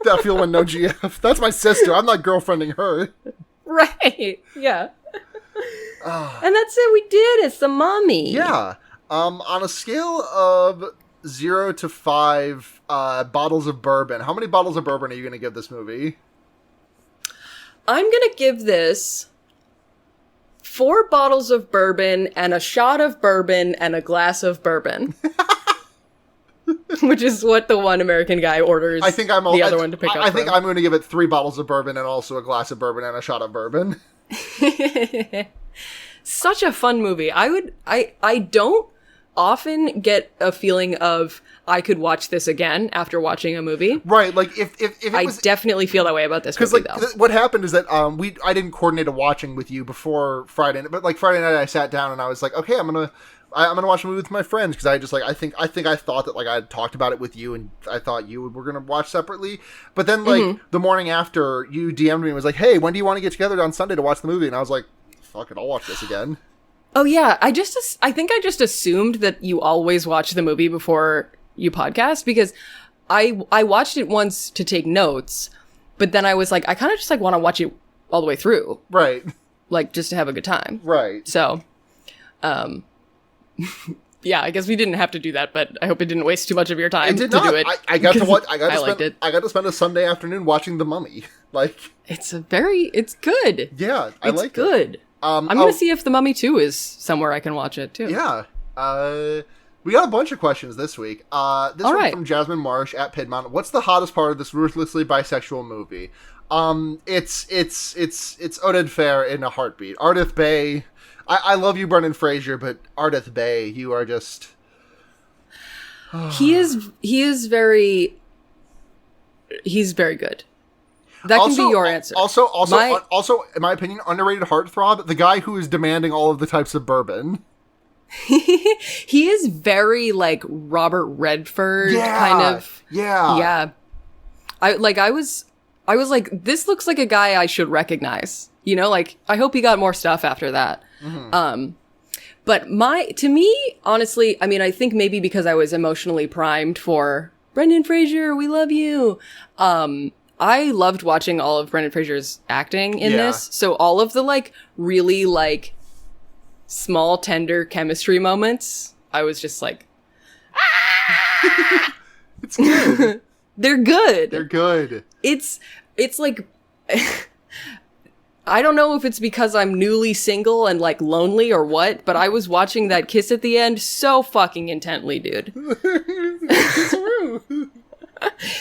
[SPEAKER 1] that feeling no GF. That's my sister. I'm not girlfriending her.
[SPEAKER 2] Right, yeah. And that's it, we did. It's the mummy.
[SPEAKER 1] Yeah. On a scale of 0 to 5 bottles of bourbon, how many bottles of bourbon are you going to give this movie?
[SPEAKER 2] I'm going to give this 4 bottles of bourbon and a shot of bourbon and a glass of bourbon. Which is what the one American guy orders the other one to pick up
[SPEAKER 1] I think
[SPEAKER 2] from.
[SPEAKER 1] I'm going to give it 3 bottles of bourbon and also a glass of bourbon and a shot of bourbon.
[SPEAKER 2] Such a fun movie. I don't often get a feeling of I could watch this again after watching a movie.
[SPEAKER 1] Right, like if it
[SPEAKER 2] I
[SPEAKER 1] was,
[SPEAKER 2] definitely feel that way about this
[SPEAKER 1] because
[SPEAKER 2] movie,
[SPEAKER 1] like
[SPEAKER 2] though.
[SPEAKER 1] what happened is that I didn't coordinate a watching with you before Friday, but like Friday night I sat down and I was like, okay, I'm gonna watch a movie with my friends, because I just like I thought that like I had talked about it with you and I thought you were gonna watch separately, but then like the morning after you DM'd me and was like, hey, when do you want to get together on Sunday to watch the movie? And I was like, fuck it, I'll watch this again.
[SPEAKER 2] Oh yeah, I think I just assumed that you always watch the movie before you podcast, because I watched it once to take notes, but then I was like, I kind of just like want to watch it all the way through,
[SPEAKER 1] Right.
[SPEAKER 2] like just to have a good time.
[SPEAKER 1] Right.
[SPEAKER 2] So, yeah, I guess we didn't have to do that, but I hope it didn't waste too much of your time
[SPEAKER 1] It did
[SPEAKER 2] to
[SPEAKER 1] not.
[SPEAKER 2] do it.
[SPEAKER 1] I got to watch. I
[SPEAKER 2] liked it.
[SPEAKER 1] got to spend a Sunday afternoon watching The Mummy. Like,
[SPEAKER 2] It's good.
[SPEAKER 1] yeah, I
[SPEAKER 2] It's
[SPEAKER 1] like
[SPEAKER 2] good.
[SPEAKER 1] it.
[SPEAKER 2] I'm gonna see if The Mummy 2 is somewhere I can watch it too.
[SPEAKER 1] Yeah. We got a bunch of questions this week. This one
[SPEAKER 2] right.
[SPEAKER 1] from Jasmine Marsh at Piedmont. What's the hottest part of this ruthlessly bisexual movie? It's Oded Fair in a heartbeat. Ardith Bay. I love you, Brendan Fraser, but Ardith Bay, you are just.
[SPEAKER 2] He's very good. That can be your answer.
[SPEAKER 1] Also, in my opinion, underrated heartthrob, the guy who is demanding all of the types of bourbon.
[SPEAKER 2] He is very like Robert Redford kind of.
[SPEAKER 1] Yeah.
[SPEAKER 2] Yeah. I was like, this looks like a guy I should recognize. You know, like I hope he got more stuff after that. Mm-hmm. But to me, honestly, I mean, I think maybe because I was emotionally primed for Brendan Fraser, we love you. I loved watching all of Brendan Fraser's acting in this. So all of the like really like small, tender chemistry moments, I was just like, ah!
[SPEAKER 1] It's good.
[SPEAKER 2] They're good.
[SPEAKER 1] They're good.
[SPEAKER 2] It's like, I don't know if it's because I'm newly single and like lonely or what, but I was watching that kiss at the end so fucking intently, dude.
[SPEAKER 1] It's true.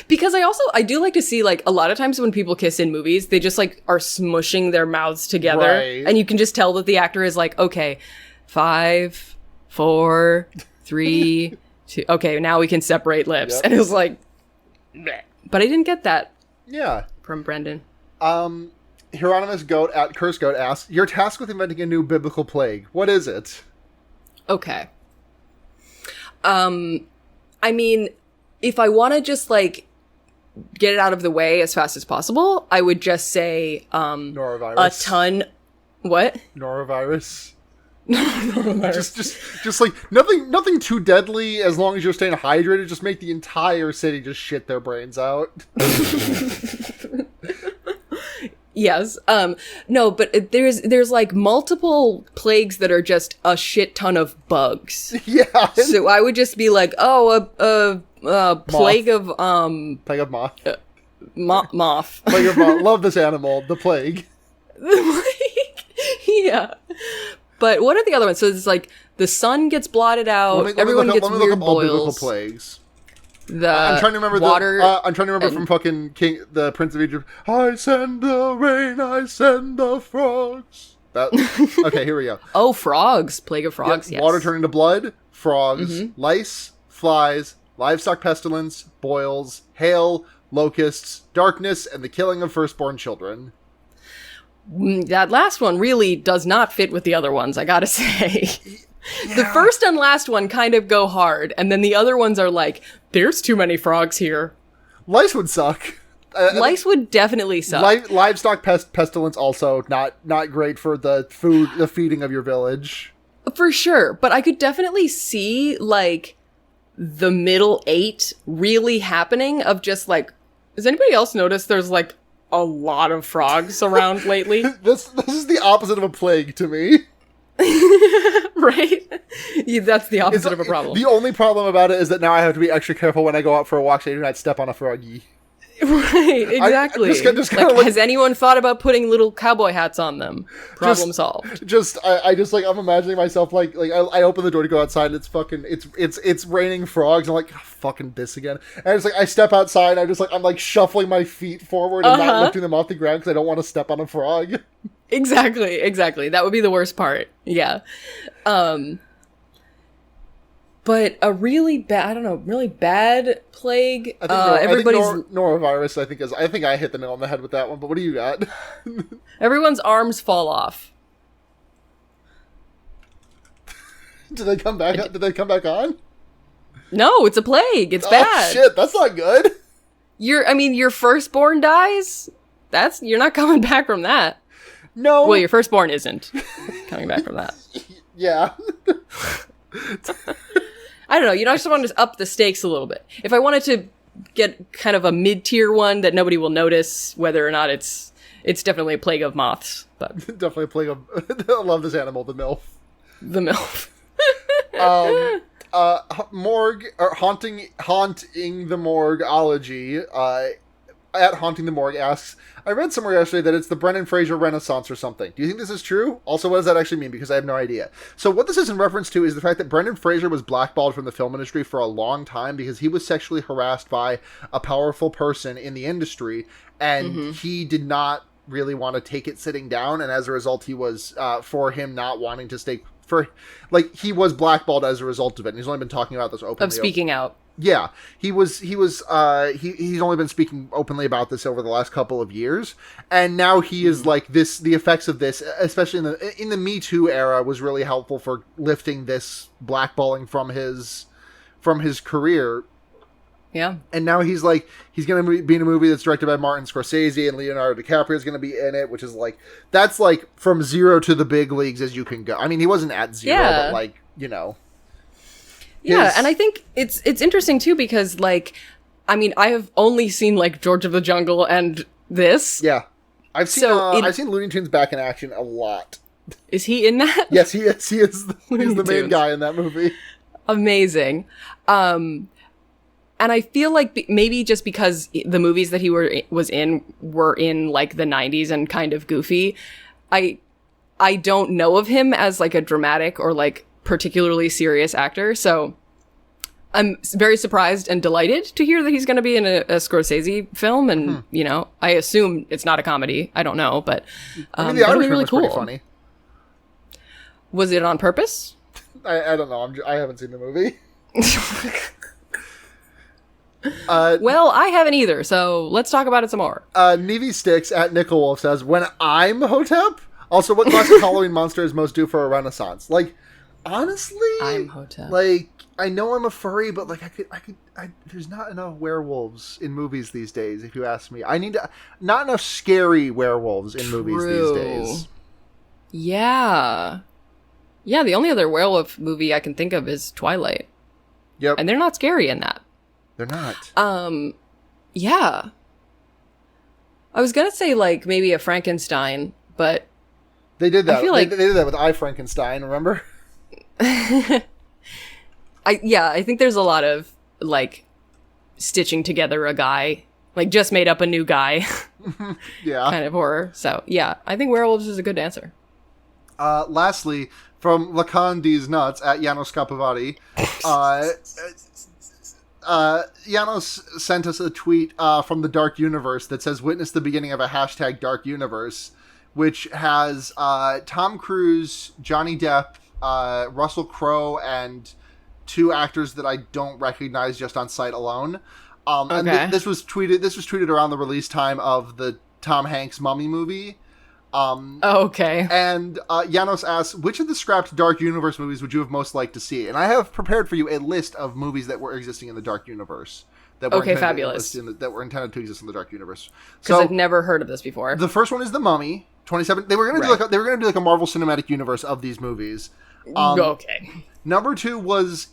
[SPEAKER 2] Because I do like to see, like, a lot of times when people kiss in movies, they just, like, are smushing their mouths together.
[SPEAKER 1] Right.
[SPEAKER 2] And you can just tell that the actor is like, okay, 5, 4, 3, 2. Okay, now we can separate lips.
[SPEAKER 1] Yep.
[SPEAKER 2] And it was like, bleh. But I didn't get that
[SPEAKER 1] Yeah.
[SPEAKER 2] from Brendan.
[SPEAKER 1] Hieronymus Goat at Curse Goat asks, you're tasked with inventing a new biblical plague. What is it?
[SPEAKER 2] Okay. I mean, if I want to just, like, get it out of the way as fast as possible, I would just say,
[SPEAKER 1] Norovirus.
[SPEAKER 2] a ton... What?
[SPEAKER 1] Norovirus. Just like nothing too deadly as long as you're staying hydrated. Just make the entire city just shit their brains out.
[SPEAKER 2] Yes. No, but there's like multiple plagues that are just a shit ton of bugs.
[SPEAKER 1] Yeah.
[SPEAKER 2] So I would just be like, oh, a plague of
[SPEAKER 1] Plague of moth.
[SPEAKER 2] moth.
[SPEAKER 1] Plague of moth. Love this animal. The plague.
[SPEAKER 2] Yeah. But what are the other ones? So it's like the sun gets blotted out. Everyone gets weird
[SPEAKER 1] all biblical
[SPEAKER 2] boils.
[SPEAKER 1] plagues.
[SPEAKER 2] I'm
[SPEAKER 1] trying to remember
[SPEAKER 2] water.
[SPEAKER 1] I'm trying to remember from fucking the Prince of Egypt. I send the rain. I send the frogs. Okay, here we go.
[SPEAKER 2] Oh, frogs! Plague of frogs.
[SPEAKER 1] Yeah,
[SPEAKER 2] yes.
[SPEAKER 1] Water turning to blood. Frogs. Lice. Flies. Livestock pestilence. Boils. Hail. Locusts. Darkness, and the killing of firstborn children.
[SPEAKER 2] That last one really does not fit with the other ones, I gotta say. Yeah. The first and last one kind of go hard, and then the other ones are like, there's too many frogs here.
[SPEAKER 1] Lice would suck.
[SPEAKER 2] Lice would definitely suck.
[SPEAKER 1] Livestock pestilence also not great for the feeding of your village.
[SPEAKER 2] For sure, but I could definitely see, like, the middle 8 really happening of just, like, has anybody else noticed there's, like, a lot of frogs around lately?
[SPEAKER 1] This is the opposite of a plague to me.
[SPEAKER 2] Right? Yeah, that's the opposite of a problem.
[SPEAKER 1] The only problem about it is that now I have to be extra careful when I go out for a walk so I do not step on a froggy.
[SPEAKER 2] Right, exactly. Has anyone thought about putting little cowboy hats on them? Problem solved.
[SPEAKER 1] I'm imagining myself like I open the door to go outside and it's raining frogs. I'm like, oh, fucking this again. And it's like I step outside and I'm like shuffling my feet forward and not lifting them off the ground because I don't want to step on a frog.
[SPEAKER 2] Exactly. That would be the worst part. Yeah. But a really bad plague.
[SPEAKER 1] Everybody's I think norovirus. I think I hit the nail on the head with that one. But what do you got?
[SPEAKER 2] Everyone's arms fall off.
[SPEAKER 1] Did they come back? Did they come back on?
[SPEAKER 2] No, it's a plague. It's bad.
[SPEAKER 1] Oh shit, that's not good.
[SPEAKER 2] Your firstborn dies. You're not coming back from that.
[SPEAKER 1] No.
[SPEAKER 2] Well, your firstborn isn't coming back from that.
[SPEAKER 1] Yeah.
[SPEAKER 2] I don't know. I just want to up the stakes a little bit. If I wanted to get kind of a mid-tier one that nobody will notice whether or not it's definitely a plague of moths. But
[SPEAKER 1] definitely a plague of. I love this animal, the MILF.
[SPEAKER 2] The MILF.
[SPEAKER 1] Morgue or haunting the morgueology. At Haunting the Morgue asks, I read somewhere yesterday that it's the Brendan Fraser Renaissance or something. Do you think this is true? Also, what does that actually mean? Because I have no idea. So what this is in reference to is the fact that Brendan Fraser was blackballed from the film industry for a long time because he was sexually harassed by a powerful person in the industry, and he did not really want to take it sitting down, and as a result, he was, for him not wanting to stay, he was blackballed as a result of it, and he's only been talking about this openly.
[SPEAKER 2] Of speaking out.
[SPEAKER 1] Yeah, he's only been speaking openly about this over the last couple of years, and now he is like this. The effects of this, especially in the Me Too era, was really helpful for lifting this blackballing from his career.
[SPEAKER 2] Yeah,
[SPEAKER 1] and now he's going to be in a movie that's directed by Martin Scorsese, and Leonardo DiCaprio is going to be in it, which is that's from zero to the big leagues as you can go. I mean, he wasn't at zero, but
[SPEAKER 2] Yeah, and I think it's interesting too because I have only seen George of the Jungle and this.
[SPEAKER 1] Yeah, I've seen Looney Tunes back in action a lot.
[SPEAKER 2] Is he in that?
[SPEAKER 1] Yes, he is. He's the main guy in that movie.
[SPEAKER 2] Amazing. And I feel like maybe just because the movies that he was in were in the 90s and kind of goofy, I don't know of him as a dramatic or particularly serious actor, so I'm very surprised and delighted to hear that he's going to be in a Scorsese film, and I assume it's not a comedy. I don't know, but
[SPEAKER 1] the
[SPEAKER 2] that'll be
[SPEAKER 1] Irishman
[SPEAKER 2] really
[SPEAKER 1] was
[SPEAKER 2] cool.
[SPEAKER 1] pretty funny.
[SPEAKER 2] Was it on purpose?
[SPEAKER 1] I don't know. I haven't seen the movie.
[SPEAKER 2] Well, I haven't either, so let's talk about it some more.
[SPEAKER 1] Nevi Sticks at Nickel Wolf says, "When I'm Hotep." Also, what classic Halloween monster is most due for a renaissance? Honestly,
[SPEAKER 2] I'm Hotep.
[SPEAKER 1] I know I'm a furry, but there's not enough werewolves in movies these days. If you ask me, not enough scary werewolves in movies these days.
[SPEAKER 2] Yeah. The only other werewolf movie I can think of is Twilight.
[SPEAKER 1] Yep,
[SPEAKER 2] and they're not scary in that.
[SPEAKER 1] They're not.
[SPEAKER 2] Yeah. I was gonna say like maybe a Frankenstein, but
[SPEAKER 1] They did that.
[SPEAKER 2] I feel like
[SPEAKER 1] they did that with I, Frankenstein, remember?
[SPEAKER 2] I think there's a lot of like stitching together a guy, like just made up a new guy
[SPEAKER 1] Yeah.
[SPEAKER 2] kind of horror. So yeah, I think werewolves is a good answer.
[SPEAKER 1] Lastly, from Lacan D's Nuts at Janos Kapovati, Janos sent us a tweet from the Dark Universe that says, "Witness the beginning of a hashtag Dark Universe," which has Tom Cruise, Johnny Depp, Russell Crowe, and two actors that I don't recognize just on sight alone. And this was tweeted around the release time of the Tom Hanks Mummy movie.
[SPEAKER 2] Okay.
[SPEAKER 1] And Janos asks, which of the scrapped Dark Universe movies would you have most liked to see? And I have prepared for you a list of movies that were existing in the Dark Universe. That were
[SPEAKER 2] fabulous.
[SPEAKER 1] That were intended to exist in the Dark Universe.
[SPEAKER 2] Because I've never heard of this before.
[SPEAKER 1] The first one is The Mummy, 27. They were going to do like a Marvel Cinematic Universe of these movies.
[SPEAKER 2] Okay.
[SPEAKER 1] Number 2 was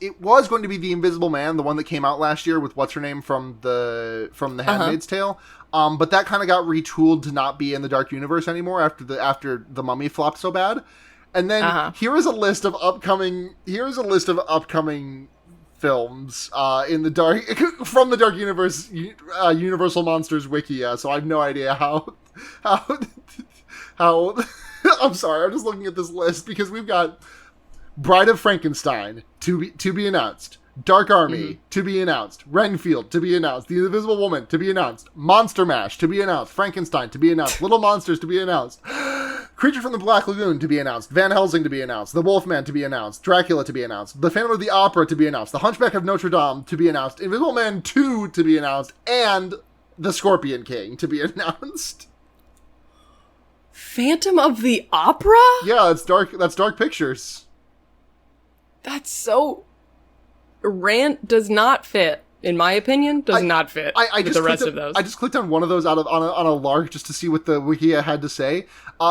[SPEAKER 1] going to be The Invisible Man, the one that came out last year with what's her name from the Handmaid's Tale. But that kind of got retooled to not be in the Dark Universe anymore after the Mummy flopped so bad. And then here is a list of upcoming films in the dark from the Dark Universe Universal Monsters Wiki. So I have no idea how I'm sorry, I'm just looking at this list because we've got Bride of Frankenstein to be announced, Dark Army to be announced, Renfield to be announced, The Invisible Woman to be announced, Monster Mash to be announced, Frankenstein to be announced, Little Monsters to be announced, Creature from the Black Lagoon to be announced, Van Helsing to be announced, The Wolfman to be announced, Dracula to be announced, The Phantom of the Opera to be announced, The Hunchback of Notre Dame to be announced, Invisible Man 2 to be announced, and The Scorpion King to be announced.
[SPEAKER 2] Phantom of the Opera?
[SPEAKER 1] Yeah, that's Dark Pictures.
[SPEAKER 2] That's so... does not fit, in my opinion, not fit with the rest of those.
[SPEAKER 1] I just clicked on one of those on a lark just to see what the Wikia had to say.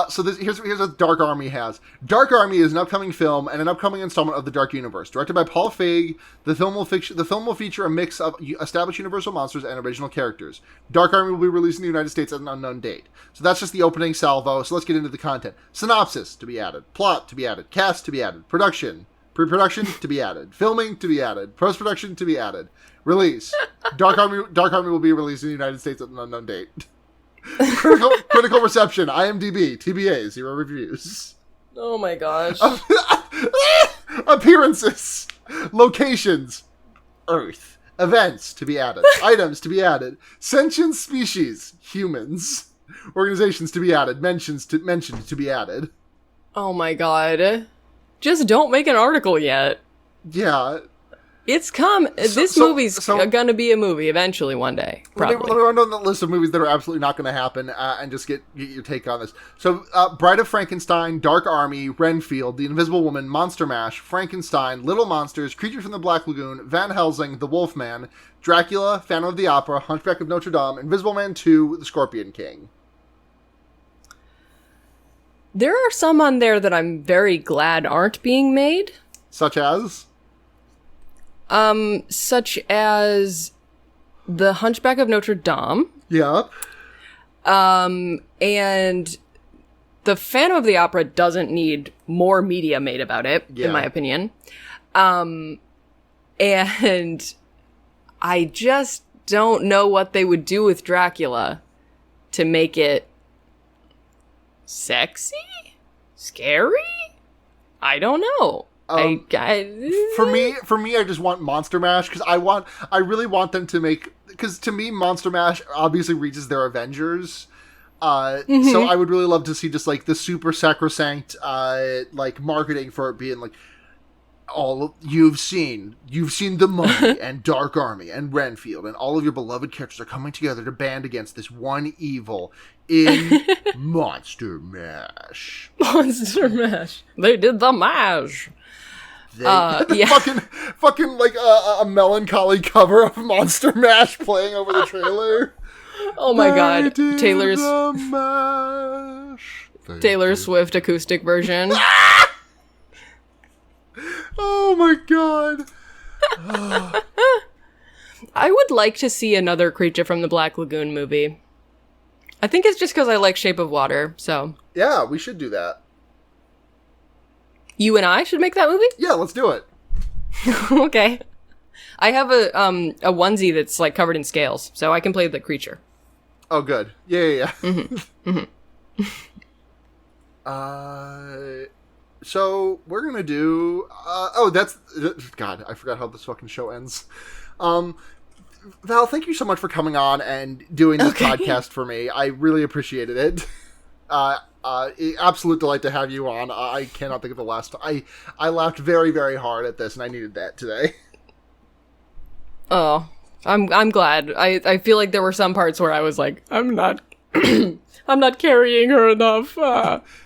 [SPEAKER 1] So here's what Dark Army has. Dark Army is an upcoming film and an upcoming installment of the Dark Universe. Directed by Paul Feig, the film will feature a mix of established Universal monsters and original characters. Dark Army will be released in the United States at an unknown date. So that's just the opening salvo, so let's get into the content. Synopsis to be added. Plot to be added. Cast to be added. Production. Pre-production to be added. Filming to be added. Post-production to be added. Release. Dark Army will be released in the United States at an unknown date. Critical reception. IMDb. TBA. 0 reviews.
[SPEAKER 2] Oh my gosh.
[SPEAKER 1] Appearances. Locations. Earth. Events to be added. Items to be added. Sentient species. Humans. Organizations to be added. Mentioned to be added.
[SPEAKER 2] Oh my god. Just don't make an article yet.
[SPEAKER 1] Yeah.
[SPEAKER 2] It's come. This movie's gonna be a movie eventually one day. Probably.
[SPEAKER 1] Let me run down the list of movies that are absolutely not going to happen and just get your take on this. So, Bride of Frankenstein, Dark Army, Renfield, The Invisible Woman, Monster Mash, Frankenstein, Little Monsters, Creature from the Black Lagoon, Van Helsing, The Wolfman, Dracula, Phantom of the Opera, Hunchback of Notre Dame, Invisible Man 2, The Scorpion King.
[SPEAKER 2] There are some on there that I'm very glad aren't being made.
[SPEAKER 1] Such as?
[SPEAKER 2] Such as The Hunchback of Notre Dame.
[SPEAKER 1] Yep.
[SPEAKER 2] And The Phantom of the Opera doesn't need more media made about it, in my opinion. And I just don't know what they would do with Dracula to make it sexy? Scary? I don't know.
[SPEAKER 1] For me, I just want Monster Mash because I really want them to make, because to me, Monster Mash obviously reaches their Avengers. So I would really love to see just like the super sacrosanct, like marketing for it being like, you've seen the Mummy and Dark Army and Renfield and all of your beloved characters are coming together to band against this one evil in Monster Mash.
[SPEAKER 2] Monster Mash. They did the mash.
[SPEAKER 1] Fucking like a melancholy cover of Monster Mash playing over the trailer.
[SPEAKER 2] Oh my god. Taylor Swift acoustic version.
[SPEAKER 1] Oh my god.
[SPEAKER 2] I would like to see another Creature from the Black Lagoon movie. I think it's just because I like Shape of Water, so.
[SPEAKER 1] Yeah, we should do that.
[SPEAKER 2] You and I should make that movie?
[SPEAKER 1] Yeah, let's do it.
[SPEAKER 2] Okay. I have a onesie that's like covered in scales, so I can play the creature.
[SPEAKER 1] Oh, good. Yeah. So we're gonna do. God, I forgot how this fucking show ends. Val, thank you so much for coming on and doing this podcast for me. I really appreciated it. Absolute delight to have you on. I cannot think of the last time. I laughed very, very hard at this, and I needed that today.
[SPEAKER 2] Oh, I'm glad. I feel like there were some parts where I was like, I'm not I'm not carrying her enough.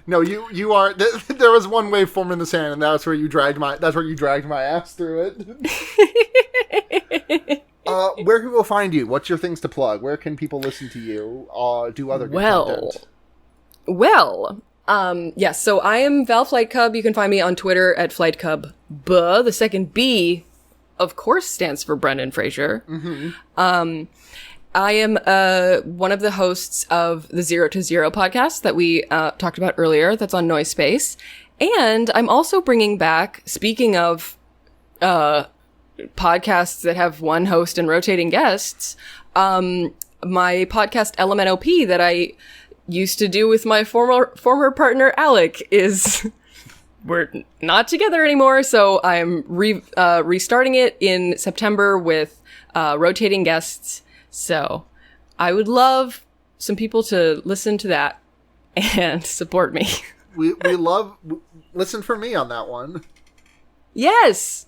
[SPEAKER 1] No, you are. There was one waveform in the sand, and that's where you dragged my ass through it. Where can people find you? What's your things to plug? Where can people listen to you? Do other good content?
[SPEAKER 2] Yes, so I am Val Flight Cub. You can find me on Twitter at Flight Cub. The second B, of course, stands for Brendan Fraser. Mm-hmm. I am one of the hosts of the 0 to 0 podcast that we talked about earlier. That's on Noise Space. And I'm also bringing back, speaking of podcasts that have one host and rotating guests, my podcast LMNOP that I used to do with my former partner Alec is we're not together anymore, so I'm restarting it in September with rotating guests. So I would love some people to listen to that and support me.
[SPEAKER 1] we love listen for me on that one.
[SPEAKER 2] Yes.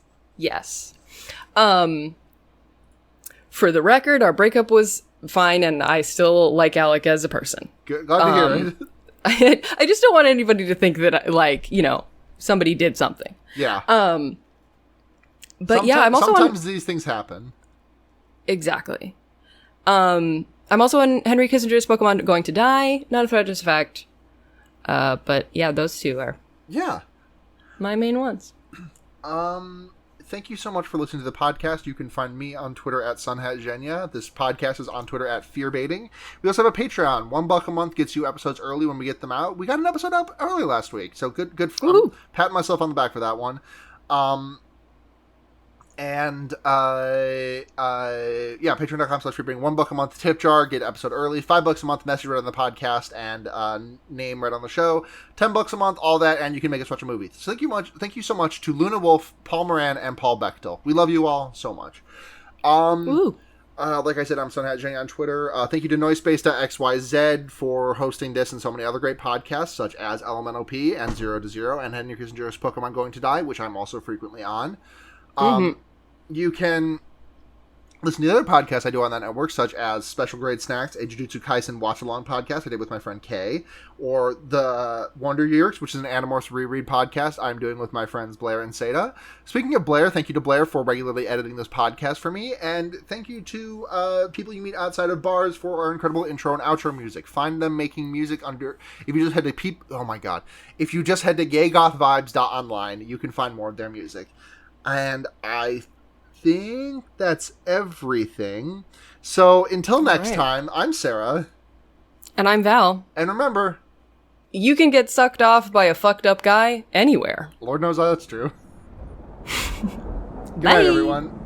[SPEAKER 2] For the record, our breakup was fine, and I still like Alec as a person.
[SPEAKER 1] Glad to hear
[SPEAKER 2] it. I just don't want anybody to think that, somebody did something.
[SPEAKER 1] Yeah.
[SPEAKER 2] But I'm also
[SPEAKER 1] sometimes these things happen.
[SPEAKER 2] Exactly. I'm also on Henry Kissinger's Pokemon Going to Die, not a threat, just a fact. But yeah, those two are my main ones.
[SPEAKER 1] Thank you so much for listening to the podcast. You can find me on Twitter at SunhatGenya. This podcast is on Twitter at FearBaiting. We also have a Patreon. $1 a month gets you episodes early when we get them out. We got an episode up early last week, so good fun. Patting myself on the back for that one. Patreon.com/FearBaiting. $1 a month tip jar, get episode early. $5 a month, message read on the podcast and name read on the show. $10 a month, all that, and you can make us watch a movie. So thank you so much to Luna Wolf, Paul Moran, and Paul Bechtel. We love you all so much. Like I said, I'm SunhatJenny on Twitter. Thank you to Noisepace.xyz for hosting this and so many other great podcasts, such as LMNOP and 0 to 0, and Henry Kissinger's Pokemon Going to Die, which I'm also frequently on. You can listen to the other podcasts I do on that network, such as Special Grade Snacks, a Jujutsu Kaisen watch-along podcast I did with my friend Kay, or the Wonder Years, which is an Animorphs reread podcast I'm doing with my friends Blair and Seda. Speaking of Blair, thank you to Blair for regularly editing this podcast for me, and thank you to people you meet outside of bars for our incredible intro and outro music. Find them making music under... If you just head to if you just head to gaygothvibes.online, you can find more of their music. And I think that's everything. So until next time, I'm Sarah.
[SPEAKER 2] And I'm Val.
[SPEAKER 1] And remember,
[SPEAKER 2] you can get sucked off by a fucked up guy anywhere.
[SPEAKER 1] Lord knows that's true. Good night, everyone.